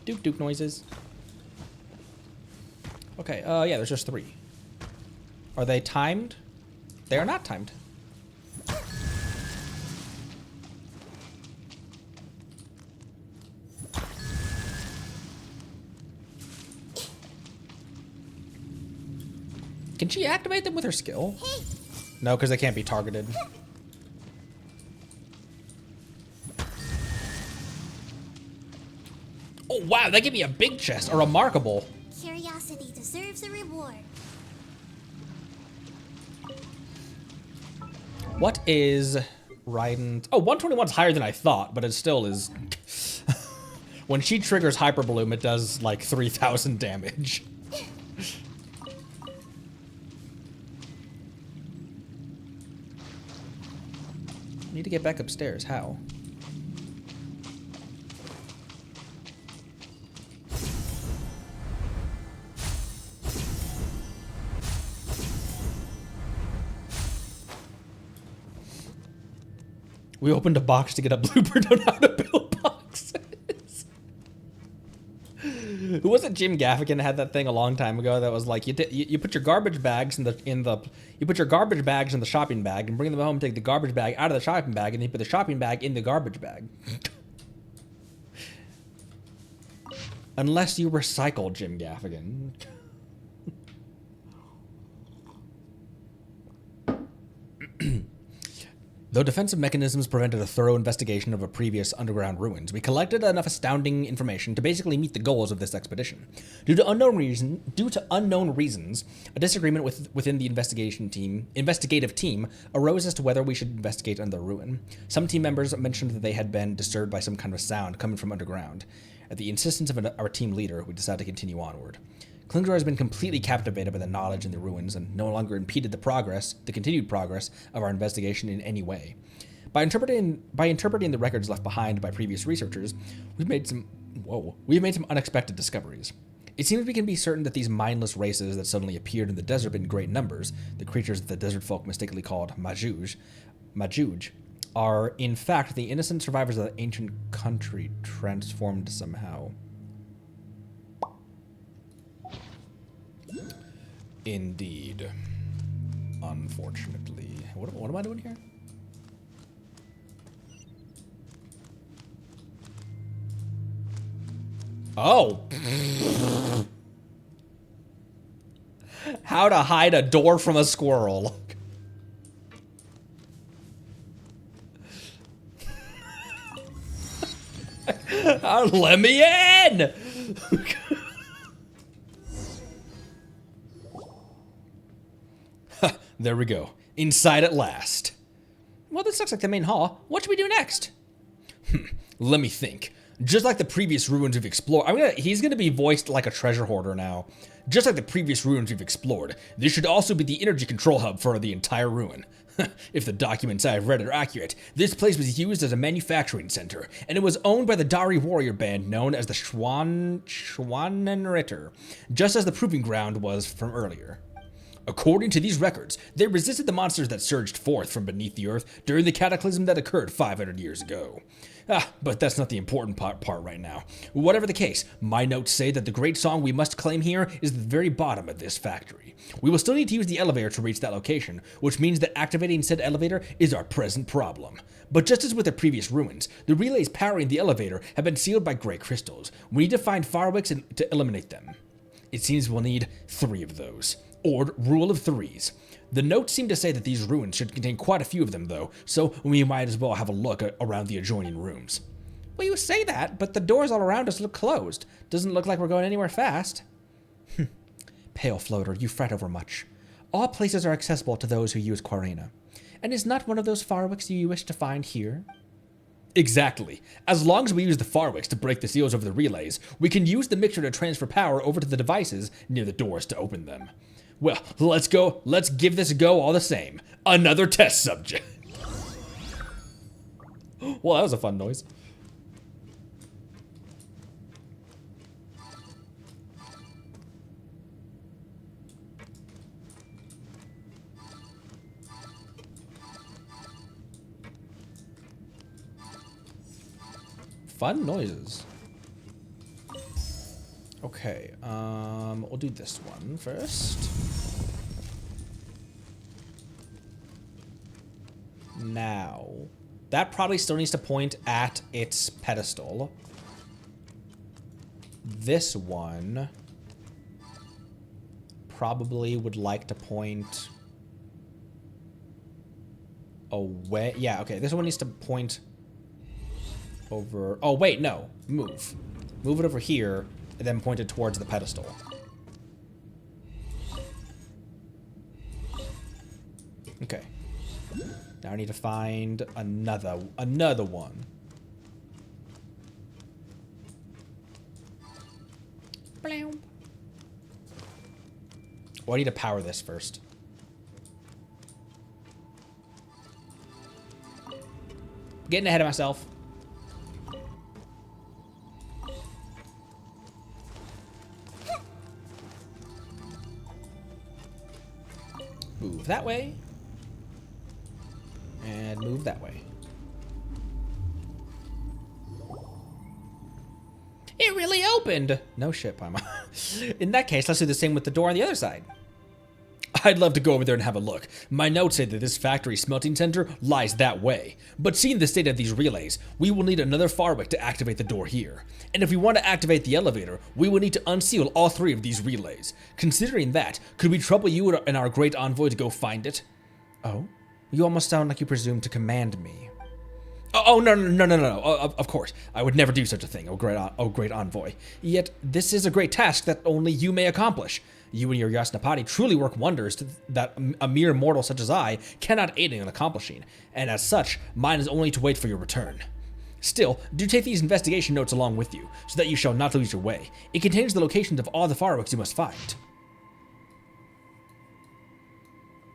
Duke Duke noises. Okay, yeah, there's just 3. Are they timed? They are not timed. Can she activate them with her skill? Hey. No, because they can't be targeted. Oh, wow, they give me a big chest. A remarkable. Curiosity deserves a reward. What is Raiden's... Oh, 121's higher than I thought, but it still is... When she triggers Hyper Bloom, it does like 3,000 damage. Need to get back upstairs. How? We opened a box to get a blueprint on how to build boxes. Who was it? Jim Gaffigan had that thing a long time ago that was like you put your garbage bags you put your garbage bags in the shopping bag and bring them home, take the garbage bag out of the shopping bag, and then you put the shopping bag in the garbage bag. Unless you recycle, Jim Gaffigan. Though defensive mechanisms prevented a thorough investigation of a previous underground ruins, we collected enough astounding information to basically meet the goals of this expedition. Due to unknown reasons, a disagreement within the investigative team arose as to whether we should investigate another ruin. Some team members mentioned that they had been disturbed by some kind of sound coming from underground. At the insistence of our team leader, we decided to continue onward. Klinger has been completely captivated by the knowledge in the ruins and no longer impeded the continued progress of our investigation in any way. By interpreting the records left behind by previous researchers, we've made some unexpected discoveries. It seems we can be certain that these mindless races that suddenly appeared in the desert in great numbers, the creatures that the desert folk mistakenly called Majuj, are in fact the innocent survivors of the ancient country transformed somehow. Indeed. Unfortunately. What am I doing here? Oh! How to hide a door from a squirrel. Let me in! There we go. Inside at last. Well, this looks like the main hall. What should we do next? Let me think. Just like the previous ruins we've explored, he's gonna be voiced like a treasure hoarder now. Just like the previous ruins we've explored, this should also be the energy control hub for the entire ruin. If the documents I have read are accurate, this place was used as a manufacturing center, and it was owned by the Dari warrior band known as the Schwanenritter, just as the proving ground was from earlier. According to these records, they resisted the monsters that surged forth from beneath the earth during the cataclysm that occurred 500 years ago. But that's not the important part right now. Whatever the case, my notes say that the great song we must claim here is at the very bottom of this factory. We will still need to use the elevator to reach that location, which means that activating said elevator is our present problem. But just as with the previous ruins, the relays powering the elevator have been sealed by gray crystals. We need to find fireworks to eliminate them. It seems we'll need 3 of those. Or rule of 3s. The notes seem to say that these ruins should contain quite a few of them, though, so we might as well have a look around the adjoining rooms. Well, you say that, but the doors all around us look closed. Doesn't look like we're going anywhere fast. Pale floater, you fret over much. All places are accessible to those who use Quarina. And is not one of those fireworks you wish to find here? Exactly. As long as we use the fireworks to break the seals over the relays, we can use the mixture to transfer power over to the devices near the doors to open them. Well, let's go. Let's give this a go all the same. Another test subject. Well, that was a fun noise. Fun noises. Okay, we'll do this one first. Now, that probably still needs to point at its pedestal. This one probably would like to point away. Yeah, okay, this one needs to point over. Oh, wait, no. Move. Move it over here and then point it towards the pedestal. Okay. Now I need to find another one. Bloom. Oh, I need to power this first. Getting ahead of myself. Move that way. And move that way. opened. No shit, Paimon. In that case, let's do the same with the door on the other side. I'd love to go over there and have a look. My notes say that this factory smelting center lies that way. But seeing the state of these relays, we will need another Farwick to activate the door here. And if we want to activate the elevator, we will need to unseal all 3 of these relays. Considering that, could we trouble you and our great envoy to go find it? Oh? You almost sound like you presume to command me. Oh, no. Of course. I would never do such a thing, oh great envoy. Yet, this is a great task that only you may accomplish. You and your Yasnapati truly work wonders that a mere mortal such as I cannot aid in accomplishing, and as such, mine is only to wait for your return. Still, do take these investigation notes along with you, so that you shall not lose your way. It contains the locations of all the Farwicks you must find.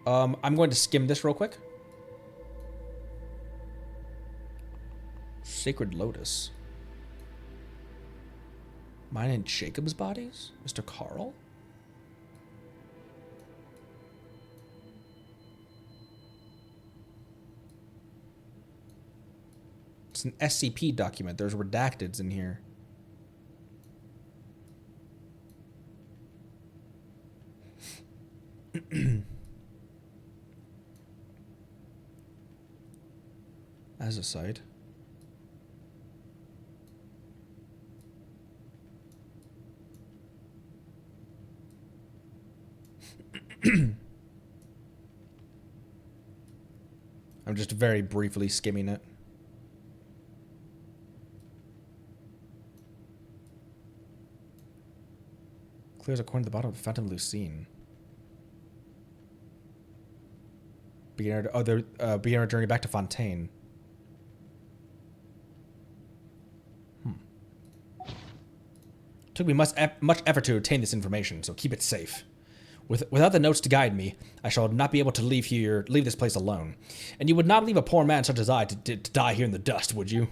I'm going to skim this real quick. Sacred Lotus. Mine and Jacob's bodies? Mr. Carl? It's an SCP document. There's redacteds in here. As a site. I'm just very briefly skimming it. Clears a coin at the bottom of the Fountain of Lucine. Beginner journey back to Fontaine. Took me much effort to obtain this information, so keep it safe. Without the notes to guide me, I shall not be able to leave this place alone. And you would not leave a poor man such as I to die here in the dust, would you?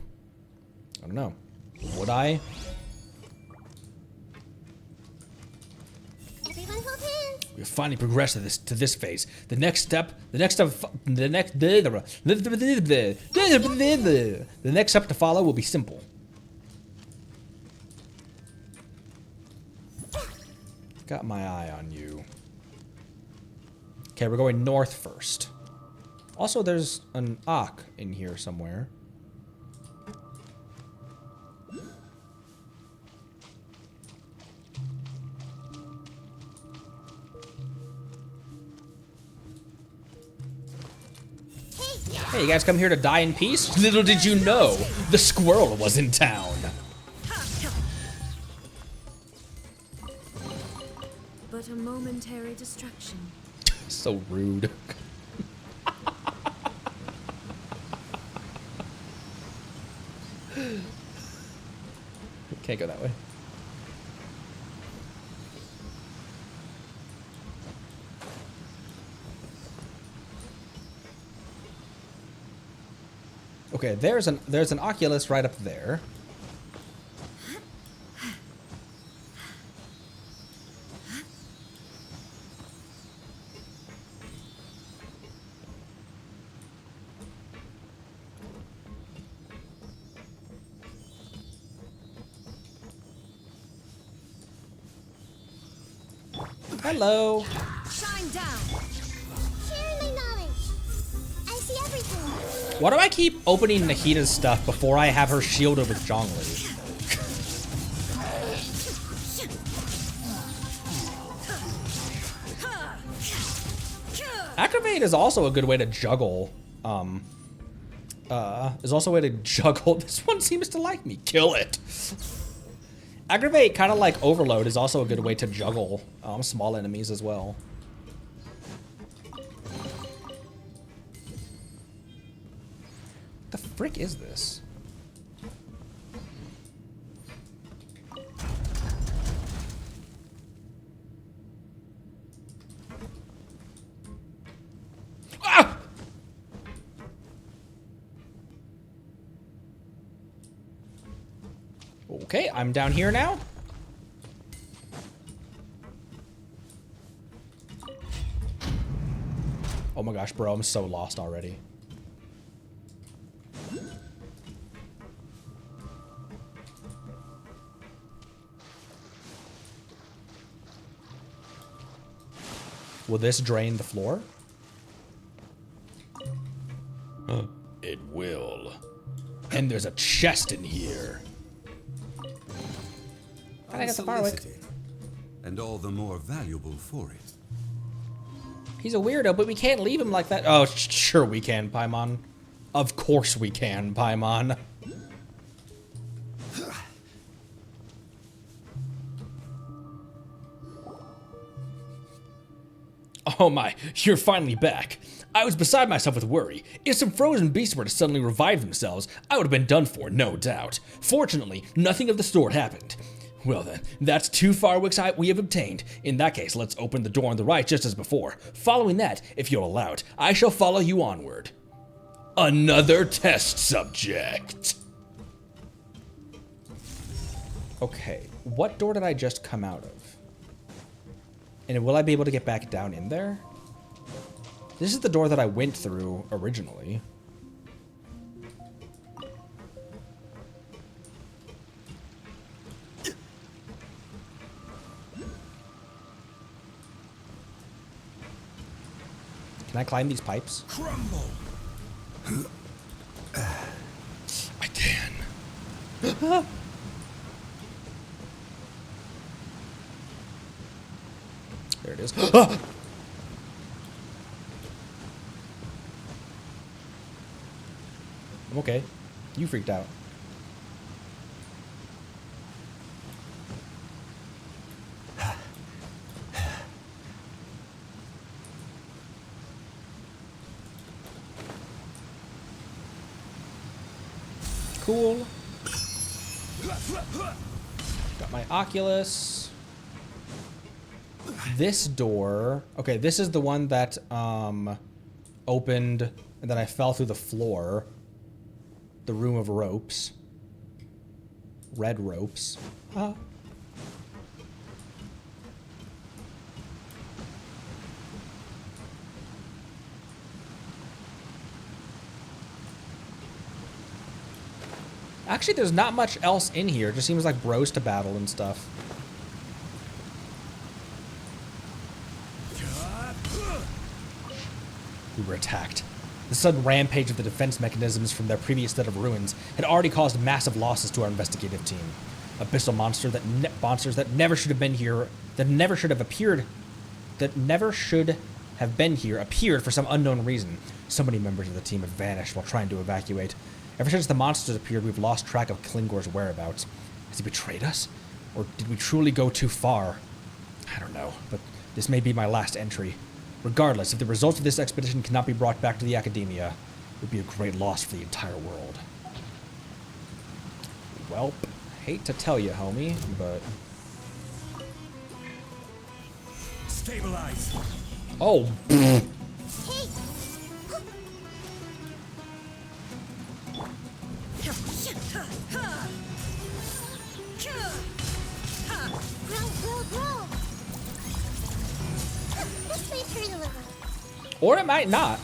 I don't know. Would I? Everyone hold hands. We have finally progressed to this phase. The next step to follow will be simple. Got my eye on you. Okay, we're going north first. Also, there's an Ak in here somewhere. Hey, you guys come here to die in peace? Little did you know, the squirrel was in town. But a momentary distraction. So rude. Can't go that way. Okay, there's an Oculus right up there. Hello. Shine down. Sharing my knowledge. I see everything. Why do I keep opening Nahita's stuff before I have her shielded with Zhongli? Activate is also a good way to juggle. Is also a way to juggle. This one seems to like me. Kill it. Aggravate, kind of like Overload, is also a good way to juggle small enemies as well. The frick is this? Ah! Okay, I'm down here now. Oh my gosh, bro, I'm so lost already. Will this drain the floor? It will. And there's a chest in here. I got the firework. And all the more valuable for it. He's a weirdo, but we can't leave him like that. Oh, sure we can, Paimon. Of course we can, Paimon. Oh my, you're finally back. I was beside myself with worry. If some frozen beasts were to suddenly revive themselves, I would have been done for, no doubt. Fortunately, nothing of the sort happened. Well then, that's 2 fireworks we have obtained. In that case, let's open the door on the right just as before. Following that, if you'll allow it, I shall follow you onward. Another test subject. Okay, what door did I just come out of? And will I be able to get back down in there? This is the door that I went through originally. Can I climb these pipes? Crumble. I can. There it is. I'm okay. You freaked out. Cool. Got my Oculus. This door. Okay, this is the one that opened and then I fell through the floor. The room of ropes. Red ropes. Huh? Actually, there's not much else in here. It just seems like bros to battle and stuff. We were attacked. The sudden rampage of the defense mechanisms from their previous set of ruins had already caused massive losses to our investigative team. Abyssal monsters that never should have been here, that never should have been here, appeared for some unknown reason. So many members of the team have vanished while trying to evacuate. Ever since the monsters appeared, we've lost track of Klingor's whereabouts. Has he betrayed us? Or did we truly go too far? I don't know, but this may be my last entry. Regardless, if the results of this expedition cannot be brought back to the Academia, it would be a great loss for the entire world. Welp, hate to tell you, homie, but... Stabilize. Oh, Hey! Roll. This may hurt a little. or it might not.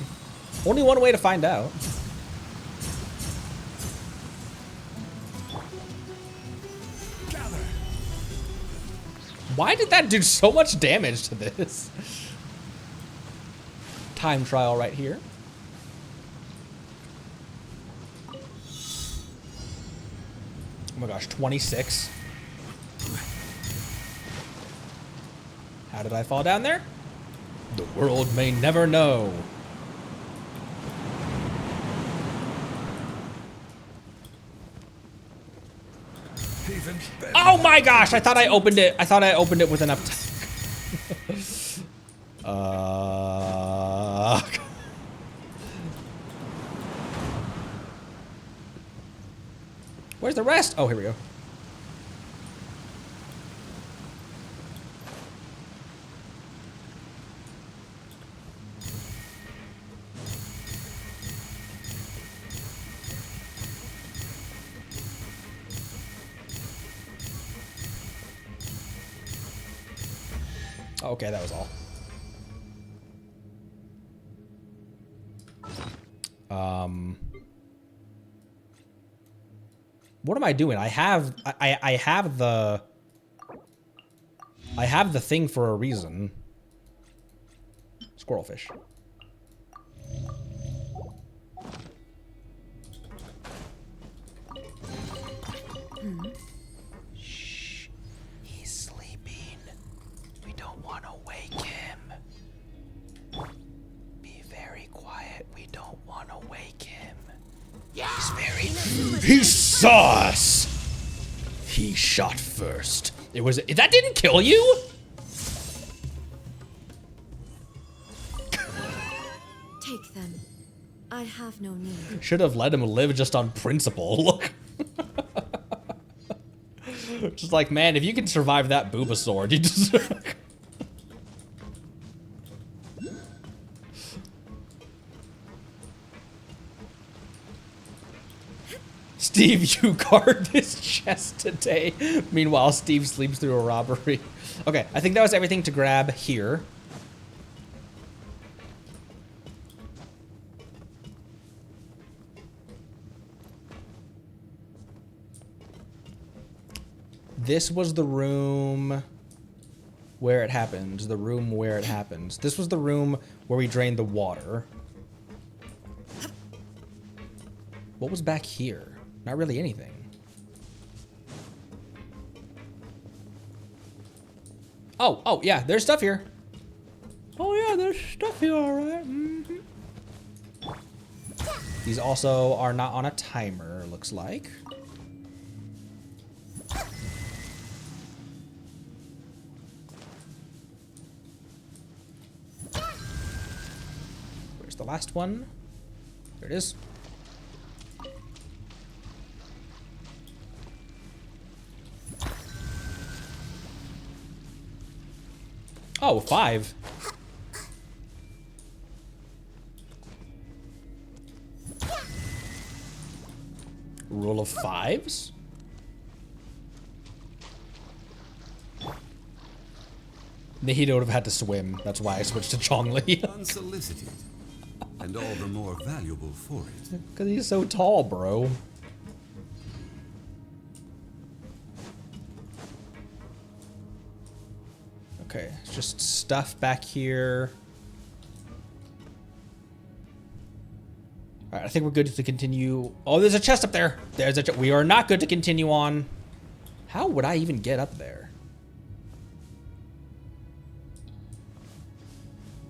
Only one way to find out. Why did that do so much damage to this? Time trial right here. Oh my gosh, 26. How did I fall down there? The world may never know. Oh my gosh, I thought I opened it. I thought I opened it with enough time. Where's the rest? Oh, here we go. Okay, that was all. What am I doing? I have the thing for a reason. Squirrelfish. Shh. He's sleeping. We don't want to wake him. Be very quiet. We don't want to wake him. He's very... He saw us! He shot first. It was... That didn't kill you? Take them. I have no need. Should have let him live just on principle. Look. Just like, man, if you can survive that booba sword, you deserve... Steve, you guard this chest today. Meanwhile, Steve sleeps through a robbery. Okay, I think that was everything to grab here. This was the room where it happens. The room where it happens. This was the room where we drained the water. What was back here? Not really anything. Oh, yeah, there's stuff here. Oh, yeah, there's stuff here, all right. Mm-hmm. These also are not on a timer, looks like. Where's the last one? There it is. Oh, 5. Rule of 5s? Nahida would have had to swim. That's why I switched to Chongli. Unsolicited. And all the more valuable for it. Because he's so tall, bro. Okay, just stuff back here. All right, I think we're good to continue. Oh, there's a chest up there. There's a we are not good to continue on. How would I even get up there?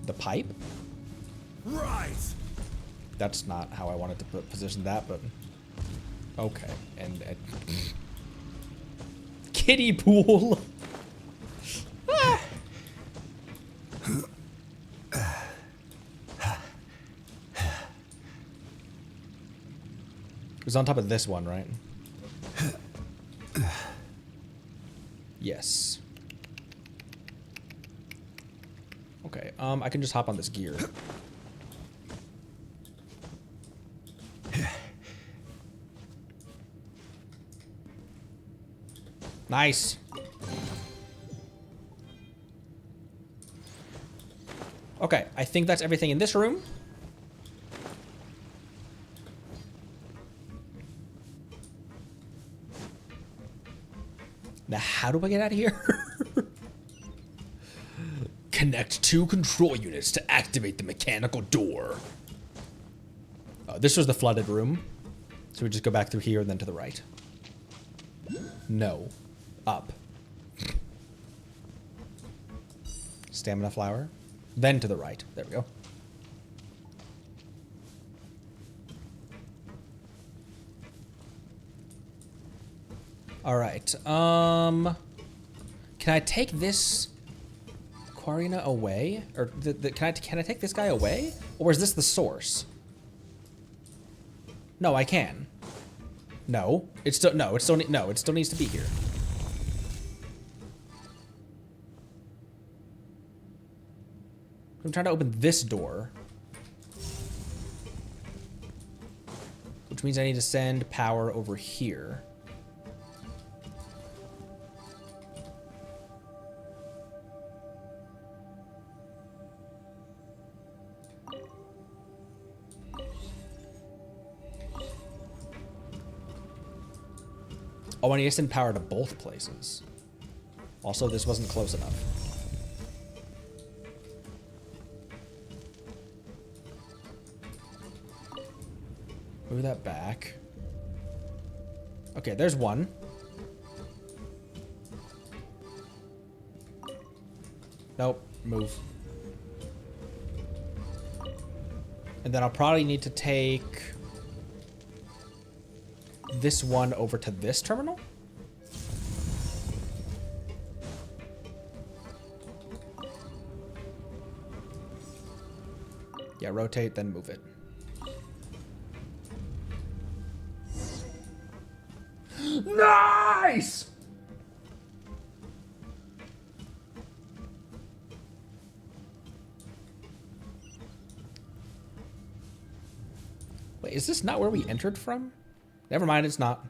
The pipe? Right. That's not how I wanted to position that, but okay. And kiddie pool. Ah. It was on top of this one, right? Yes. Okay, I can just hop on this gear. Nice. Okay, I think that's everything in this room. Now, how do I get out of here? Connect 2 control units to activate the mechanical door. This was the flooded room. So we just go back through here and then to the right. No. Up. Stamina flower. Then to the right. There we go. All right. Can I take this Furina away? Or can I take this guy away? Or is this the source? No, I can. No, it still needs to be here. I'm trying to open this door, which means I need to send power over here. Oh, I need to send power to both places. Also, this wasn't close enough. Move that back. Okay, there's one. Nope, move. And then I'll probably need to take this one over to this terminal. Yeah, rotate, then move it. Nice! Wait, is this not where we entered from? Never mind, it's not.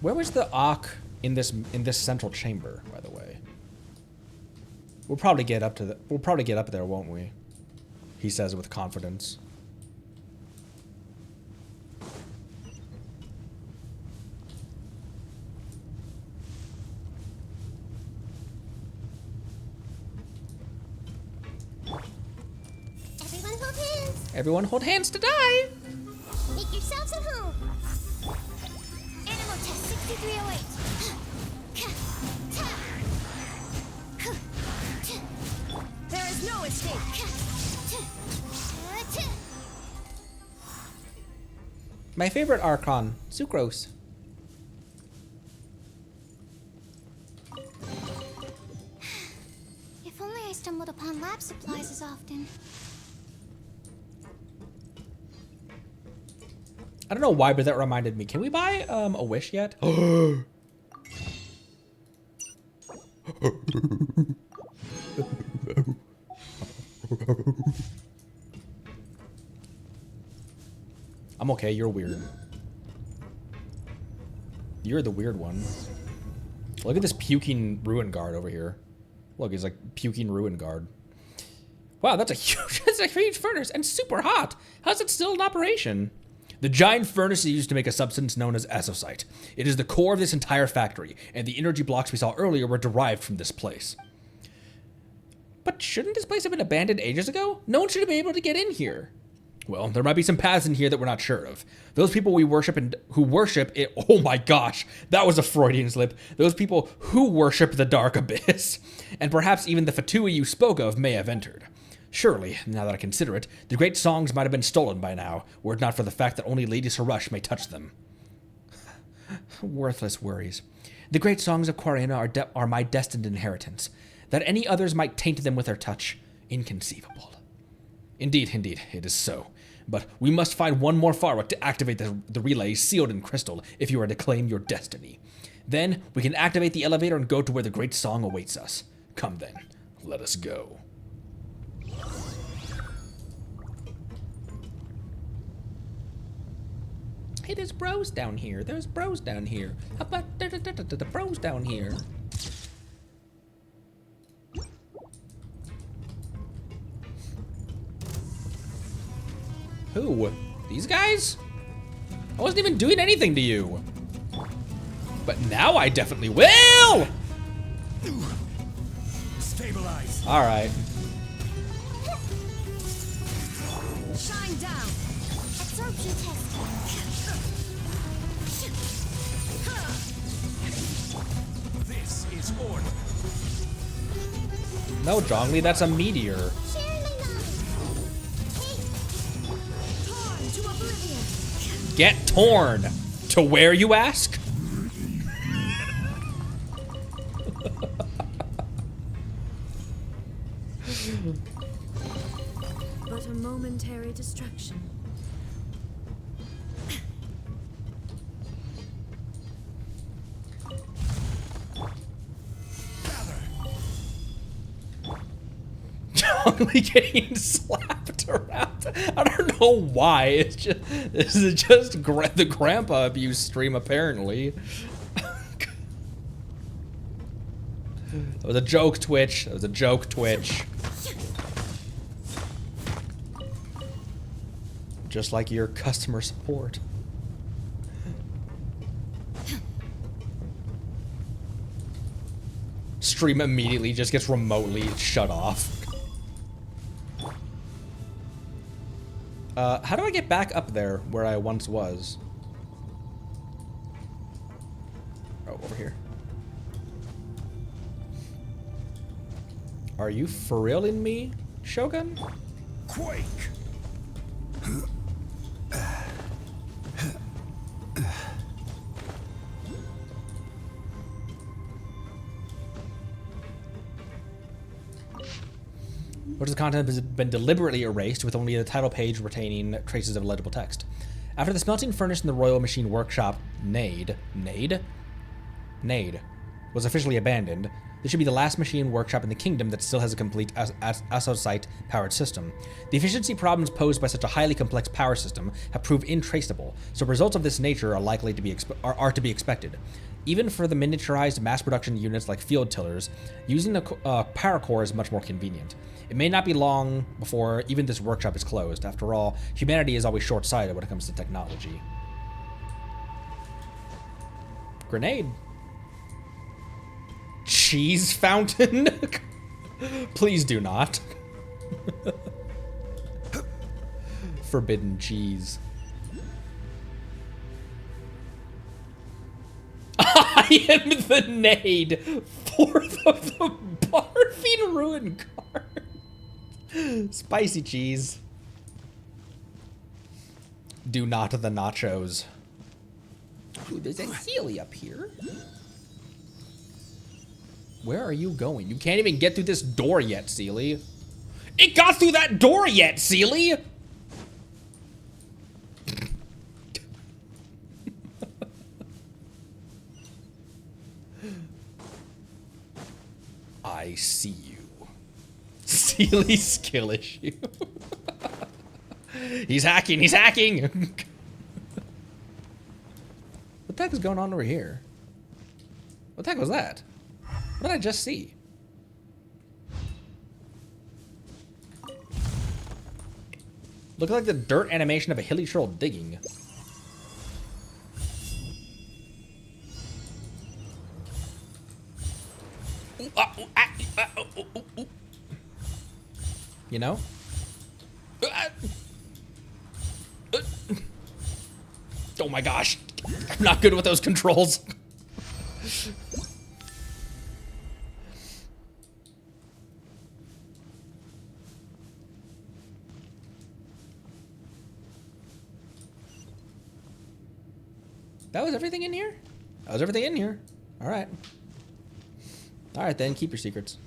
Where was the Ankh in this central chamber, by the way? We'll probably get up there, won't we? He says with confidence. Everyone hold hands. Everyone hold hands to die. Make yourselves at home. Animal test 6308. There is no escape. My favorite Archon, Sucrose. If only I stumbled upon lab supplies as often. I don't know why, but that reminded me. Can we buy a wish yet? I'm okay, you're weird. You're the weird one. Look at this puking ruin guard over here. Look, he's like puking ruin guard. Wow, that's a huge furnace and super hot. How's it still in operation? The giant furnace is used to make a substance known as azosite. It is the core of this entire factory, and the energy blocks we saw earlier were derived from this place. But shouldn't this place have been abandoned ages ago? No one should have been able to get in here. Well, there might be some paths in here that we're not sure of. Those people we worship and who worship it. Oh my gosh, that was a Freudian slip. Those people who worship the dark abyss, and perhaps even the Fatui you spoke of may have entered. Surely, now that I consider it, the great songs might have been stolen by now, were it not for the fact that only Lady Sorush may touch them. Worthless worries. The great songs of Furina are my destined inheritance. That any others might taint them with their touch, inconceivable. Indeed, it is so. But we must find one more Farwick to activate the relay sealed in crystal if you are to claim your destiny. Then, we can activate the elevator and go to where the great song awaits us. Come then, let us go. Hey, there's bros down here. There's bros down here. How about the bros down here? Who? These guys? I wasn't even doing anything to you. But now I definitely will! Stabilize. All right. Shine down. Absorption test. This is order. No, Zhongli, that's a meteor. Get torn. To where, you ask? But a momentary distraction. Totally getting slapped around. I don't know why. It's just this is just the grandpa abuse stream apparently. That was a joke, Twitch. That was a joke, Twitch. Just like your customer support. Stream immediately just gets remotely shut off. How do I get back up there where I once was? Oh, over here. Are you for realing me, Shogun? Quake! Which of the content has been deliberately erased, with only the title page retaining traces of legible text. After the smelting furnace in the Royal Machine Workshop, Nade, was officially abandoned, this should be the last machine workshop in the kingdom that still has a complete Assault-powered system. The efficiency problems posed by such a highly complex power system have proved intraceable, so results of this nature are likely to be to be expected. Even for the miniaturized mass production units like field tillers, using the power core is much more convenient. It may not be long before even this workshop is closed. After all, humanity is always short-sighted when it comes to technology. Grenade. Cheese fountain? Please do not. Forbidden cheese. I am the Nade for the barfing ruin card. Spicy cheese. Do not the nachos. Ooh, there's a Sealy up here. Where are you going? You can't even get through this door yet, Sealy. It got through that door yet, Sealy! I see you. Sealy's skill issue. He's hacking, he's hacking! What the heck is going on over here? What the heck was that? What did I just see? Looked like the dirt animation of a hilly troll digging. You know? Oh my gosh. I'm not good with those controls. That was everything in here? That was everything in here. All right. All right, then. Keep your secrets.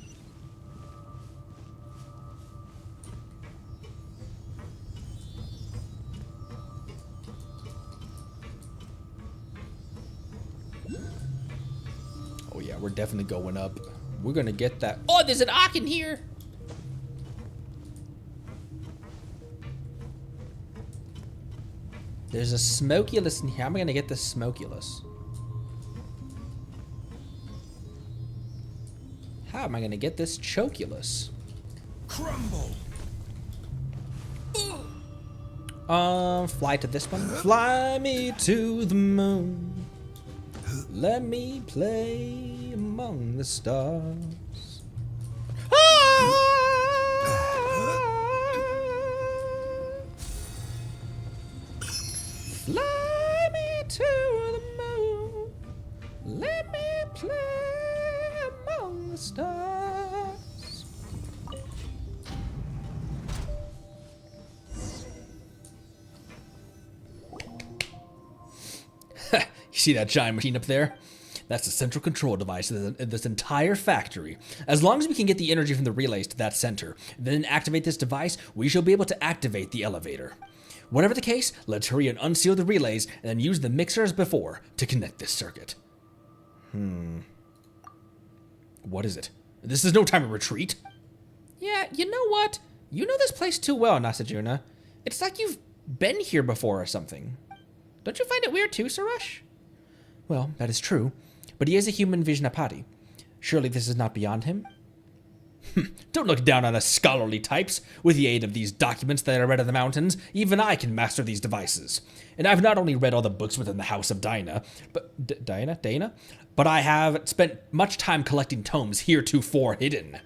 Oh, yeah. We're definitely going up. We're going to get that. Oh, there's an Ark in here. There's a Smokulus in here. How am I going to get this Smokulus? How am I going to get this Choculus? Crumble. Fly to this one. Fly me to the moon. Let me play among the stars. Fly me to the moon. Let me play among the stars. You see that giant machine up there? That's the central control device in this entire factory. As long as we can get the energy from the relays to that center, then activate this device, we shall be able to activate the elevator. Whatever the case, let's hurry and unseal the relays and then use the mixer as before to connect this circuit. What is it? This is no time to retreat. Yeah, you know what? You know this place too well, Nasejuna. It's like you've been here before or something. Don't you find it weird too, Sorush? Well, that is true, but he is a human Vijnapati. Surely this is not beyond him? Don't look down on us scholarly types. With the aid of these documents that I read in the mountains, even I can master these devices. And I've not only read all the books within the House of Dana, but I have spent much time collecting tomes heretofore hidden.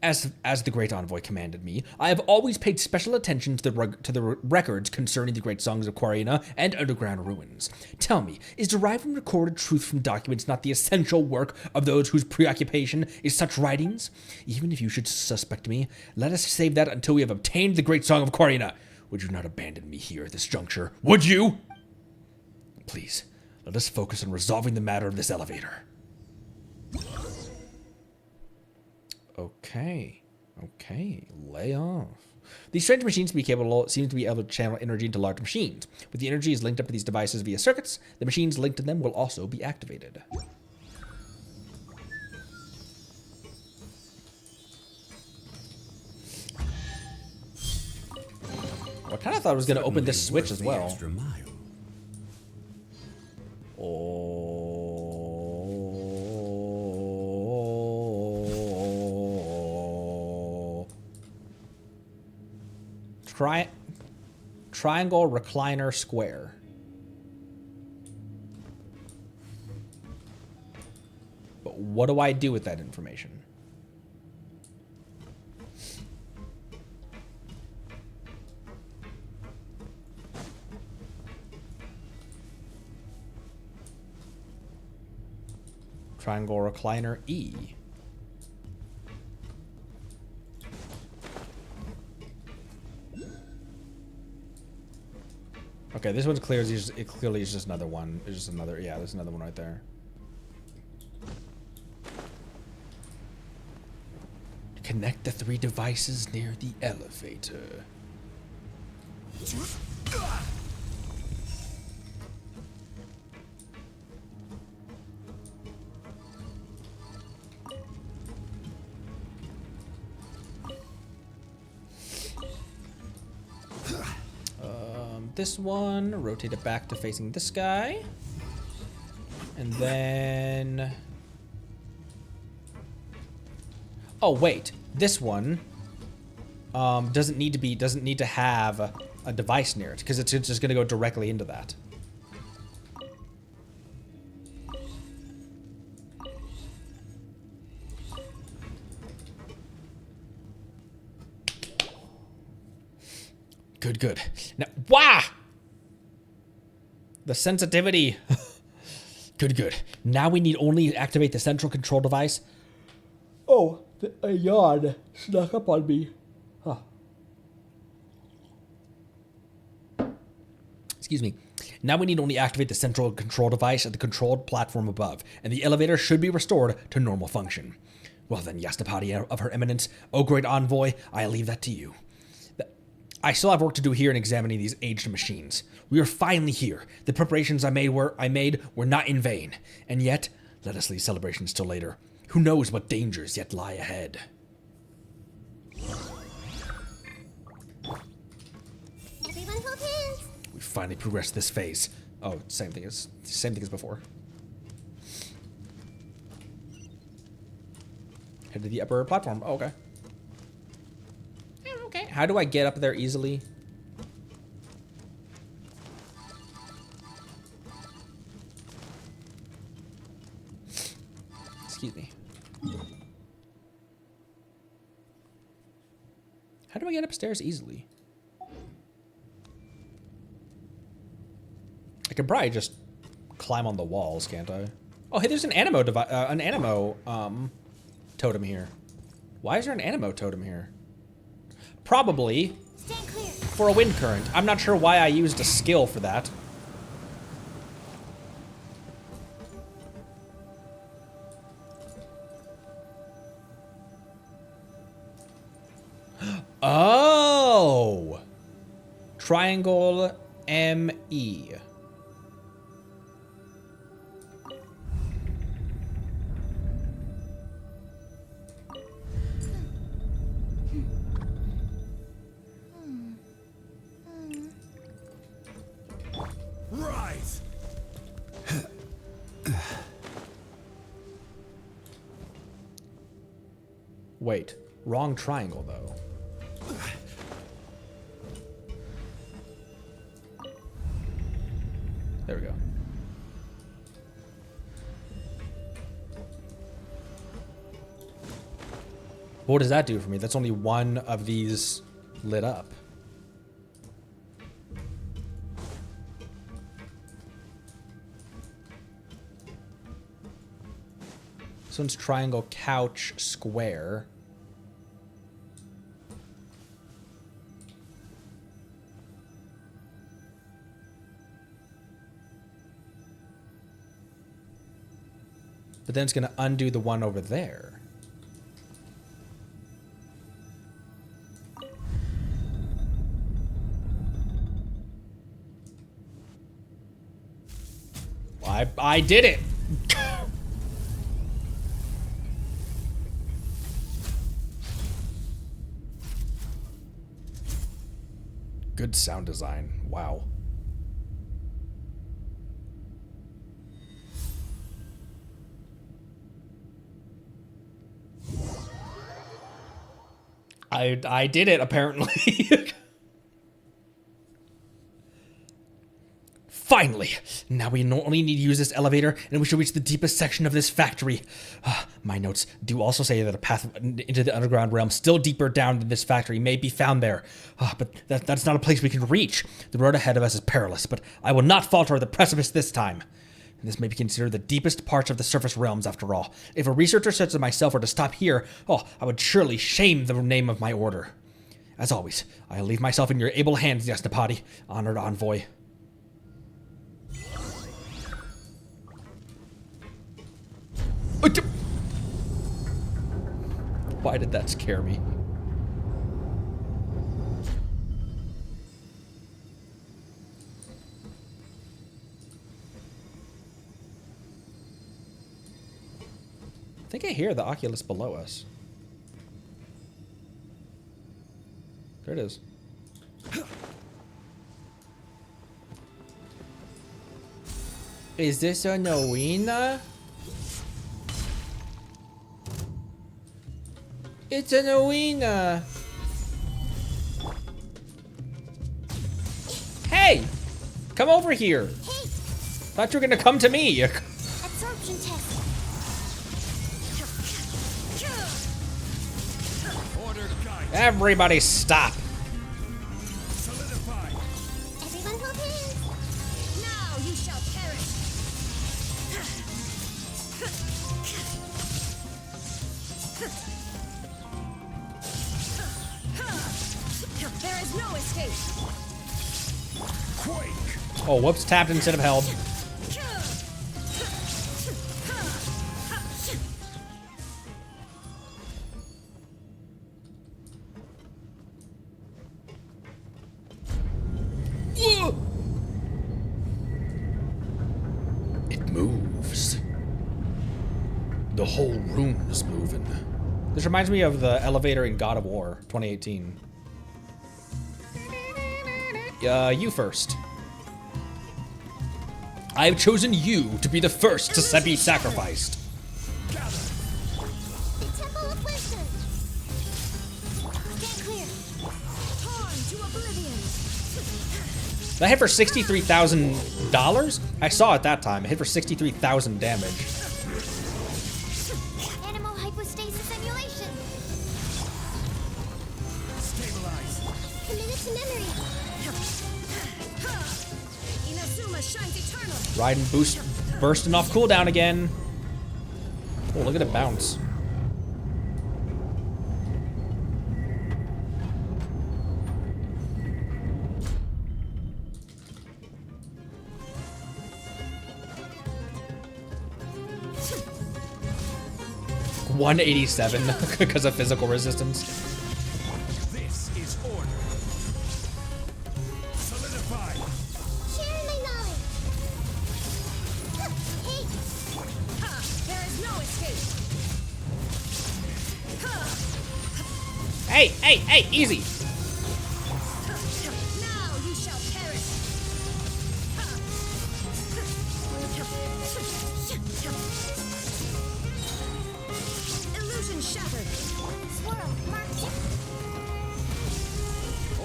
As the great envoy commanded me, I have always paid special attention to the records concerning the great songs of Furina and underground ruins. Tell me, is deriving recorded truth from documents not the essential work of those whose preoccupation is such writings? Even if you should suspect me, let us save that until we have obtained the great song of Furina. Would you not abandon me here at this juncture? Would you? Please, let us focus on resolving the matter of this elevator. Okay, lay off. These strange machines seem to be able to channel energy into large machines. With the energy is linked up to these devices via circuits, the machines linked to them will also be activated. I kind of thought it was going to open this switch as well. Triangle, recliner, square. But what do I do with that information? Triangle, recliner, E. Okay, this one's clear. It clearly is just another one. It's just another, yeah, there's another one right there. Connect the 3 devices near the elevator. This one, rotate it back to facing this guy, and then, oh wait, this one doesn't need to have a device near it because it's just going to go directly into that. Good. Now, wah! The sensitivity. Good. Now we need only activate the central control device. Oh, a yawn snuck up on me. Huh. Excuse me. Now we need only activate the central control device at the controlled platform above, and the elevator should be restored to normal function. Well then, Yasnapati of Her Eminence, O Great Envoy, I leave that to you. I still have work to do here in examining these aged machines. We are finally here. The preparations I made were not in vain. And yet, let us leave celebrations till later. Who knows what dangers yet lie ahead? Everyone hold hands. We finally progressed this phase. Oh, same thing as before. Head to the upper platform. Oh, okay. Okay, how do I get up there easily? Excuse me. How do I get upstairs easily? I could probably just climb on the walls, can't I? Oh, hey, there's an animo totem here. Why is there an animo totem here? Probably for a wind current. I'm not sure why I used a skill for that. Oh! Triangle ME. Rise! Wait, wrong triangle though. There we go. What does that do for me? That's only one of these lit up. This one's triangle, couch, square. But then it's going to undo the one over there. I did it. Good sound design. Wow. I did it, apparently. Finally! Now we only need to use this elevator, and we should reach the deepest section of this factory. My notes do also say that a path into the underground realm still deeper down than this factory may be found there. But that's not a place we can reach. The road ahead of us is perilous, but I will not falter at the precipice this time. And this may be considered the deepest parts of the surface realms, after all. If a researcher such as myself were to stop here, I would surely shame the name of my order. As always, I leave myself in your able hands, Yasnapati, honored envoy. Why did that scare me? I think I hear the Oculus below us. There it is. Is this a Neuvillette? It's a Neuvillette. Hey! Come over here. Hey. Thought you were gonna come to me. Absorption test. Everybody stop. Solidify. Everyone hold hands. Now you shall perish. There is no escape. Quake. Oh, whoops, tapped instead of held. It moves. The whole room is moving. This reminds me of the elevator in God of War 2018. You first. I've chosen you to be the first to be sacrificed. The Temple of Wisdom. Stand clear. Torn to oblivion. That hit for $63,000? I saw it that time. It hit for 63,000 damage. Animal hypostasis emulation. Stabilize. Committed to memory. Inazuma shines eternal. Raiden bursting off cooldown again. Oh, look at it bounce. $187 because of physical resistance. This is order. Solidify. Share my knowledge. Hey. There is no escape. Hey, easy. Now you shall perish. Illusion shattered. Swirl, mark.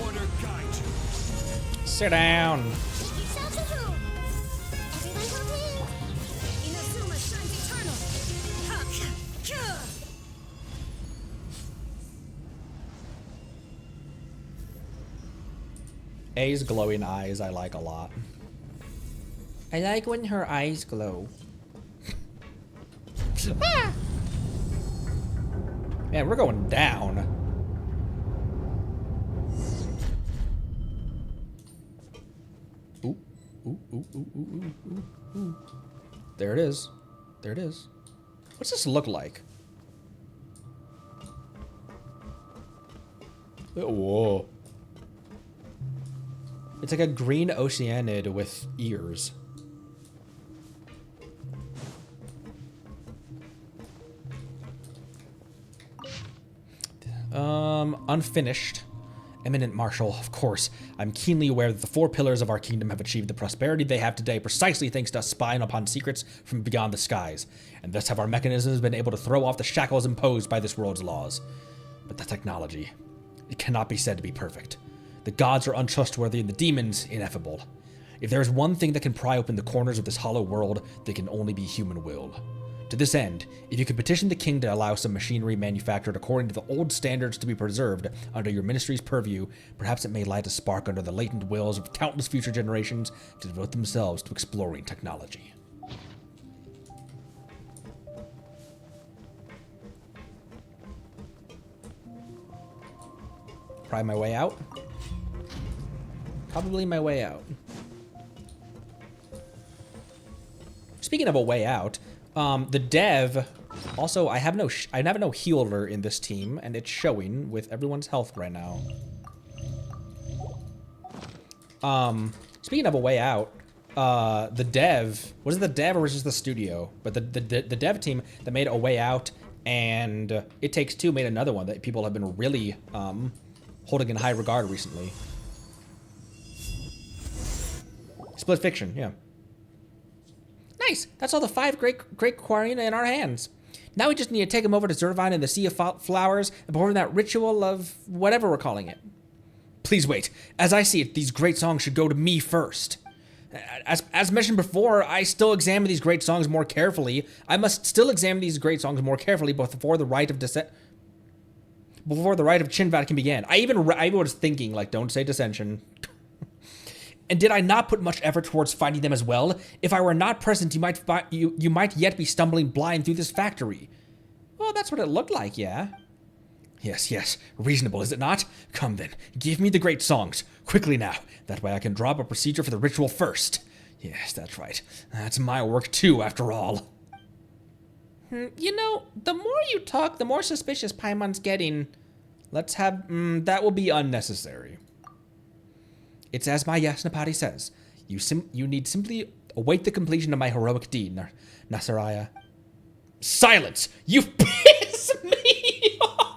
Order guide you. Sit down. Make yourselves at home. Everyone hold hands. Inazuma shines eternal. A's glowing eyes I like a lot. I like when her eyes glow. Ah! Man, we're going down. Ooh, ooh, ooh, ooh, ooh, ooh, ooh. There it is. There it is. What's this look like? Whoa. It's like a green oceanid with ears. Unfinished. Eminent Marshal, of course. I'm keenly aware that the 4 pillars of our kingdom have achieved the prosperity they have today precisely thanks to us spying upon secrets from beyond the skies, and thus have our mechanisms been able to throw off the shackles imposed by this world's laws. But the technology, it cannot be said to be perfect. The gods are untrustworthy and the demons ineffable. If there is one thing that can pry open the corners of this hollow world, they can only be human will. To this end, if you could petition the king to allow some machinery manufactured according to the old standards to be preserved under your ministry's purview, perhaps it may light a spark under the latent wills of countless future generations to devote themselves to exploring technology. Probably my way out. Probably my way out. Speaking of a way out, the dev, also I have no healer in this team, and it's showing with everyone's health right now. Speaking of a way out, the dev, was it the dev or was it just the studio? But the dev team that made A Way Out and It Takes Two made another one that people have been really holding in high regard recently. Split Fiction, yeah. Nice. That's all the 5 great Quarina in our hands. Now we just need to take them over to Zurvine in the Sea of Flowers and perform that ritual of whatever we're calling it. Please wait. As I see it, these great songs should go to me first. As mentioned before, I still examine these great songs more carefully. I must still examine these great songs more carefully before the rite of Chinvat can begin. I was thinking, like, don't say dissension. And did I not put much effort towards finding them as well? If I were not present, you might yet be stumbling blind through this factory. Well, that's what it looked like, yeah. Yes, reasonable, is it not? Come then, give me the great songs, quickly now. That way I can draw up a procedure for the ritual first. Yes, that's right. That's my work too, after all. You know, the more you talk, the more suspicious Paimon's getting. Let's have, that will be unnecessary. It's as my Yasnapati says. You need simply await the completion of my heroic deed, Nasaraya. Silence! You piss me off!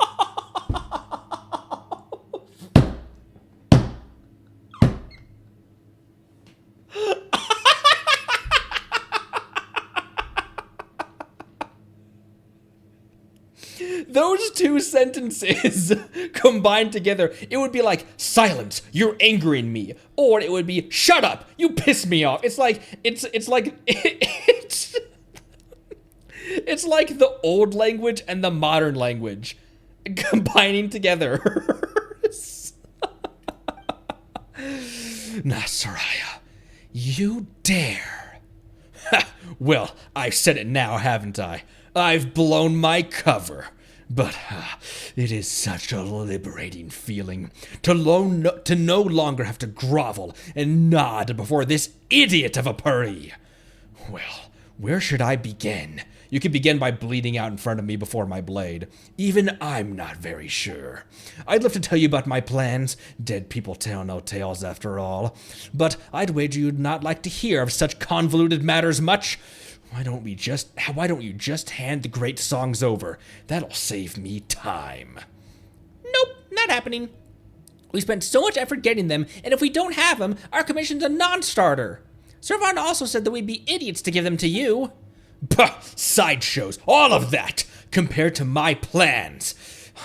Those two sentences combined together, it would be like, silence, you're angering me. Or it would be, shut up, you piss me off. It's like the old language and the modern language combining together. Nasaraya, you dare. Well, I've said it now, haven't I? I've blown my cover. But it is such a liberating feeling to no longer have to grovel and nod before this idiot of a Puri. Well, where should I begin? You could begin by bleeding out in front of me before my blade. Even I'm not very sure. I'd love to tell you about my plans. Dead people tell no tales after all. But I'd wager you'd not like to hear of such convoluted matters much. Why don't you just hand the great songs over? That'll save me time. Nope, not happening. We spent so much effort getting them, and if we don't have them, our commission's a non-starter. Servan also said that we'd be idiots to give them to you. Bah, sideshows, all of that, compared to my plans.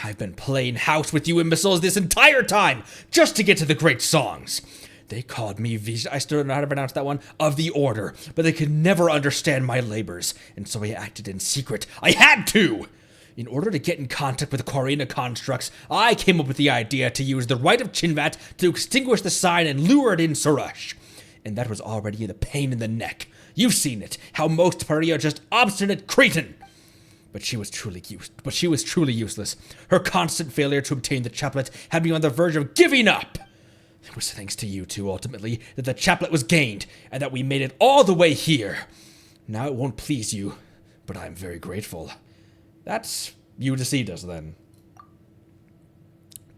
I've been playing house with you imbeciles this entire time, just to get to the great songs. They called me I still don't know how to pronounce that one, of the Order, but they could never understand my labors, and so I acted in secret. I had to! In order to get in contact with the Korina constructs, I came up with the idea to use the Rite of Chinvat to extinguish the sign and lure it in Sorush. And that was already the pain in the neck. You've seen it, how most Pari are just obstinate cretin. But she was truly useless. Her constant failure to obtain the chaplet had me on the verge of giving up. It was thanks to you two, ultimately, that the chaplet was gained, and that we made it all the way here. Now it won't please you, but I'm very grateful. That's you deceived us, then.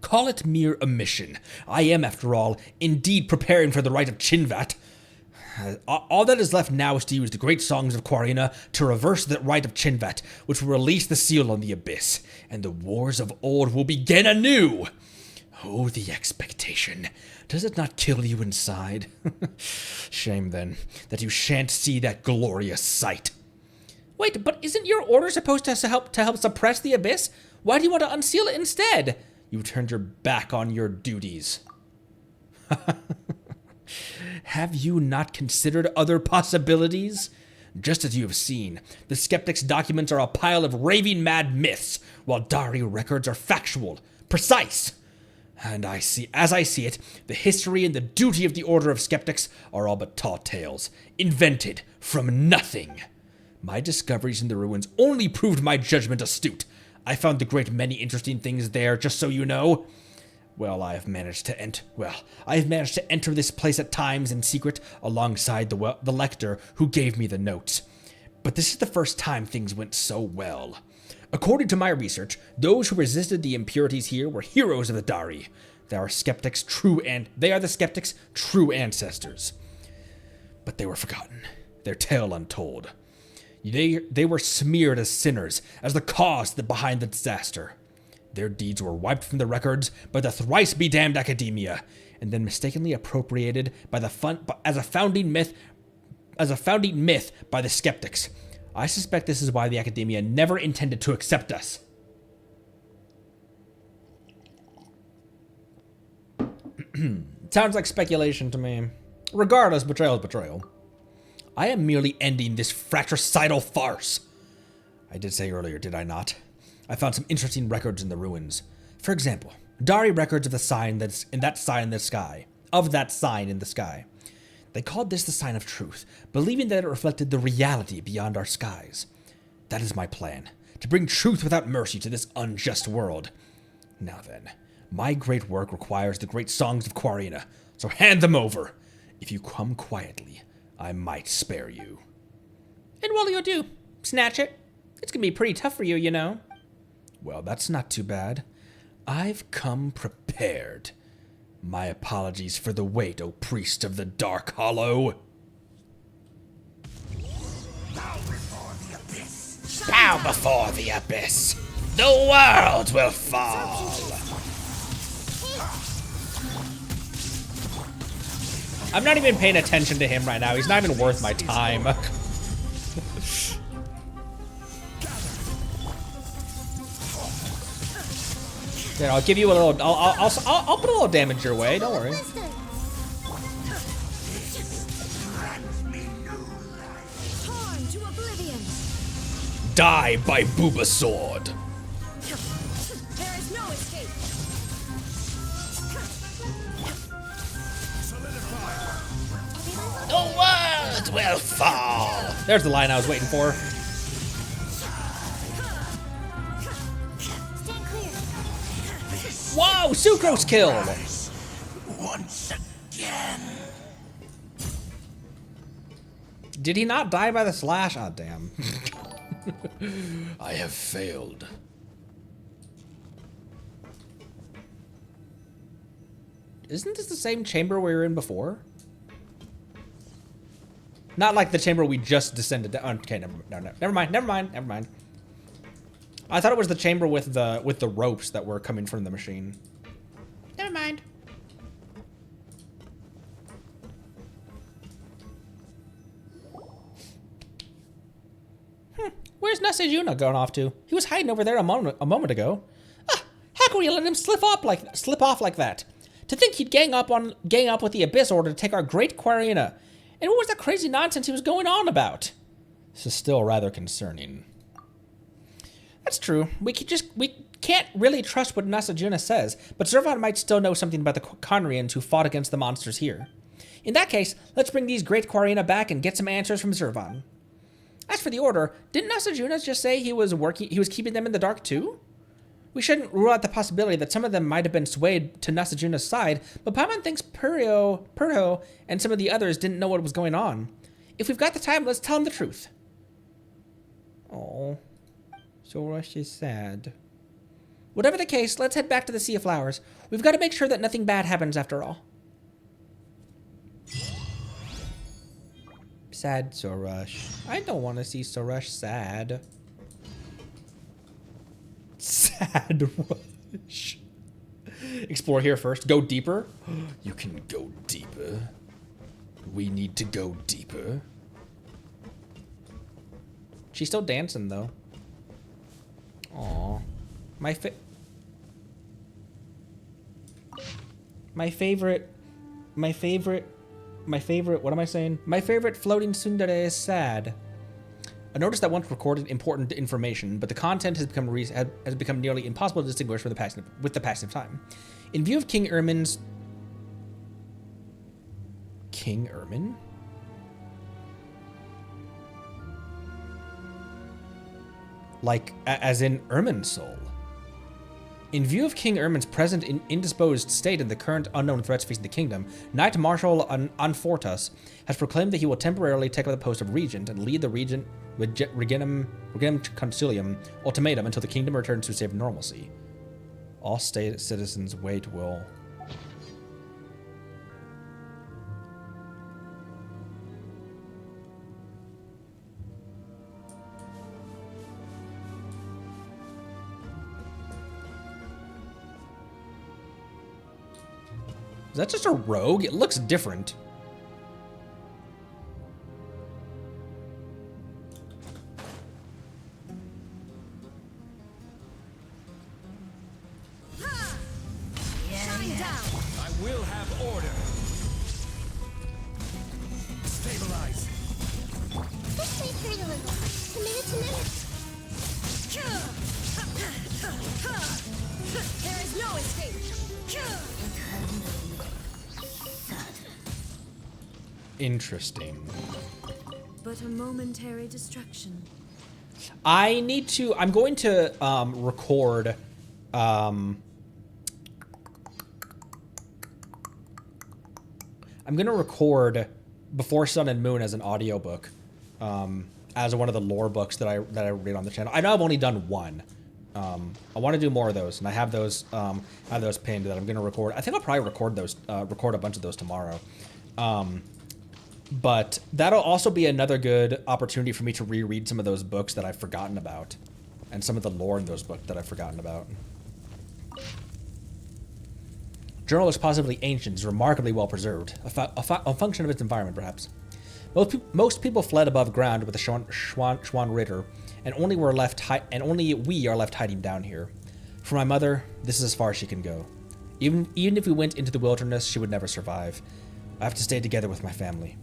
Call it mere omission. I am, after all, indeed preparing for the Rite of Chinvat. All that is left now is to use the great songs of Korina to reverse that Rite of Chinvat, which will release the seal on the abyss, and the wars of old will begin anew. Oh, the expectation. Does it not kill you inside? Shame, then, that you shan't see that glorious sight. Wait, but isn't your order supposed to help suppress the abyss? Why do you want to unseal it instead? You turned your back on your duties. Have you not considered other possibilities? Just as you have seen, the skeptics' documents are a pile of raving mad myths, while Dari records are factual, precise. And as I see it, the history and the duty of the Order of Skeptics are all but tall tales, invented from nothing. My discoveries in the ruins only proved my judgment astute. I found a great many interesting things there, just so you know. Well, I have managed to enter this place at times in secret alongside the lector who gave me the notes. But this is the first time things went so well. According to my research, those who resisted the impurities here were heroes of the Dari. They are the skeptics' true ancestors. But they were forgotten, their tale untold. They were smeared as sinners, as the cause behind the disaster. Their deeds were wiped from the records by the thrice-be-damned academia, and then mistakenly appropriated as a founding myth by the skeptics. I suspect this is why the academia never intended to accept us. Sounds like speculation to me. Regardless, betrayal is betrayal. I am merely ending this fratricidal farce. I did say earlier, did I not? I found some interesting records in the ruins. For example, Dari records of that sign in the sky. They called this the sign of truth, believing that it reflected the reality beyond our skies. That is my plan, to bring truth without mercy to this unjust world. Now then, my great work requires the great songs of Korina, so hand them over. If you come quietly, I might spare you. And what'll you do? Snatch it? It's gonna be pretty tough for you, you know. Well, that's not too bad. I've come prepared. My apologies for the wait, O priest of the Dark Hollow. Bow before the abyss. The world will fall. I'm not even paying attention to him right now. He's not even worth my time. Here, I'll give you a little. I'll put a little damage your way. Don't worry. Die by Booba sword. There is no escape. The world will fall. There's the line I was waiting for. Whoa, Sucrose kill! Once again. Did he not die by the slash? Oh, damn. I have failed. Isn't this the same chamber we were in before? Not like the chamber we just descended to. Okay, never mind. I thought it was the chamber with the ropes that were coming from the machine. Never mind. Where's Nasejuna going off to? He was hiding over there a moment ago. Ah, how could we let him slip off like that? To think he'd gang up with the Abyss Order to take our great Quarina. And what was that crazy nonsense he was going on about? This is still rather concerning. That's true. We can't really trust what Nasejuna says, but Zurvan might still know something about the Conrians who fought against the monsters here. In that case, let's bring these great Quarina back and get some answers from Zurvan. As for the Order, didn't Nasejuna just say he was keeping them in the dark too? We shouldn't rule out the possibility that some of them might have been swayed to Nasejuna's side, but Paimon thinks Purho and some of the others didn't know what was going on. If we've got the time, let's tell him the truth. Oh, Sorush is sad. Whatever the case, let's head back to the Sea of Flowers. We've got to make sure that nothing bad happens after all. Sad Sorush. I don't want to see Sorush sad. Sad Rush. Explore here first. Go deeper. You can go deeper. We need to go deeper. She's still dancing though. Aw. My favorite, what am I saying? My favorite floating tsundere is sad. I noticed that once recorded important information, but the content has become nearly impossible to distinguish with the passing of time. In view of King Ermin's... King Ermin? Like, as in Ermin's soul. In view of King Ermin's present indisposed state and the current unknown threats facing the kingdom, Knight Marshal Anfortas has proclaimed that he will temporarily take up the post of regent and lead the regent Regenum Concilium ultimatum until the kingdom returns to a state of normalcy. All state citizens wait will... Is that just a rogue? It looks different. Shine down. I will have order. Stabilize. Let's wait for a little. To minute. There is no escape. Interesting. But a momentary distraction. I'm going to record I'm gonna record Before Sun and Moon as an audiobook, as one of the lore books that I read on the channel. I know I've only done one. I want to do more of those, and I have those pinned that I'm gonna record. I think I'll probably record a bunch of those tomorrow. But that'll also be another good opportunity for me to reread some of those books that I've forgotten about, and some of the lore in those books that I've forgotten about. Journal is possibly ancient, is remarkably well preserved, a function of its environment, perhaps. Most people fled above ground with the Schwan Ritter, and only we are left hiding down here. For my mother, this is as far as she can go. Even if we went into the wilderness, she would never survive. I have to stay together with my family.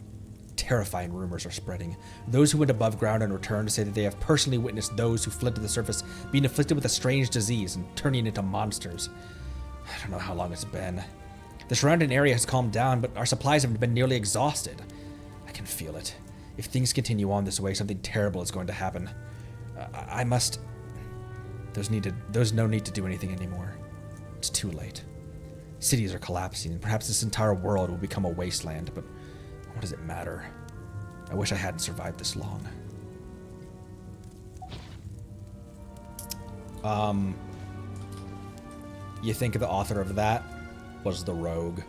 Terrifying rumors are spreading. Those who went above ground and returned say that they have personally witnessed those who fled to the surface being afflicted with a strange disease and turning into monsters. I don't know how long it's been. The surrounding area has calmed down, but our supplies have been nearly exhausted. I can feel it. If things continue on this way, something terrible is going to happen. There's no need to do anything anymore. It's too late. Cities are collapsing, and perhaps this entire world will become a wasteland, but what does it matter? I wish I hadn't survived this long. You think the author of that was the rogue?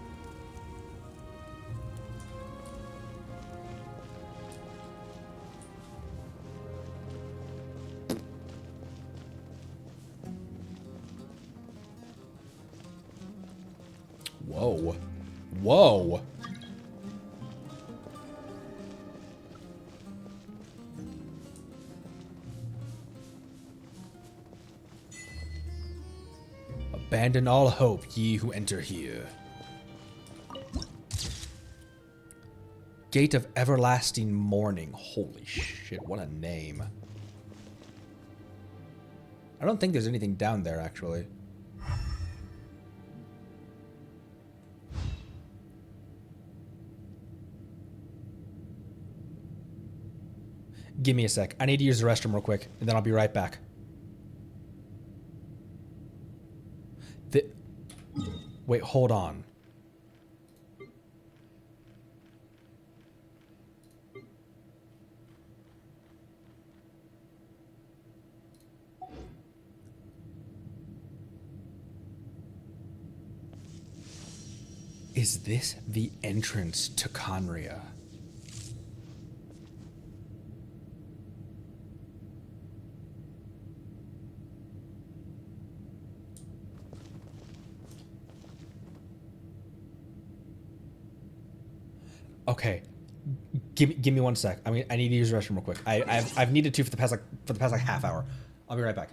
Whoa. Whoa. Abandon all hope, ye who enter here. Gate of Everlasting Morning. Holy shit, what a name. I don't think there's anything down there, actually. Give me a sec. I need to use the restroom real quick, and then I'll be right back. Wait, hold on. Is this the entrance to Conria? Okay, give me 1 sec. I mean, I need to use the restroom real quick. I've needed to for the past like half hour. I'll be right back.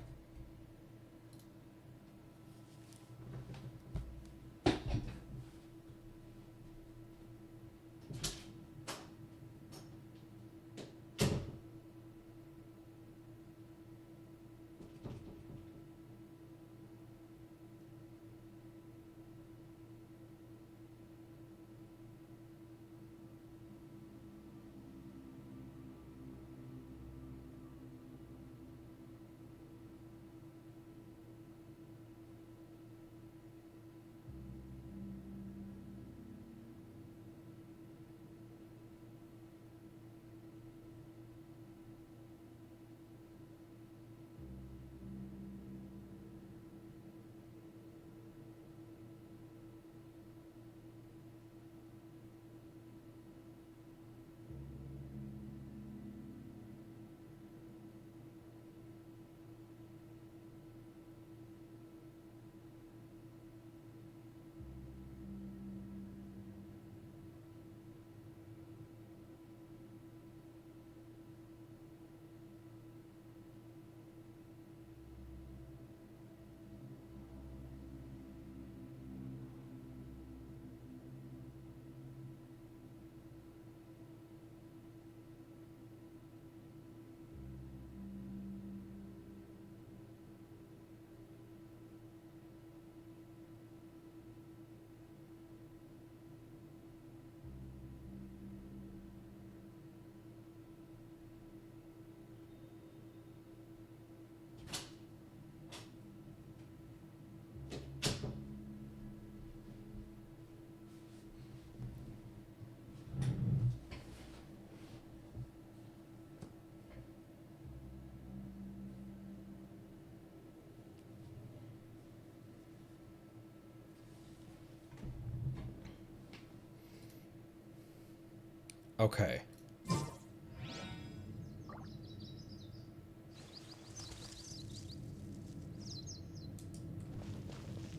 Okay.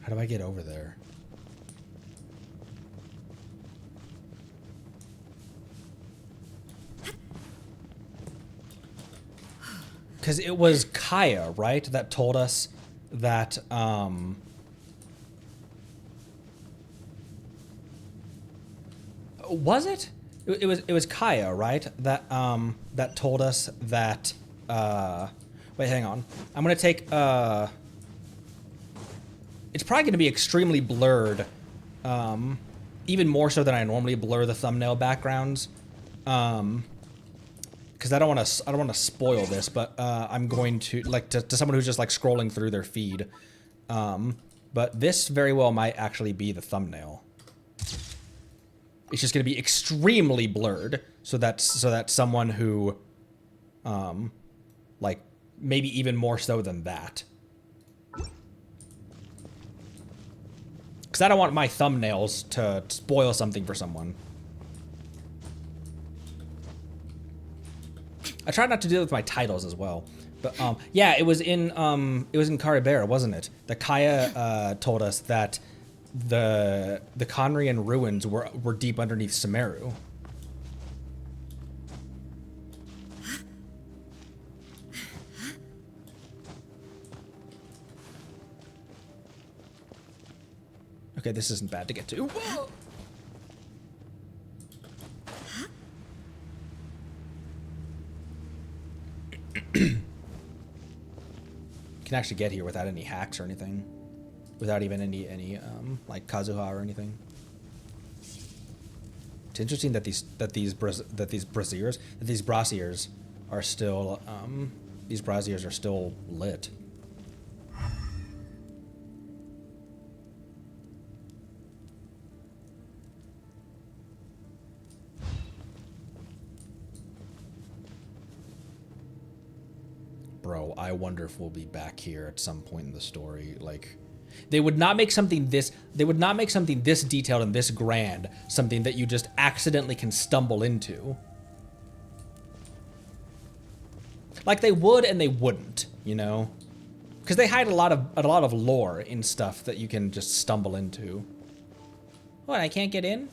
How do I get over there? Because it was Kaya, right, that told us that, was it? It was Kaya, right? That that told us that wait, hang on. I'm gonna take it's probably gonna be extremely blurred. Even more so than I normally blur the thumbnail backgrounds. Because I don't wanna spoil this, but I'm going to like to someone who's just like scrolling through their feed. But this very well might actually be the thumbnail. It's just going to be extremely blurred, so that someone who, like, maybe even more so than that. Because I don't want my thumbnails to spoil something for someone. I try not to do it with my titles as well. But, yeah, it was in Caribera, wasn't it? The Kaya, told us that the Conrian ruins were deep underneath Sumeru. Okay, this isn't bad to get to. Whoa! Okay, can actually get here without any hacks or anything, without even any like Kazuha or anything. It's interesting that these braziers are still lit. Bro, I wonder if we'll be back here at some point in the story. Like, they would not make something this detailed and this grand something that you just accidentally can stumble into. Like they would and they wouldn't, you know? Because they hide a lot of lore in stuff that you can just stumble into. What, I can't get in?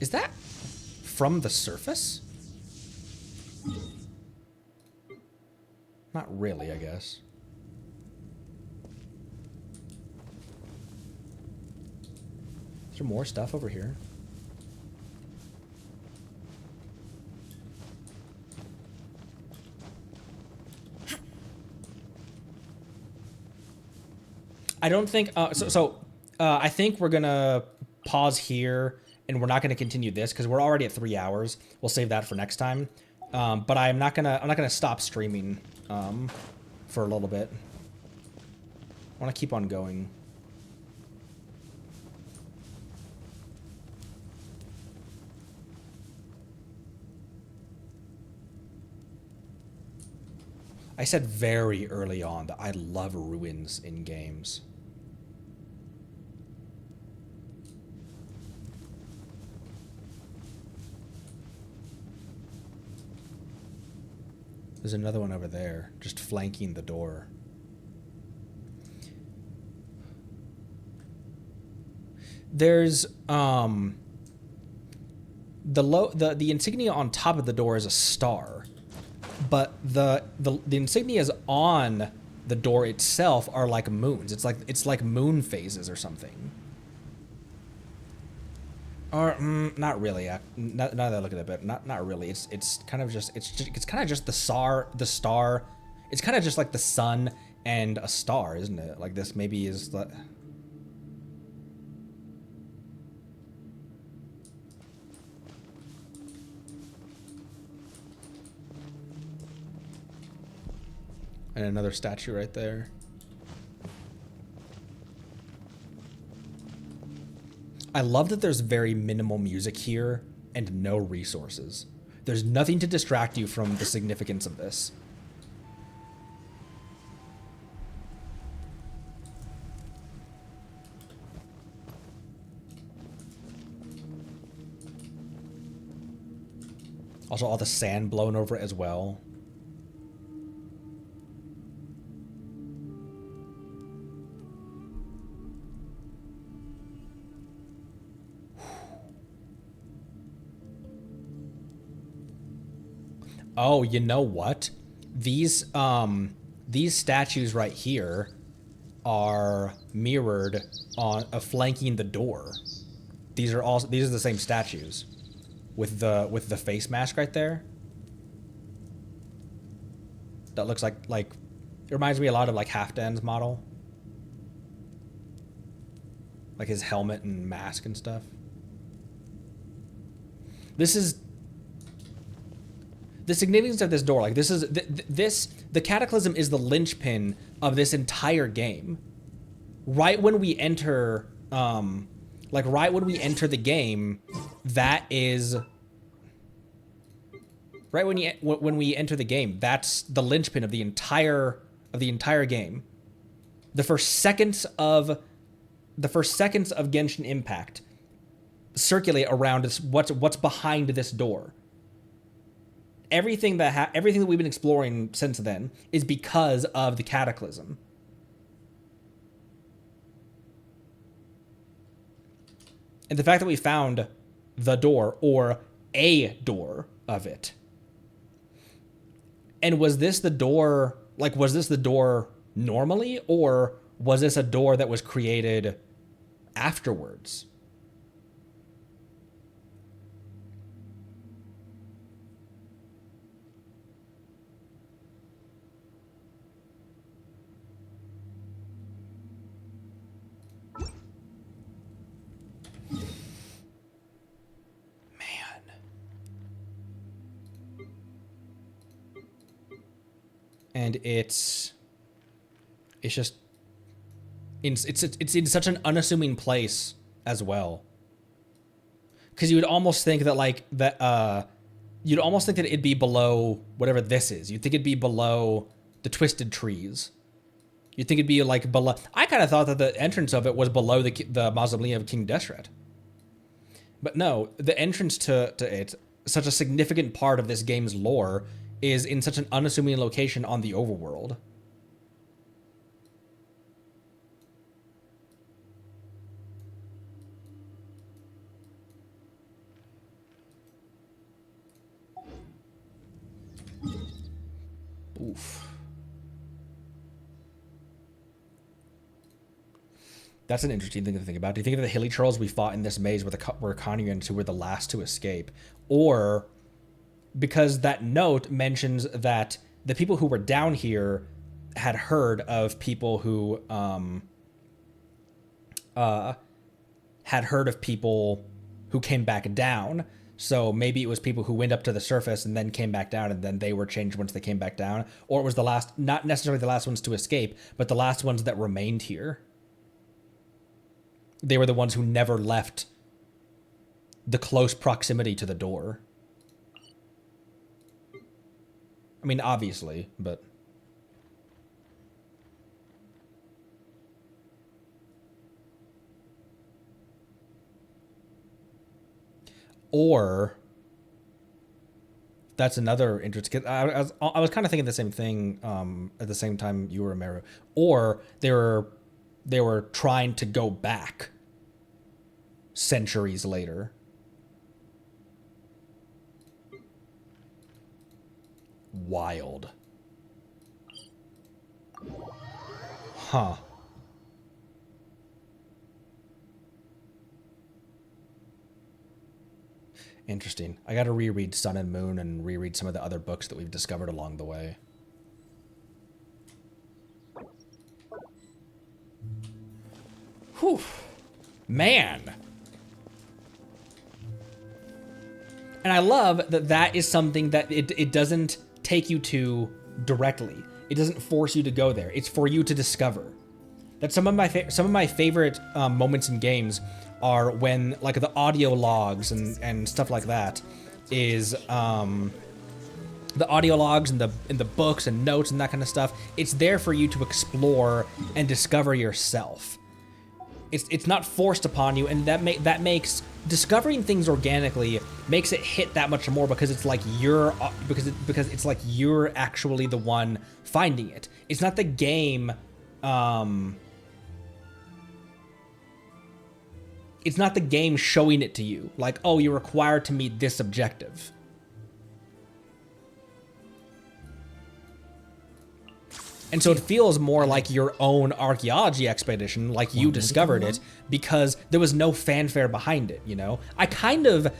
Is that from the surface? Not really, I guess. Is there more stuff over here? I don't think, I think we're gonna pause here. And we're not going to continue this because we're already at 3 hours. We'll save that for next time. But I'm not gonna stop streaming for a little bit. I want to keep on going. I said very early on that I love ruins in games. There's another one over there, just flanking the door. There's the insignia on top of the door is a star, but the insignias on the door itself are like moons. It's like moon phases or something. Or not really. Now that I look at it, but not really. It's kind of just the star. It's kind of just like the sun and a star, isn't it? Like this maybe is the. And another statue right there. I love that there's very minimal music here and no resources. There's nothing to distract you from the significance of this. Also, all the sand blown over it as well. Oh, you know what? These statues right here are mirrored on flanking the door. These are the same statues with the face mask right there. That looks like it reminds me a lot of like Halfdan's model. Like his helmet and mask and stuff. This is the significance of this door. Like this is the Cataclysm is the linchpin of this entire game. Right when we enter right when we enter the game, that is right when we enter the game, that's the linchpin of the entire game. The first seconds of Genshin Impact circulate around what's behind this door. Everything that we've been exploring since then is because of the Cataclysm. And the fact that we found the door or a door of it. And was this the door, like, was this the door normally, or was this a door that was created afterwards? And it's just it's in such an unassuming place as well, because you would almost think that you'd almost think that it'd be below whatever this is. You'd think it'd be below the twisted trees. You'd think it'd be like below. I kind of thought that the entrance of it was below the mausoleum of King Deshret, but no, the entrance to it, such a significant part of this game's lore, is in such an unassuming location on the overworld. Oof. That's an interesting thing to think about. Do you think of the hilly trolls we fought in this maze were Conyrians who were the last to escape? Or because that note mentions that the people who were down here had heard of people who had heard of people who came back down. So maybe it was people who went up to the surface and then came back down, and then they were changed once they came back down. Or it was the last, not necessarily the last ones to escape, but the last ones that remained here. They were the ones who never left the close proximity to the door. I mean, obviously, but... Or... That's another interesting... I was kind of thinking the same thing at the same time you were, Meru. Or they were trying to go back centuries later. Wild. Huh. Interesting. I gotta reread Sun and Moon and reread some of the other books that we've discovered along the way. Whew. Man. And I love that that is something that it doesn't take you to directly. It doesn't force you to go there. It's for you to discover. That's some of my favorite moments in games are when, like, the audio logs and stuff like that is the audio logs and the books and notes and that kind of stuff. It's there for you to explore and discover yourself. It's not forced upon you, and that makes discovering things organically makes it hit that much more, because it's like because it's like you're actually the one finding it. It's not the game. It's not the game showing it to you, like, oh, you're required to meet this objective. And so it feels more like your own archaeology expedition, like you discovered it, because there was no fanfare behind it, you know? I kind of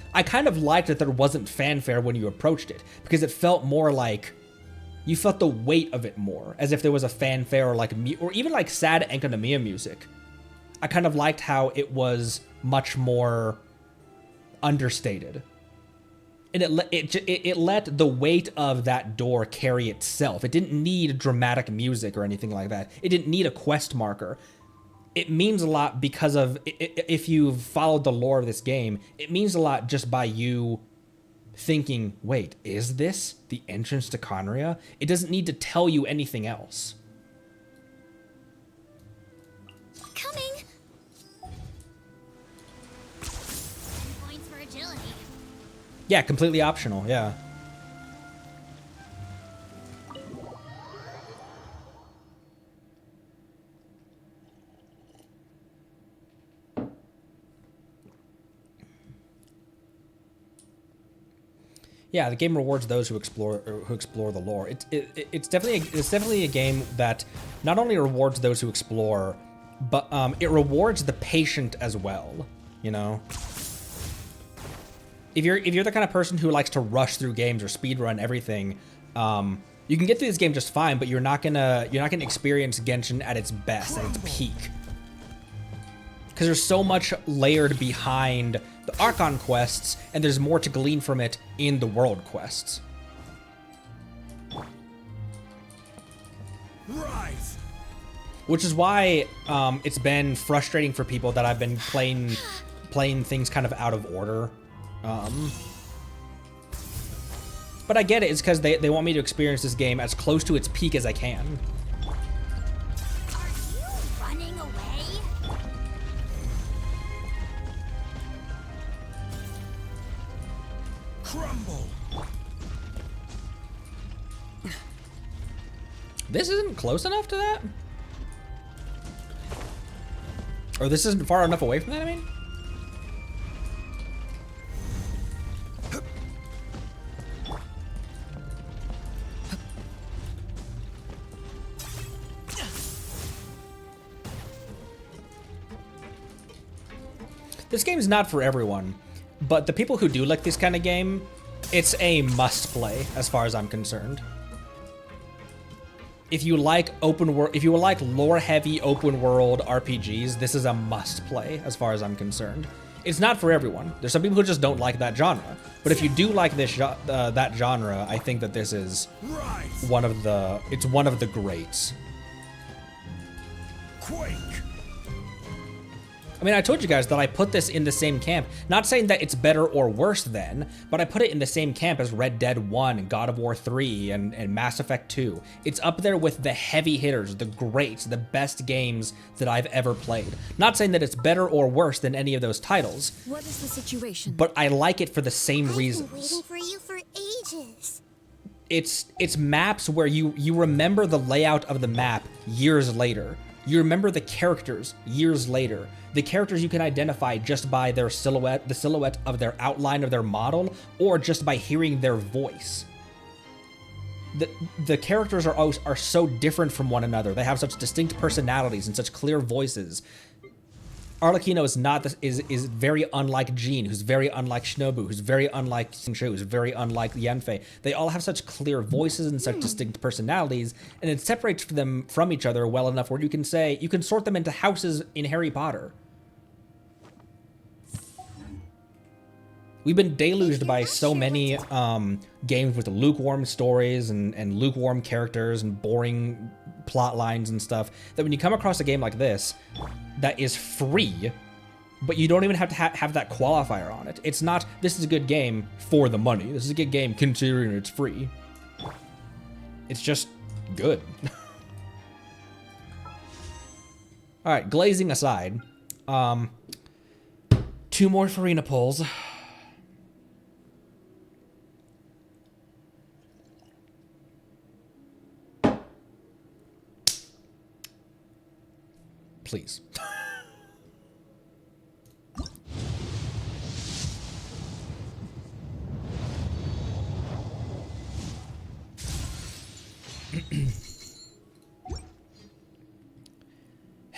liked that there wasn't fanfare when you approached it, because it felt more like you felt the weight of it more, as if there was a fanfare or like or even like sad Enkanomiya music. I kind of liked how it was much more understated. And it let the weight of that door carry itself. It didn't need dramatic music or anything like that. It didn't need a quest marker. It means a lot because of, if you've followed the lore of this game, it means a lot just by you thinking, wait, is this the entrance to Conria? It doesn't need to tell you anything else. Coming. Yeah, completely optional, yeah. Yeah, the game rewards those who explore the lore. It's definitely a game that not only rewards those who explore, but it rewards the patient as well. You know, if you're the kind of person who likes to rush through games or speedrun everything, you can get through this game just fine, but you're not gonna experience Genshin at its best, at its peak, because there's so much layered behind the Archon quests, and there's more to glean from it in the world quests. Right. Which is why it's been frustrating for people that I've been playing things kind of out of order. But I get it. It's because they want me to experience this game as close to its peak as I can. Are you running away? Crumble. This isn't close enough to that? Or this isn't far enough away from that, I mean? This game is not for everyone, but the people who do like this kind of game, it's a must play as far as I'm concerned. If you like lore heavy open world RPGs, this is a must play as far as I'm concerned. It's not for everyone. There's some people who just don't like that genre, but if you do like this that genre, I think that this is one of the greats. Quake. I mean, I told you guys that I put this in the same camp. Not saying that it's better or worse than, but I put it in the same camp as Red Dead 1, and God of War 3, and Mass Effect 2. It's up there with the heavy hitters, the greats, the best games that I've ever played. Not saying that it's better or worse than any of those titles. What is the situation? But I like it for the same reasons. I've been waiting for you for ages. It's maps where you remember the layout of the map years later. You remember the characters years later. The characters you can identify just by their silhouette, the silhouette of their outline of their model, or just by hearing their voice. The characters are so different from one another. They have such distinct personalities and such clear voices. Arlecchino is very unlike Jean, who's very unlike Shinobu, who's very unlike Xingqiu, who's very unlike Yanfei. They all have such clear voices and such distinct personalities, and it separates them from each other well enough where you can sort them into houses in Harry Potter. We've been deluged by so many games with lukewarm stories and lukewarm characters and boring plot lines and stuff, that when you come across a game like this that is free, but you don't even have to have that qualifier on it. It's not, this is a good game for the money. This is a good game considering it's free. It's just good. All right, glazing aside, 2 more Furina pulls. Please.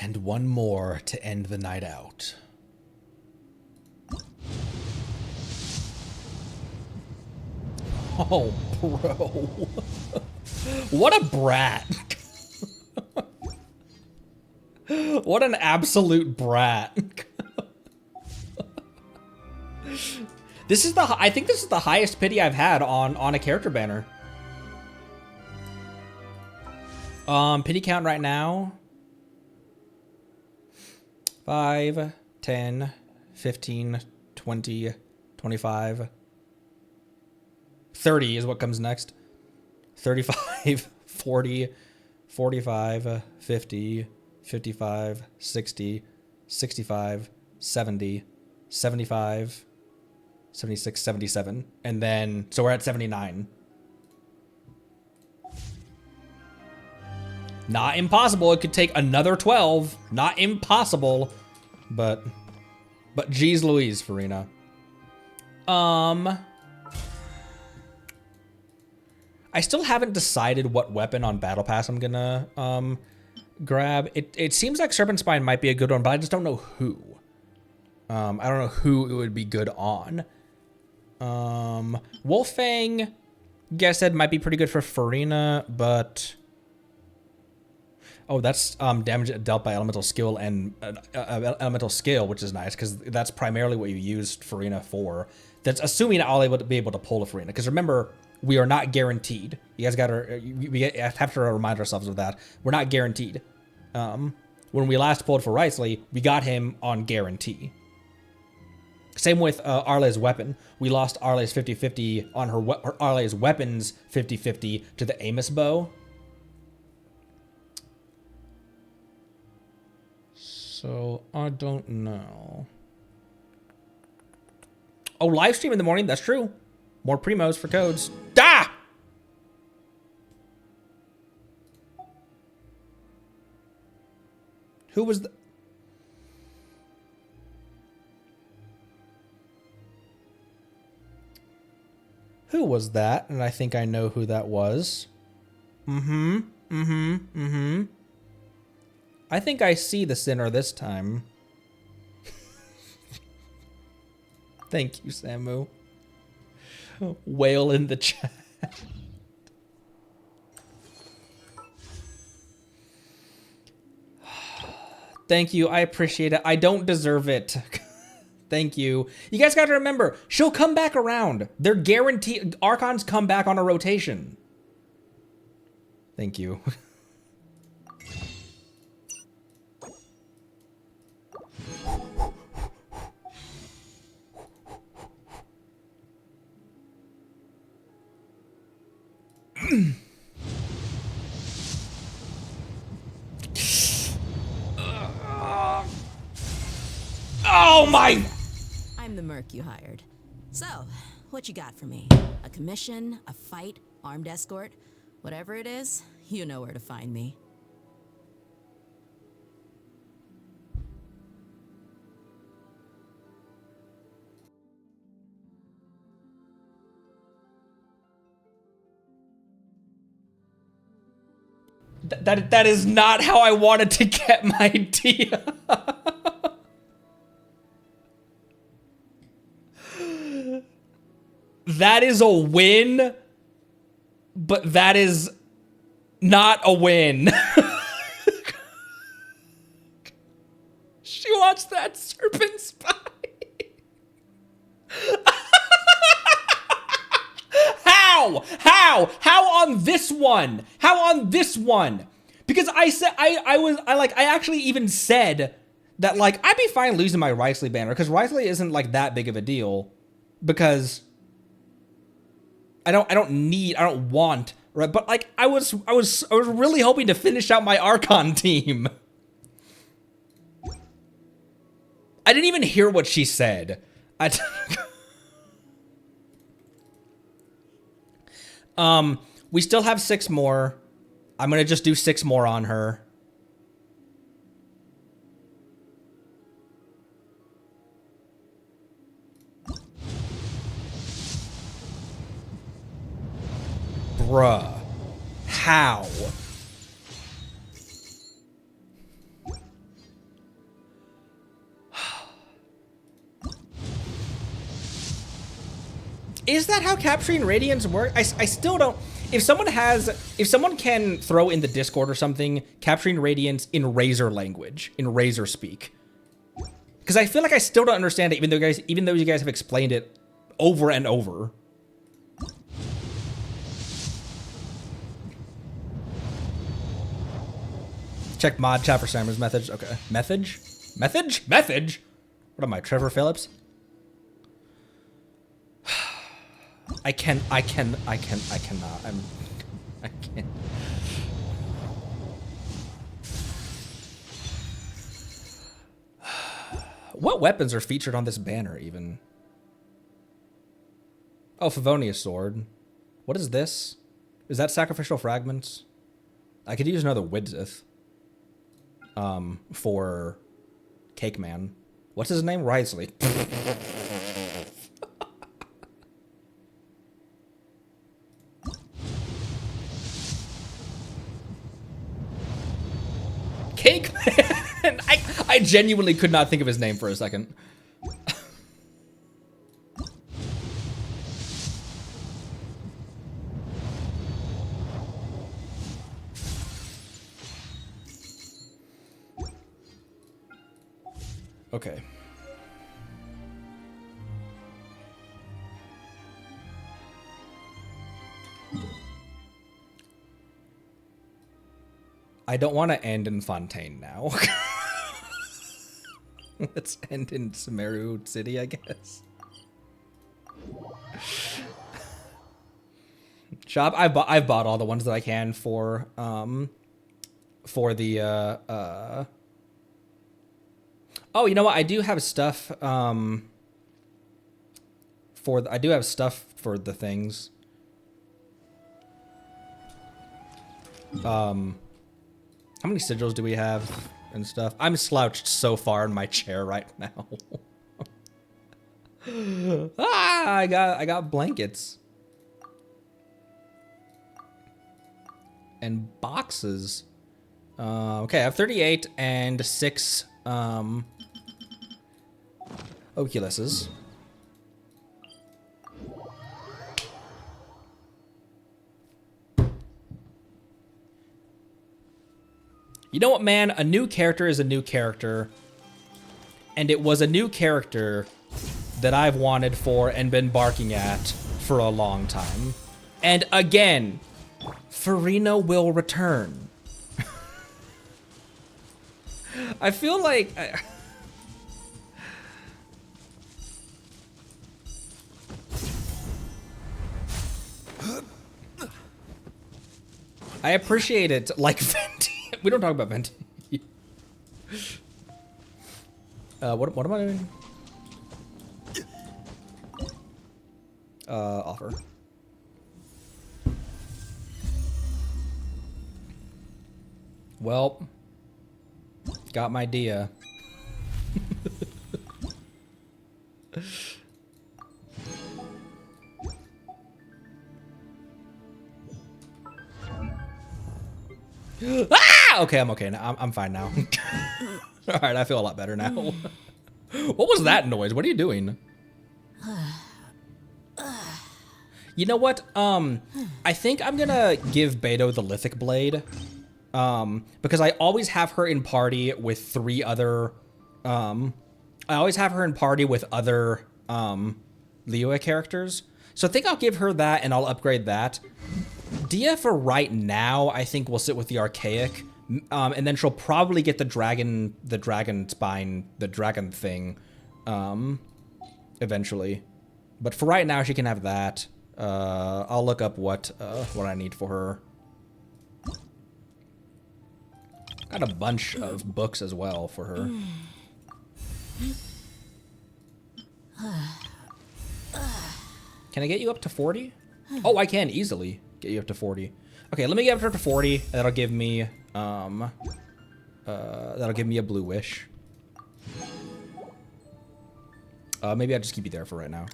And one more to end the night out. Oh, bro. What a brat. What an absolute brat. I think this is the highest pity I've had on a character banner. Pity count right now. 5, 10, 15, 20, 25. 30 is what comes next. 35, 40, 45, 50, 55, 60, 65, 70, 75, 76, 77. And then, so we're at 79. Not impossible. It could take another 12. Not impossible. But geez Louise, Furina. I still haven't decided what weapon on Battle Pass I'm gonna grab. It seems like Serpent Spine might be a good one, but I just don't know who. I don't know who it would be good on. Wolfang, guess said might be pretty good for Furina, but oh, that's damage dealt by elemental skill and elemental skill, which is nice because that's primarily what you used Furina for. That's assuming I'll be able to pull a Furina, because remember, we are not guaranteed. You guys we have to remind ourselves of that. We're not guaranteed. When we last pulled for Wriothesley, we got him on guarantee. Same with Arle's weapon. We lost Arle's 50-50 on Arle's weapons 50-50 to the Amos bow. So I don't know. Oh, live stream in the morning. That's true. More primos for codes. Ah! Who was the... Who was that? And I think I know who that was. I think I see the sinner this time. Thank you, Samu. Whale in the chat. Thank you. I appreciate it. I don't deserve it. Thank you. You guys got to remember, she'll come back around. They're guaranteed. Archons come back on a rotation. Thank you. Oh my! I'm the merc you hired. So, what you got for me? A commission, a fight, armed escort? Whatever it is, you know where to find me. That is not how I wanted to get my idea. That is a win, but that is not a win. She wants that serpent spine. How on this one? How on this one? Because I said, I actually even said that, like, I'd be fine losing my Wriothesley banner, because Wriothesley isn't, like, that big of a deal, because I don't want, right? But, like, I was really hoping to finish out my Archon team. I didn't even hear what she said. We still have 6 more. I'm gonna just do 6 more on her. Bruh. How? Is that how capturing radiance work? I still don't. If someone can throw in the Discord or something, capturing radiance in Razor language, in Razor speak, because I feel like I still don't understand it, even though you guys have explained it over and over. Check mod chat for Sammer's message. Okay, message. What am I, Trevor Phillips? I cannot. I can't. What weapons are featured on this banner, even? Oh, Favonius sword. What is this? Is that sacrificial fragments? I could use another Widzith. For Cake Man. What's his name? Wriothesley. And I genuinely could not think of his name for a second. Okay. I don't want to end in Fontaine now. Let's end in Sumeru City, I guess. Shop. I've bought all the ones that I can for the Oh, you know what? I do have stuff I do have stuff for the things. How many sigils do we have and stuff? I'm slouched so far in my chair right now. I got blankets. And boxes. Okay, I have 38 and 6 Oculuses. You know what, man? A new character is a new character. And it was a new character that I've wanted for and been barking at for a long time. And again, Furina will return. I feel like... I appreciate it, like Venti. We don't talk about Venti. What am I doing? Offer. Well, got my Dia. Ah! Okay, I'm okay now. I'm fine now. All right, I feel a lot better now. What was that noise? What are you doing? You know what? I think I'm gonna give Beto the Lithic Blade. Because I always have her in party with 3 other, I always have her in party with other, Liyue characters. So I think I'll give her that and I'll upgrade that. Dia for right now, I think will sit with the Archaic. And then she'll probably get the dragon spine, the dragon thing, eventually. But for right now, she can have that. I'll look up what I need for her. Got a bunch of books as well for her. Can I get you up to 40? Oh, I can easily get you up to 40. Okay, let me get up to 40. That'll give me a blue wish. Maybe I'll just keep you there for right now.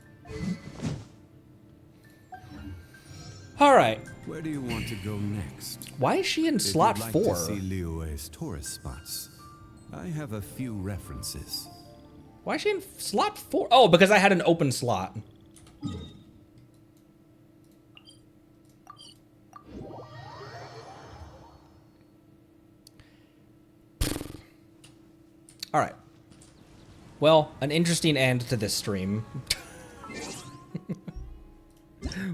All right. Where do you want to go next? Why is she in slot 4? If you'd like to see Liyue's tourist spots, I have a few references. Why is she in slot 4? Oh, because I had an open slot. All right. Well, an interesting end to this stream.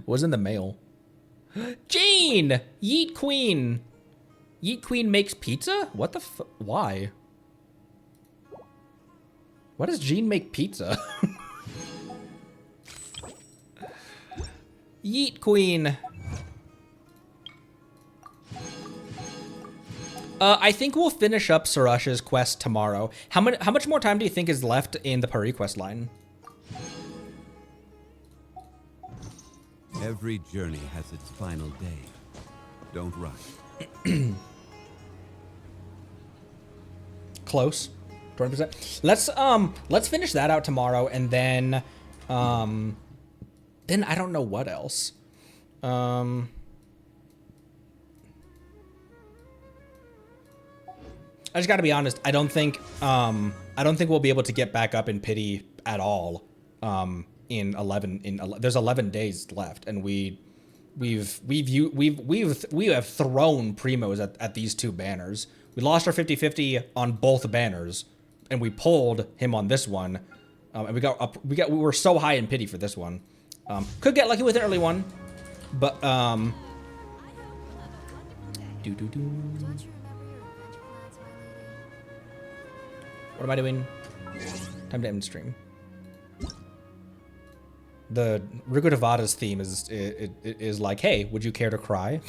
Was in the mail. Jean! Yeet Queen! Yeet Queen makes pizza? What the why? Why does Jean make pizza? Yeet Queen! I think we'll finish up Sorush's quest tomorrow. How much more time do you think is left in the Paris quest line? Every journey has its final day. Don't rush. Close. 20%. Let's finish that out tomorrow, and then I don't know what else. I just got to be honest. I don't think we'll be able to get back up in pity at all. In 11, there's 11 days left, and we have thrown primos at these two banners. We lost our 50-50 on both banners, and we pulled him on this one. And we were so high in pity for this one. Could get lucky with an early one, but What am I doing? Time to end stream. The Rigo Devada's theme is like, hey, would you care to cry?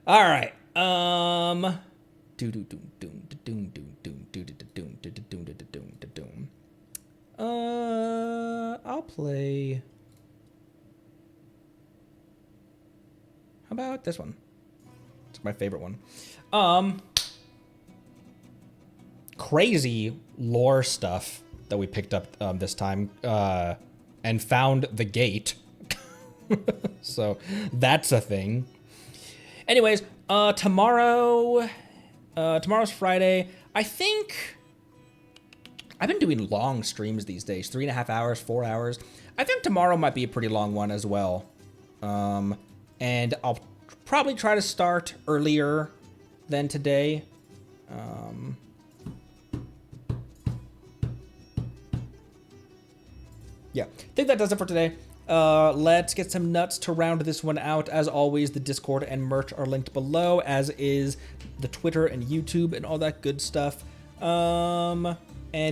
All right. I'll play. How about this one? It's my favorite one. Crazy lore stuff that we picked up this time and found the gate. So that's a thing. Anyways, tomorrow's Friday. I think I've been doing long streams these days, 3.5 hours, 4 hours. I think tomorrow might be a pretty long one as well. And I'll probably try to start earlier than today. Yeah, I think that does it for today. Let's get some nuts to round this one out. As always, the Discord and merch are linked below, as is the Twitter and YouTube and all that good stuff. And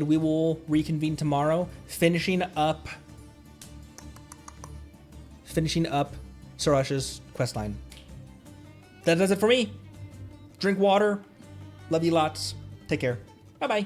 we will reconvene tomorrow, finishing up Sorush's questline. That does it for me. Drink water. Love you lots. Take care. Bye-bye.